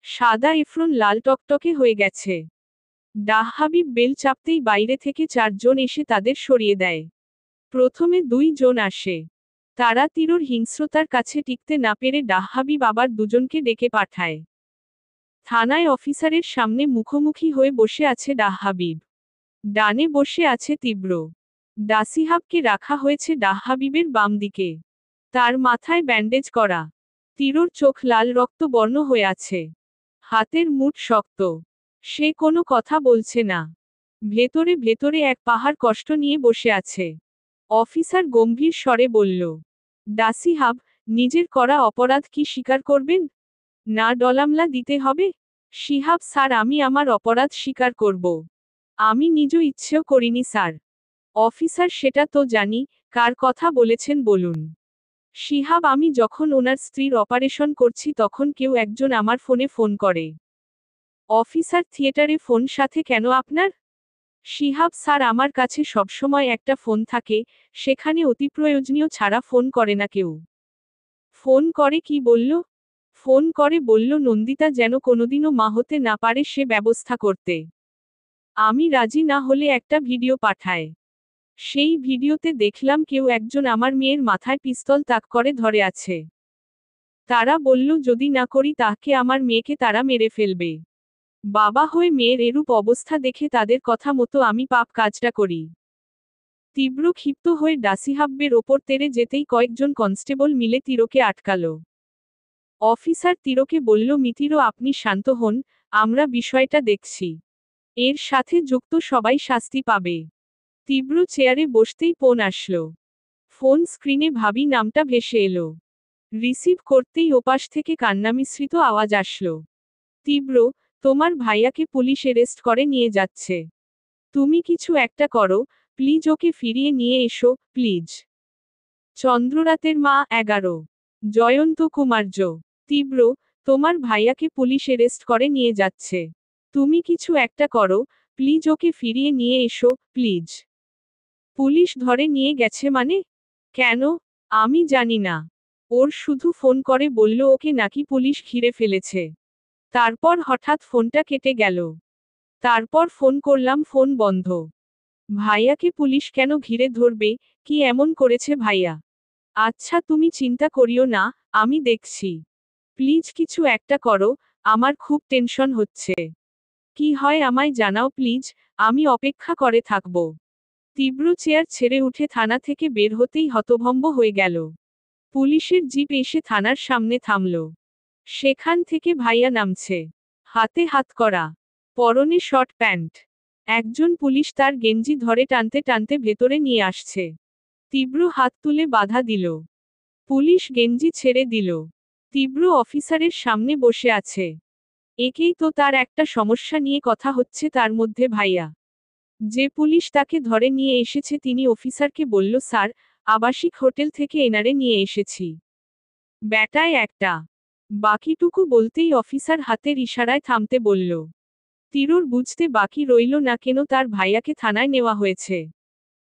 সাদা এফরন লাল টকটকে হয়ে গেছে। ডাহাবিব বেল চাপতেই বাইরে থেকে 4 জন এসে তাদের সরিয়ে দেয়। প্রথমে 2 জন আসে। তারা তীরর হিংস্রতার কাছে টিকতে না পেরে ডাহাবিব আবার 2 জনকে ডেকে পাঠায়। থানায় অফিসারের সামনে মুখোমুখি হয়ে বসে আছে ডাহাবিব। ডানে বসে আছে তীব্র। ডাসিহাবকে রাখা হয়েছে ডাহাবিবের বাম দিকে। তার মাথায় ব্যান্ডেজ করা। তীরর চোখ লাল রক্তবর্ণ হয়ে আছে। হাতের মুঠ শক্ত। সে কোনো কথা বলছে না। ভেতরে ভেতরে এক পাহাড় কষ্ট নিয়ে বসে আছে। অফিসার গম্ভীর স্বরে বলল, ডাসিহাব, নিজের করা অপরাধ কি স্বীকার করবেন? না ডলামলা দিতে হবে? শিহাব স্যার, আমি আমার অপরাধ স্বীকার করব। আমি নিজ ইচ্ছেও করিনি স্যার। অফিসার, সেটা তো জানি, কার কথা বলেছেন বলুন। শিহাব, আমি যখন ওনার স্ত্রীর অপারেশন করছি তখন কেউ একজন আমার ফোনে ফোন করে। অফিসার, থিয়েটারে ফোন সাথে কেন আপনার? শিহাব স্যার, আমার কাছে সবসময় একটা ফোন থাকে, সেখানে অতিপ্রয়োজনীয় ছাড়া ফোন করে না কেউ। ফোন করে কি বলল? ফোন করে বলল নন্দিতা যেন কোনোদিনও মা হতে না পারে সে ব্যবস্থা করতে। আমি রাজি না হলে একটা ভিডিও পাঠায়। সেই ভিডিওতে দেখলাম কেউ একজন আমার মেয়ের মাথায় পিস্তল তাক করে ধরে আছে। তারা বলল যদি না করি তাকে আমার মেয়েকে তারা মেরে ফেলবে। বাবা হয়ে মেয়ের এরূপ অবস্থা দেখে তাদের কথা মতো আমি পাপ কাজটা করি। তীব্র ক্ষিপ্ত হয়ে ডাসিহাব্বের ওপর তেড়ে যেতেই কয়েকজন কনস্টেবল মিলে তীরকে আটকালো। অফিসার তীরকে বলল, মিতিরো, আপনি শান্ত হন, আমরা বিষয়টা দেখছি। এর সাথে যুক্ত সবাই শাস্তি পাবে। তীব্র চেয়ারে বসতেই ফোন আসলো। ফোন স্ক্রিনে ভাবি নামটা ভেসে এলো। রিসিভ করতেই ওপাশ থেকে কান্নামিশ্রিত আওয়াজ আসলো। তীব্র, তোমার ভাইয়াকে পুলিশ অ্যারেস্ট করে নিয়ে যাচ্ছে। তুমি কিছু একটা করো, প্লিজ ওকে ফিরিয়ে নিয়ে এসো, প্লিজ। চন্দ্ররাতের মা 11। জয়ন্ত কুমার্য। তীব্র, তোমার ভাইয়াকে পুলিশ অ্যারেস্ট করে নিয়ে যাচ্ছে। তুমি কিছু একটা করো, প্লিজ ওকে ফিরিয়ে নিয়ে এসো, প্লিজ। পুলিশ ধরে নিয়ে গেছে মানে? কেন? আমি জানি না। ওর শুধু ফোন করে বলল ওকে নাকি পুলিশ ঘিরে ফেলেছে। তারপর হঠাৎ ফোনটা কেটে গেল। তারপর ফোন করলাম, ফোন বন্ধ। ভাইয়াকে পুলিশ কেন ঘিরে ধরবে? কি এমন করেছে ভাইয়া? আচ্ছা, তুমি চিন্তা করিও না, আমি দেখছি। প্লিজ কিছু একটা করো, আমার খুব টেনশন হচ্ছে। কি হয় আমায় জানাও প্লিজ, আমি অপেক্ষা করে থাকব। তীব্র চেয়ার ছেড়ে উঠে থানা থেকে বের হতেই হতভম্ব হয়ে গেল। পুলিশের জিপ এসে থানার সামনে থামল। সেখান থেকে ভাইয়া নামছে। হাতে হাত করা, পরনে শর্ট প্যান্ট। একজন পুলিশ তার গেঞ্জি ধরে টানতে টানতে ভেতরে নিয়ে আসছে। তীব্র হাত তুলে বাধা দিল। পুলিশ গেঞ্জি ছেড়ে দিল। তীব্র অফিসারের সামনে বসে আছে। একেই তো তার একটা সমস্যা নিয়ে কথা হচ্ছে, তার মধ্যে ভাইয়া। যে পুলিশ তাকে ধরে নিয়ে এসেছে তিনি অফিসারকে বলল, স্যার, আবাসিক হোটেল থেকে এনারে নিয়ে এসেছি। ব্যাটায় একটা। বাকিটুকু বলতেই অফিসার হাতের ইশারায় থামতে বলল। তীরর বুঝতে বাকি রইল না কেন তার ভাইয়াকে থানায় নেওয়া হয়েছে।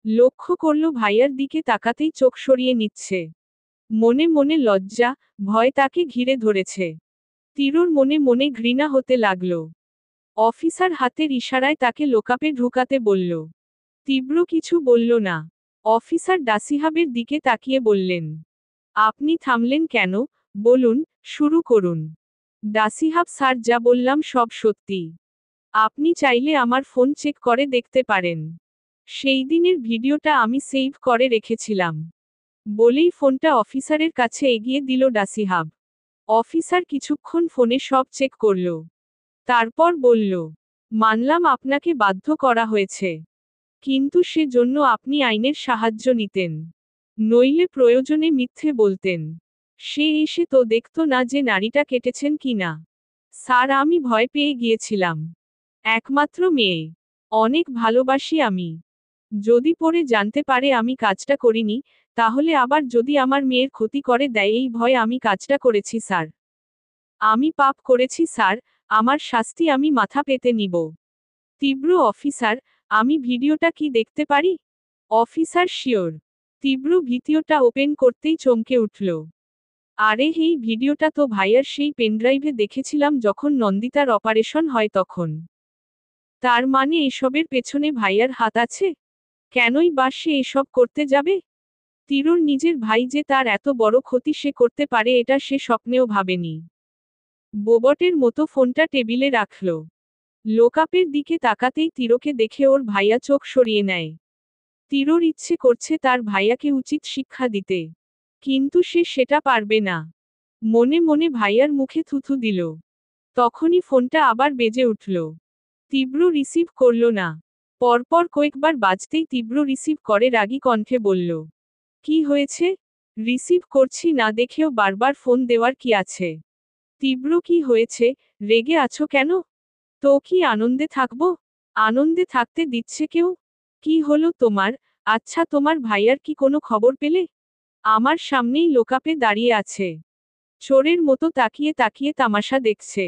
লক্ষ্য করল ভাইয়ার দিকে তাকাতেই চোখ সরিয়ে নিচ্ছে। মনে মনে লজ্জা, ভয় তাকে ঘিরে ধরেছে। তীরর মনে মনে ঘৃণা হতে লাগল। অফিসার হাতের ইশারায় তাকে লোকাপে ঢুকাতে বলল। তীব্র কিছু বলল না। অফিসার ডাসিহাবের দিকে তাকিয়ে বললেন, আপনি থামলেন কেন? বলুন, শুরু করুন। ডাসিহাব স্যার, যা বললাম সব সত্যি। আপনি চাইলে আমার ফোন চেক করে দেখতে পারেন। সেই দিনের ভিডিওটা আমি সেভ করে রেখেছিলাম। বলেই ফোনটা অফিসারের কাছে এগিয়ে দিল ডাসিহাব। অফিসার কিছুক্ষণ ফোনে সব চেক করল। তারপর বলল, মানলাম আপনাকে বাধ্য করা হয়েছে, কিন্তু সে জন্য আপনি আইনের সাহায্য নিতেন, নইলে প্রয়োজনে মিথ্যে বলতেন। সে এসে তো দেখতো না যে নাড়িটা কেটেছেন কিনা। স্যার, আমি ভয় পেয়ে গিয়েছিলাম। একমাত্র মেয়ে, অনেক ভালোবাসি আমি। যদি পরে জানতে পারে আমি কাজটা করিনি, তাহলে আবার যদি আমার মেয়ের ক্ষতি করে দেয় এই ভয়ে আমি কাজটা করেছি স্যার। আমি পাপ করেছি স্যার, আমার শাস্তি আমি মাথা পেতে নিব। তীব্র, অফিসার, আমি ভিডিওটা কি দেখতে পারি? Officer, sure. তীব্র ভিডিওটা ওপেন করতেই চমকে উঠল। আরে, এই ভিডিওটা তো ভাইয়ার সেই পেনড্রাইভে দেখেছিলাম যখন নন্দিতার অপারেশন হয় তখন। তার মানে এসবের পেছনে ভাইয়ার হাত আছে? কেনই বা সে এসব করতে যাবে? তীরর নিজের ভাই যে তার এত বড় ক্ষতি সে করতে পারে এটা সে স্বপ্নেও ভাবেনি। বোবটের মতো ফোনটা টেবিলে রাখল। লোকাপের দিকে তাকাতেই তীরকে দেখে ওর ভাইয়া চোখ সরিয়ে নেয়। তীরর ইচ্ছে করছে তার ভাইয়াকে উচিত শিক্ষা দিতে, কিন্তু সে সেটা পারবে না। মনে মনে ভাইয়ার মুখে থুথু দিল। তখনই ফোনটা আবার বেজে উঠল। তীব্র রিসিভ করল না। পরপর কয়েকবার বাজতেই তীব্র রিসিভ করে রাগী কণ্ঠে বলল, কি হয়েছে? রিসিভ করছি না দেখেও বারবার ফোন দেওয়ার কি আছে? তীব্র, কি হয়েছে? রেগে আছো কেন? তো কি আনন্দে থাকবো? আনন্দে থাকতে দিচ্ছে কেউ? কি হলো তোমার? আচ্ছা, তোমার ভাইয়ার কি কোনো খবর পেলে? আমার সামনেই লোকাপে দাঁড়িয়ে আছে। চোরের মতো তাকিয়ে তাকিয়ে তামাশা দেখছে।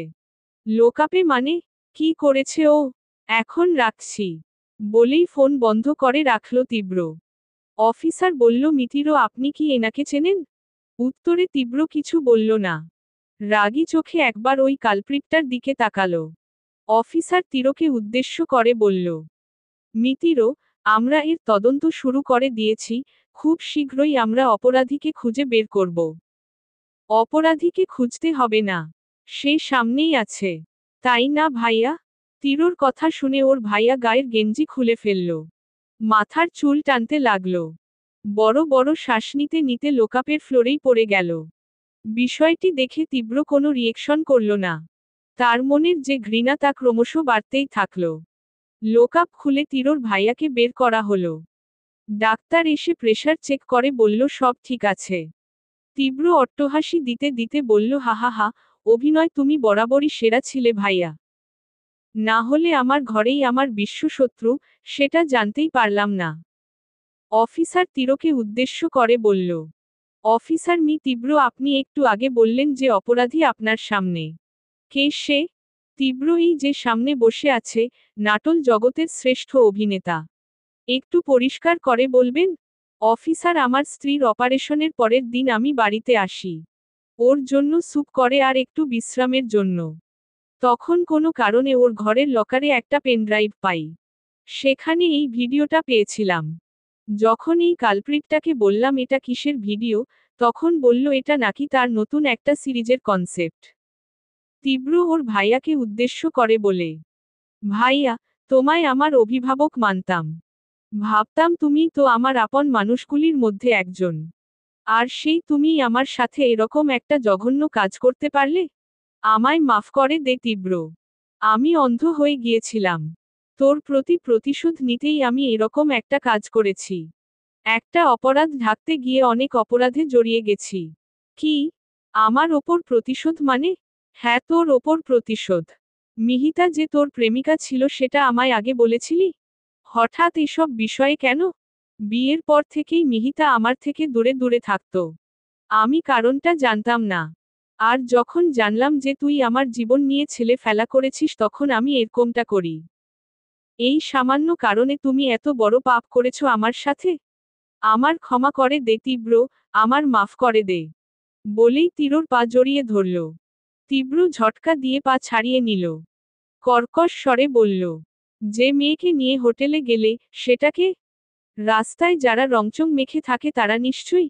লোকাপে মানে? কি করেছে ও? এখন রাখছি, বলেই ফোন বন্ধ করে রাখল তীব্র। অফিসার বলল, মিতিরও, আপনি কি এনাকে চেনেন? উত্তরে তীব্র কিছু বলল না। রাগী চোখে একবার ওই কালপ্রিটটার দিকে তাকালো। অফিসার তীরকে উদ্দেশ্য করে বলল, মিতিরও, আমরা এর তদন্ত শুরু করে দিয়েছি, খুব শীঘ্রই আমরা অপরাধীকে খুঁজে বের করব। অপরাধীকে খুঁজতে হবে না, সে সামনেই আছে, তাই না ভাইয়া? তীরর কথা শুনে ওর ভাইয়া গায়ের গেঞ্জি খুলে ফেলল। মাথার চুল টানতে লাগল। বড় বড় শ্বাস নিতে নিতে লোকাপের ফ্লোরেই পড়ে গেল। বিষয়টি দেখে তীব্র কোনো রিয়েকশন করল না। তার মনের যে ঘৃণা তা ক্রমশ বাড়তেই থাকল। লোকআপ খুলে তীরর ভাইয়াকে বের করা হলো। ডাক্তার এসে প্রেশার চেক করে বলল সব ঠিক আছে। তীব্র অট্টহাসি দিতে দিতে বলল, হা হা হা, অভিনয় তুমি বরাবরই সেরা ছিলে ভাইয়া। না হলে আমার ঘরেই আমার বিশ্বশত্রু, সেটা জানতেই পারলাম না। অফিসার তীরকে উদ্দেশ্য করে বলল, অফিসার তীব্র, আপনি একটু আগে বললেন যে অপরাধী আপনার সামনে। কে সে? তীব্র, এই যে সামনে বসে আছে, নাটল জগতের শ্রেষ্ঠ অভিনেতা। একটু পরিষ্কার করে বলবেন? অফিসার, আমার স্ত্রীর অপারেশনের পরের দিন আমি বাড়িতে আসি। ওর জন্য স্যুপ করে আর একটু বিশ্রামের জন্য। তখন কোনো কারণে ওর ঘরের লকারে একটা পেনড্রাইভ পাই। সেখানে এই ভিডিওটা পেয়েছিলাম। যখন এই কালপ্রিটটাকে বললাম এটা কিসের ভিডিও, তখন বলল এটা নাকি তার নতুন একটা সিরিজের কনসেপ্ট। তীব্র ওর ভাইয়াকে উদ্দেশ্য করে বলে, ভাইয়া, তোমায় আমার অভিভাবক মানতাম। ভাবতাম তুমি তো আমার আপন মানুষগুলির মধ্যে একজন। আর সেই তুমিই আমার সাথে এরকম একটা জঘন্য কাজ করতে পারলে? আমায় মাফ করে দে তীব্র। আমি অন্ধ হয়ে গিয়েছিলাম। তোর প্রতি প্রতিশোধ নিতেই আমি এরকম একটা কাজ করেছি। একটা অপরাধ ঢাকতে গিয়ে অনেক অপরাধে জড়িয়ে গেছি। কি? আমার ওপর প্রতিশোধ মানে? হ্যাঁ, তোর ওপর প্রতিশোধ। মিহিতা যে তোর প্রেমিকা ছিল সেটা আমায় আগে বলেছিলি? হঠাৎ এসব বিষয়ে কেন? বিয়ের পর থেকেই মিহিতা আমার থেকে দূরে দূরে থাকত। আমি কারণটা জানতাম না। আর যখন জানলাম যে তুই আমার জীবন নিয়ে ছেলে ফেলা করেছিস তখন আমি এরকমটা করি। এই সামান্য কারণে তুমি এত বড় পাপ করেছ আমার সাথে? আমার ক্ষমা করে দে তীব্র, আমার মাফ করে দে। বলেই তীরর পা জড়িয়ে ধরল। তীব্র ঝটকা দিয়ে পা ছাড়িয়ে নিল। কর্কশ স্বরে বলল, যে মেয়েকে নিয়ে হোটেলে গেলে, সেটাকে? রাস্তায় যারা রংচং মেখে থাকে তারা নিশ্চয়ই?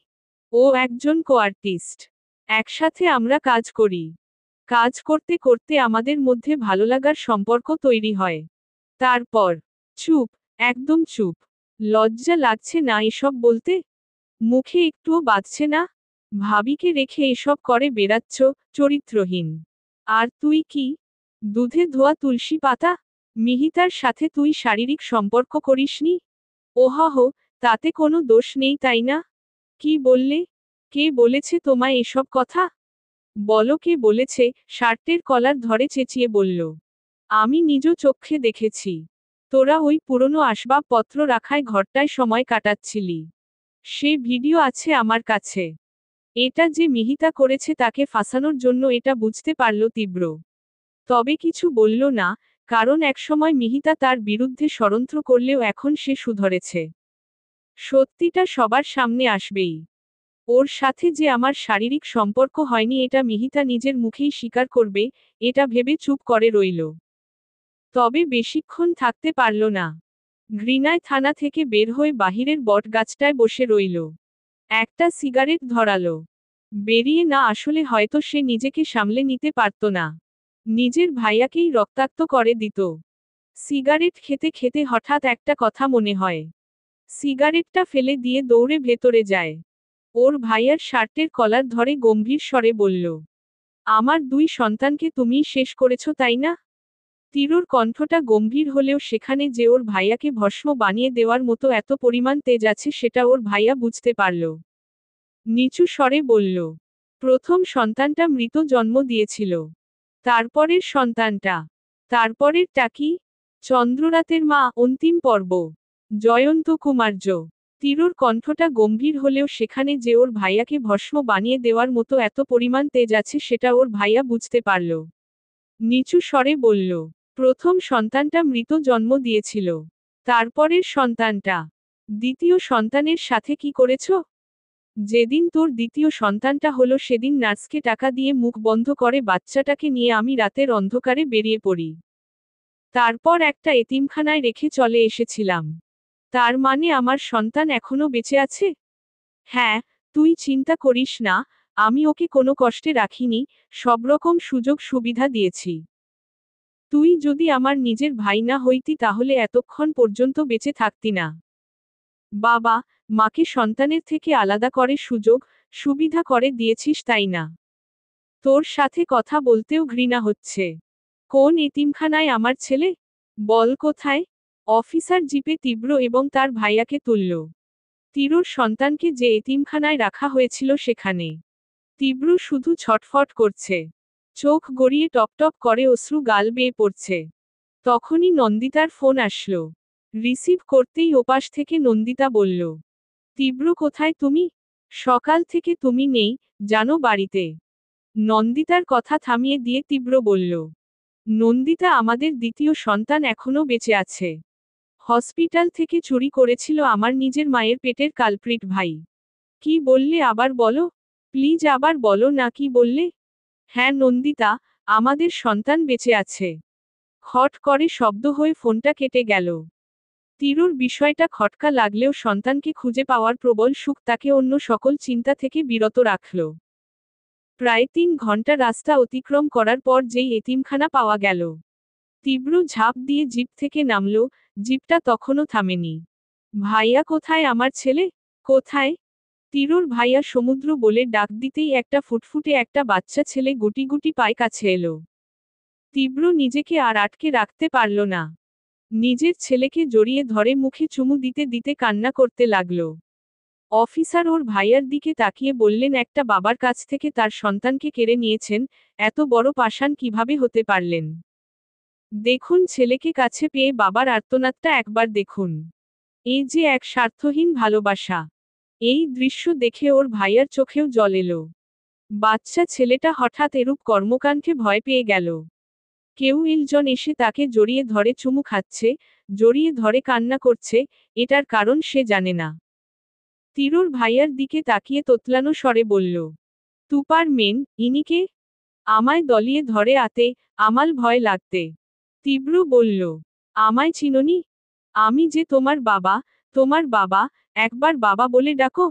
ও একজন কো-আর্টিস্ট। একসাথে আমরা কাজ করি। কাজ করতে করতে আমাদের মধ্যে ভালোলাগার সম্পর্ক তৈরি হয়। তারপর? চুপ, একদম চুপ। লজ্জা লাগছে না এসব বলতে? মুখে একটুও বাজছে না? ভাবিকে রেখে এসব করে বেড়াচ্ছ, চরিত্রহীন। আর তুই কি? দুধে ধোয়া তুলসী পাতা? মিহিতার সাথে তুই শারীরিক সম্পর্ক করিসনি? ওহহ, তাতে কোনো দোষ নেই তাই না? কি বললে? কে বলেছে তোমায় এসব কথা? বলো কে বলেছে? শার্টের কলার ধরে চেঁচিয়ে বলল। আমি নিজ চক্ষে দেখেছি। তোরা ওই পুরনো আসবাবপত্র রাখায় ঘরটায় সময় কাটাচ্ছিলি। সে ভিডিও আছে আমার কাছে। এটা যে মিহিতা করেছে তাকে ফাঁসানোর জন্য এটা বুঝতে পারল তীব্র। তবে কিছু বলল না, কারণ একসময় মিহিতা তার বিরুদ্ধে ষড়যন্ত্র করলেও এখন সে শুধরেছে। সত্যিটা সবার সামনে আসবেই। ওর সাথে যে আমার শারীরিক সম্পর্ক হয়নি এটা মিহিতা নিজের মুখেই স্বীকার করবে, এটা ভেবে চুপ করে রইল। তবে বেশিক্ষণ থাকতে পারল না। ঘৃণায় থানা থেকে বের হয়ে বাহিরের বটগাছটায় বসে রইল। একটা সিগারেট ধরালো। বেরিয়ে না আসলে হয়তো সে নিজেকে সামলে নিতে পারত না। নিজের ভাইয়াকেই রক্তাক্ত করে দিত। সিগারেট খেতে খেতে হঠাৎ একটা কথা মনে হয়। সিগারেটটা ফেলে দিয়ে দৌড়ে ভেতরে যায়। ওর ভাইয়ার শার্টের কলার ধরে গম্ভীর স্বরে বলল, আমার 2 সন্তানকে তুমিই শেষ করেছ তাই না? তীরুর কণ্ঠটা গম্ভীর হলেও সেখানে যে ওর ভাইয়াকে ভস্ম বানিয়ে দেওয়ার মতো এত পরিমাণ তেজ আছে সেটা ওর ভাইয়া বুঝতে পারল। নিচু স্বরে বলল, প্রথম সন্তানটা মৃত জন্ম দিয়েছিল। তারপরের সন্তানটা? তারপরেরটা কি? চন্দ্ররাতের মা, অন্তিম পর্ব। জয়ন্ত কুমার্য। তীরুর কণ্ঠটা গম্ভীর হলেও সেখানে যে ওর ভাইয়াকে ভস্ম বানিয়ে দেওয়ার মতো এত পরিমাণ তেজ আছে সেটা ওর ভাইয়া বুঝতে পারল। নিচু স্বরে বলল, প্রথম সন্তানটা মৃত জন্ম দিয়েছিল। তারপরের সন্তানটা? দ্বিতীয় সন্তানের সাথে কি করেছ? যেদিন তোর দ্বিতীয় সন্তানটা হলো সেদিন নার্সকে টাকা দিয়ে মুখ বন্ধ করে বাচ্চাটাকে নিয়ে আমি রাতের অন্ধকারে বেরিয়ে পড়ি। তারপর একটা এতিমখানায় রেখে চলে এসেছিলাম। তার মানে আমার সন্তান এখনো বেঁচে আছে? হ্যাঁ, তুই চিন্তা করিস না, আমি ওকে কোনো কষ্টে রাখিনি, সবরকম সুযোগ সুবিধা দিয়েছি। তুই যদি আমার নিজের ভাই না হইতি তাহলে এতক্ষণ পর্যন্ত বেঁচে থাকতি না। বাবা, মাকে সন্তানের থেকে আলাদা করে সুযোগ সুবিধা করে দিয়েছিস তাই না? তোর সাথে কথা বলতেও ঘৃণা হচ্ছে। কোন এতিমখানায় আমার ছেলে? বল কোথায়? অফিসার জিপে তীব্র এবং তার ভাইয়াকে তুলল। তীব্রর সন্তানকে যে এতিমখানায় রাখা হয়েছিল সেখানে। তীব্র শুধু ছটফট করছে। চোখ গড়িয়ে টপটপ করে অশ্রু গাল বেয়ে পড়ছে। তখনই নন্দিতার ফোন আসলো। রিসিভ করতেই ওপাশ থেকে নন্দিতা বলল, তীব্র কোথায় তুমি? সকাল থেকে তুমি নেই, জানো বাড়িতে। নন্দিতার কথা থামিয়ে দিয়ে তীব্র বলল, নন্দিতা আমাদের দ্বিতীয় সন্তান এখনো বেঁচে আছে। হসপিটাল থেকে চুরি করেছিল আমার নিজের মায়ের পেটের কালপ্রিট ভাই। কি বললে আবার বলো? প্লিজ আবার বলো না কি বললে? হ্যাঁ নন্দিতা, আমাদের সন্তান বেঁচে আছে। খট করে শব্দ হয়ে ফোনটা কেটে গেল। তীরুর বিষয়টা খটকা লাগলেও সন্তানকে খুঁজে পাওয়ার প্রবল সুখ তাকে অন্য সকল চিন্তা থেকে বিরত রাখল। প্রায় 3 ঘন্টা রাস্তা অতিক্রম করার পর যেই এতিমখানা পাওয়া গেল। তীব্র ঝাঁপ দিয়ে জিপ থেকে নামল, জিপটা তখনও থামেনি। ভাইয়া কোথায় আমার ছেলে? কোথায়? তীরুর ভাইয়া সমুদ্র বলে ডাক দিতেই একটা ফুটফুটে একটা বাচ্চা ছেলে গুটি গুটি পায় কাছে এলো। তীব্র নিজেকে আর আটকে রাখতে পারল না। নিজের ছেলেকে জড়িয়ে ধরে মুখে চুমু দিতে দিতে কান্না করতে লাগল। অফিসার ওর ভাইয়ার দিকে তাকিয়ে বললেন, একটা বাবার কাছ থেকে তার সন্তানকে কেড়ে নিয়েছেন, এত বড় পাষাণ কিভাবে হতে পারলেন? দেখুন ছেলেকে কাছে পেয়ে বাবার আর্তনাদটা একবার দেখুন। এই যে এক স্বার্থহীন ভালোবাসা। এই দৃশ্য দেখে ওর ভাইয়ার চোখেও জল এলো। বাচ্চা ছেলেটা হঠাৎ এরূপ কর্মকাণ্ডে ভয় পেয়ে গেল। কেউ একজন এসে তাকে জড়িয়ে ধরে চুমু খাচ্ছে, জড়িয়ে ধরে কান্না করছে, এটার কারণ সে জানে না। তীরুর ভাইয়ার দিকে তাকিয়ে তোতলানো স্বরে বলল, তুপার মেন, ইনি কে? আমায় দলিয়ে ধরে আতে, আমাল ভয় লাগতে। তীব্র বলল, আমায় চিনোনি? আমি যে তোমার বাবা, তোমার বাবা, একবার বাবা বলে ডাকো।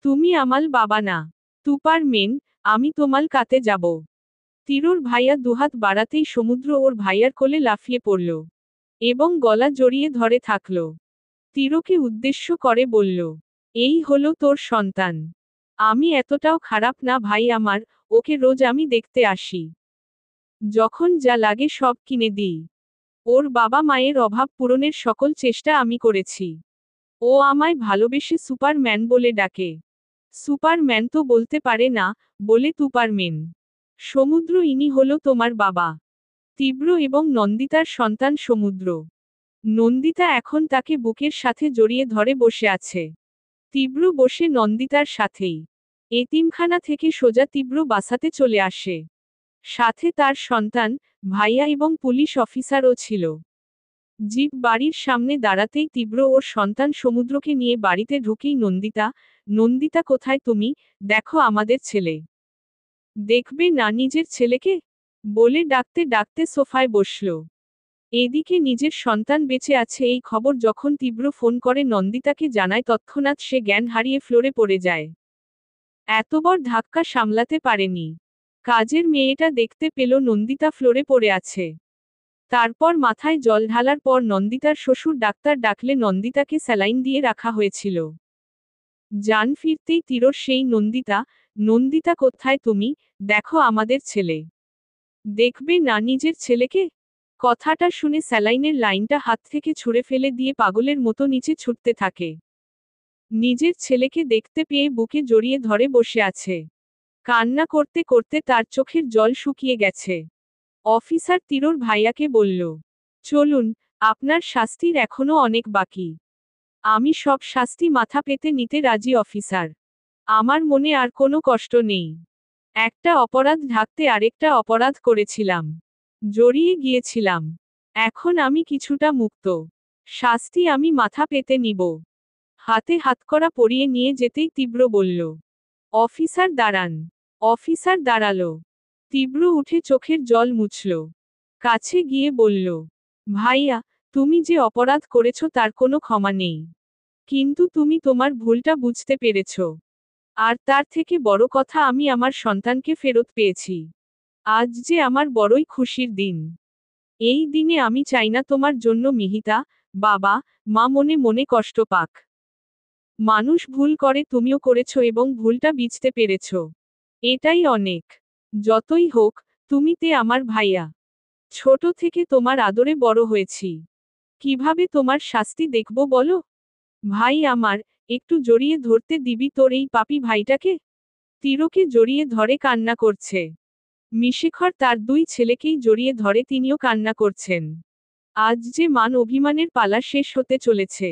তুমি আমাল বাবা না। তুপার মেন, আমি তোমাল কাতে যাব। তীরুর ভাইয়া দুহাত বাড়াতেই সমুদ্র ওর ভাইয়ার কোলে লাফিয়ে পড়ল এবং গলা জড়িয়ে ধরে থাকল। তীরকে উদ্দেশ্য করে বলল, এই হলো তোর সন্তান। আমি এতটাও খারাপ না ভাই আমার, ওকে রোজ আমি দেখতে আসি। যখন যা লাগে সব কিনে দিই। ওর বাবা মায়ের অভাব পূরণের সকল চেষ্টা আমি করেছি। ও আমায় ভালোবেসে সুপারম্যান বলে ডাকে। সুপারম্যান তো বলতে পারে না, বলে তুপারমেন। সমুদ্র ইনি হলো তোমার বাবা। তীব্র এবং নন্দিতার সন্তান সমুদ্র। নন্দিতা এখন তাকে বুকের সাথে জড়িয়ে ধরে বসে আছে। তীব্র বসে নন্দিতার সাথেই। এতিমখানা থেকে সোজা তীব্র বাসাতে চলে আসে। সাথে তার সন্তান, ভাইয়া এবং পুলিশ অফিসারও ছিল। জিপ বাড়ির সামনে দাঁড়াতেই তীব্র ওর সন্তান সমুদ্রকে নিয়ে বাড়িতে ঢুকেই নন্দিতা, নন্দিতা কোথায় তুমি, দেখো আমাদের ছেলে। দেখবে না নিজের ছেলেকে, বলে ডাকতে ডাকতে সোফায় বসল। এদিকে নিজের সন্তান বেঁচে আছে এই খবর যখন তীব্র ফোন করে নন্দিতাকে জানায় তৎক্ষণাৎ সে জ্ঞান হারিয়ে ফ্লোরে পড়ে যায়। এত বড় ধাক্কা সামলাতে পারেনি। কাজের মেয়েটা দেখতে পেল নন্দিতা ফ্লোরে পড়ে আছে। তারপর মাথায় জল ঢালার পর নন্দিতার শ্বশুর ডাক্তার ডাকলে নন্দিতাকে স্যালাইন দিয়ে রাখা হয়েছিল। জান ফিরতেই তীরর সেই নন্দিতা, নন্দিতা কোথায় তুমি, দেখো আমাদের ছেলে। দেখবে না নিজের ছেলেকে। কথাটা শুনে স্যালাইনের লাইনটা হাত থেকে ছুঁড়ে ফেলে দিয়ে পাগলের মতো নিচে ছুটতে থাকে। নিজের ছেলেকে দেখতে পেয়ে বুকে জড়িয়ে ধরে বসে আছে। কান্না করতে করতে তার চোখের জল শুকিয়ে গেছে। অফিসার তীরর ভাইয়াকে বলল, চলুন, আপনার শাস্তির এখনো অনেক বাকি। আমি সব শাস্তি মাথা পেতে নিতে রাজি অফিসার। আমার মনে আর কোনো কষ্ট নেই। একটা অপরাধ ঢাকতে আরেকটা অপরাধ করেছিলাম। জড়িয়ে গিয়েছিলাম। এখন আমি কিছুটা মুক্ত। শাস্তি আমি মাথা পেতে নিব। হাতে হাতকড়া পরিয়ে নিয়ে যেতেই তীব্র বলল, অফিসার দাঁড়ান। অফিসার দাঁড়ালো। তীব্র উঠে চোখের জল মুছল। কাছে গিয়ে বলল, ভাইয়া, তুমি যে অপরাধ করেছ তার কোনো ক্ষমা নেই। কিন্তু তুমি তোমার ভুলটা বুঝতে পেরেছ। আর তার থেকে বড় কথা আমি আমার সন্তানকে ফেরত পেয়েছি। আজ যে আমার বড়ই খুশির দিন। এই দিনে আমি চাই না তোমার জন্য মিহিতা, বাবা, মা মনে মনে কষ্ট পাক। মানুষ ভুল করে তুমিও করেছ এবং ভুলটা বুঝতে পেরেছ। এটাই অনেক। যতই হোক, তুমি তে আমার ভাইয়া। ছোট থেকে তোমার আদরে বড় হয়েছি। কিভাবে তোমার শাস্তি দেখব বলো? ভাই আমার, একটু জড়িয়ে ধরতে দিবি তোর এই পাপী ভাইটাকে? তীরকে জড়িয়ে ধরে কান্না করছে। মিশেখর তার দুই ছেলেকেই জড়িয়ে ধরে তিনিও কান্না করছেন। আজ যে মান অভিমানের পালা শেষ হতে চলেছে।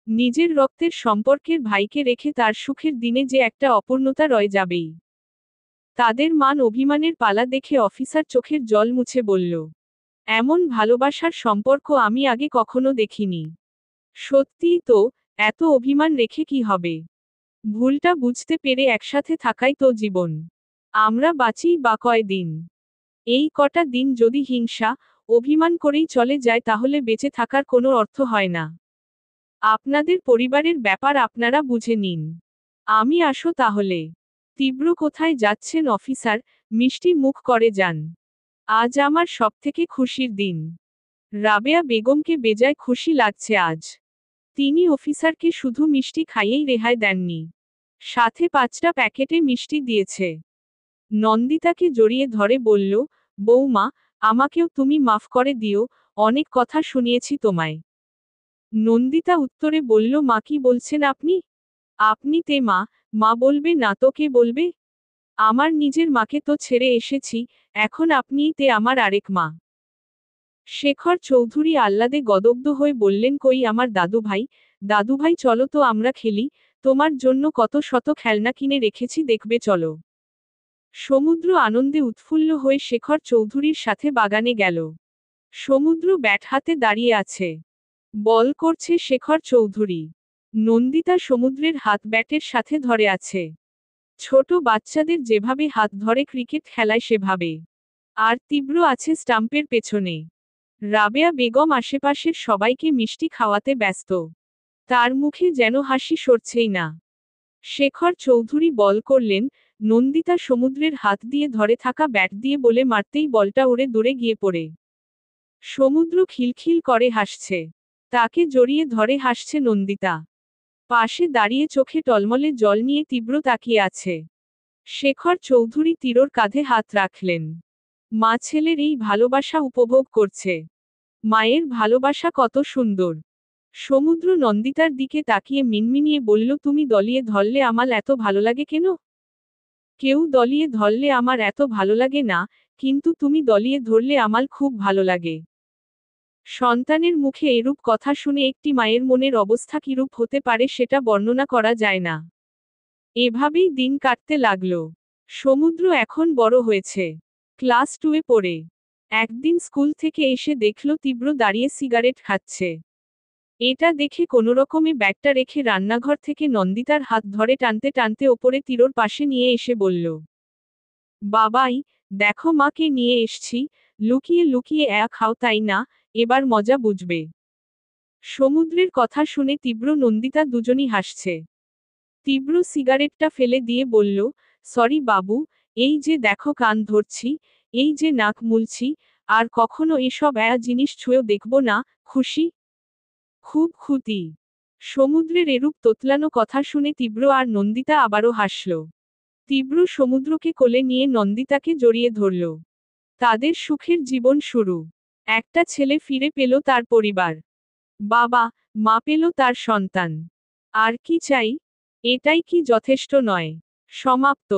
নিজের রক্তের সম্পর্কের ভাইকে রেখে তার সুখের দিনে যে একটা অপূর্ণতা রয়ে যাবেই। তাদের মান অভিমানের পালা দেখে অফিসার চোখের জল মুছে বলল, এমন ভালোবাসার সম্পর্ক আমি আগে কখনো দেখিনি। সত্যিই তো, এত অভিমান রেখে কি হবে? ভুলটা বুঝতে পেরে একসাথে থাকাই তো জীবন। আমরা বাঁচি বা কয়দিন? এই কটা দিন যদি হিংসা, অভিমান করেই চলে যায় তাহলে বেঁচে থাকার কোনো অর্থ হয় না। আপনাদের পরিবারের ব্যাপার আপনারা বুঝে নিন। আমি আসো তাহলে। তীব্র কোথায় যাচ্ছেন অফিসার, মিষ্টি মুখ করে যান। আজ আমার সবথেকে খুশির দিন। রাবেয়া বেগমকে বেজায় খুশি লাগছে আজ। তিনি অফিসারকে শুধু মিষ্টি খাইয়েই রেহাই দেননি। সাথে 5টা প্যাকেটে মিষ্টি দিয়েছে। নন্দিতাকে জড়িয়ে ধরে বলল, বৌমা, আমাকেও তুমি মাফ করে দিও, অনেক কথা শুনিয়েছি তোমায়। নন্দিতা উত্তরে বলল, মা কি বলছেন আপনি? আপনি তে মা, মা বলবে না তো কে বলবে? আমার নিজের মাকে তো ছেড়ে এসেছি, এখন আপনিই তে আমার আরেক মা। শেখর চৌধুরী আহ্লাদে গদগ্ধ হয়ে বললেন, কই আমার দাদুভাই, দাদুভাই চলো তো আমরা খেলি, তোমার জন্য কত শত খেলনা কিনে রেখেছি দেখবে চলো। সমুদ্র আনন্দে উৎফুল্ল হয়ে শেখর চৌধুরীর সাথে বাগানে গেল। সমুদ্র ব্যাট হাতে দাঁড়িয়ে আছে। বল করছে শেখর চৌধুরী। নন্দিতা সমুদ্রের হাত ব্যাটের সাথে ধরে আছে। ছোট বাচ্চাদের যেভাবে হাত ধরে ক্রিকেট খেলায় সেভাবে। আর তীব্র আছে স্টাম্পের পেছনে। রাবেয়া বেগম আশেপাশের সবাইকে মিষ্টি খাওয়াতে ব্যস্ত। তার মুখে যেন হাসি সরছেই না। শেখর চৌধুরী বল করলেন, নন্দিতা সমুদ্রের হাত দিয়ে ধরে থাকা ব্যাট দিয়ে বলে মারতেই বলটা উড়ে দূরে গিয়ে পড়ে। সমুদ্র খিলখিল করে হাসছে। তাকে জড়িয়ে ধরে হাসছে নন্দিতা। পাশে দাঁড়িয়ে চোখে টলমলে জল নিয়ে তীব্র তাকিয়ে আছে। শেখর চৌধুরী তীরর কাঁধে হাত রাখলেন। মা ছেলের এই ভালোবাসা উপভোগ করছে। মায়ের ভালোবাসা কত সুন্দর। সমুদ্র নন্দিতার দিকে তাকিয়ে মিনমিনিয়ে বলল, তুমি দলিয়ে ধরলে আমার এত ভালো লাগে কেন? কেউ দলিয়ে ধরলে আমার এত ভালো লাগে না, কিন্তু তুমি দলিয়ে ধরলে আমার খুব ভালো লাগে। সন্তানের মুখে এরূপ কথা শুনে একটি মায়ের মনের অবস্থা কিরূপ হতে পারে সেটা বর্ণনা করা যায় না। এভাবেই দিন কাটতে লাগল। সমুদ্র এখন বড় হয়েছে। ক্লাস 2-এ পড়ে। একদিন স্কুল থেকে এসে দেখল তীব্র দাঁড়িয়ে সিগারেট খাচ্ছে। এটা দেখে কোনোরকমে ব্যাগটা রেখে রান্নাঘর থেকে নন্দিতার হাত ধরে টানতে টানতে ওপরে তীব্রর পাশে নিয়ে এসে বলল, বাবাই, দেখো মাকে নিয়ে এসছি, লুকিয়ে লুকিয়ে খাও তাই না, এবার মজা বুঝবে। সমুদ্রের কথা শুনে তীব্র নন্দিতা দুজনই হাসছে। তীব্র সিগারেটটা ফেলে দিয়ে বলল, সরি বাবু, এই যে দেখো কান ধরছি, এই যে নাক মুলছি, আর কখনো এসব জিনিস ছুঁয়েও দেখব না, খুশি? খুব খুশি। সমুদ্রের এরূপ তোতলানো কথা শুনে তীব্র আর নন্দিতা আবারও হাসল। তীব্র সমুদ্রকে কোলে নিয়ে নন্দিতাকে জড়িয়ে ধরল। তাদের সুখের জীবন শুরু। একটা ছেলে ফিরে পেল তার পরিবার। বাবা, মা পেল তার সন্তান। আর কি চাই? এটাই কি যথেষ্ট নয়? সমাপ্ত।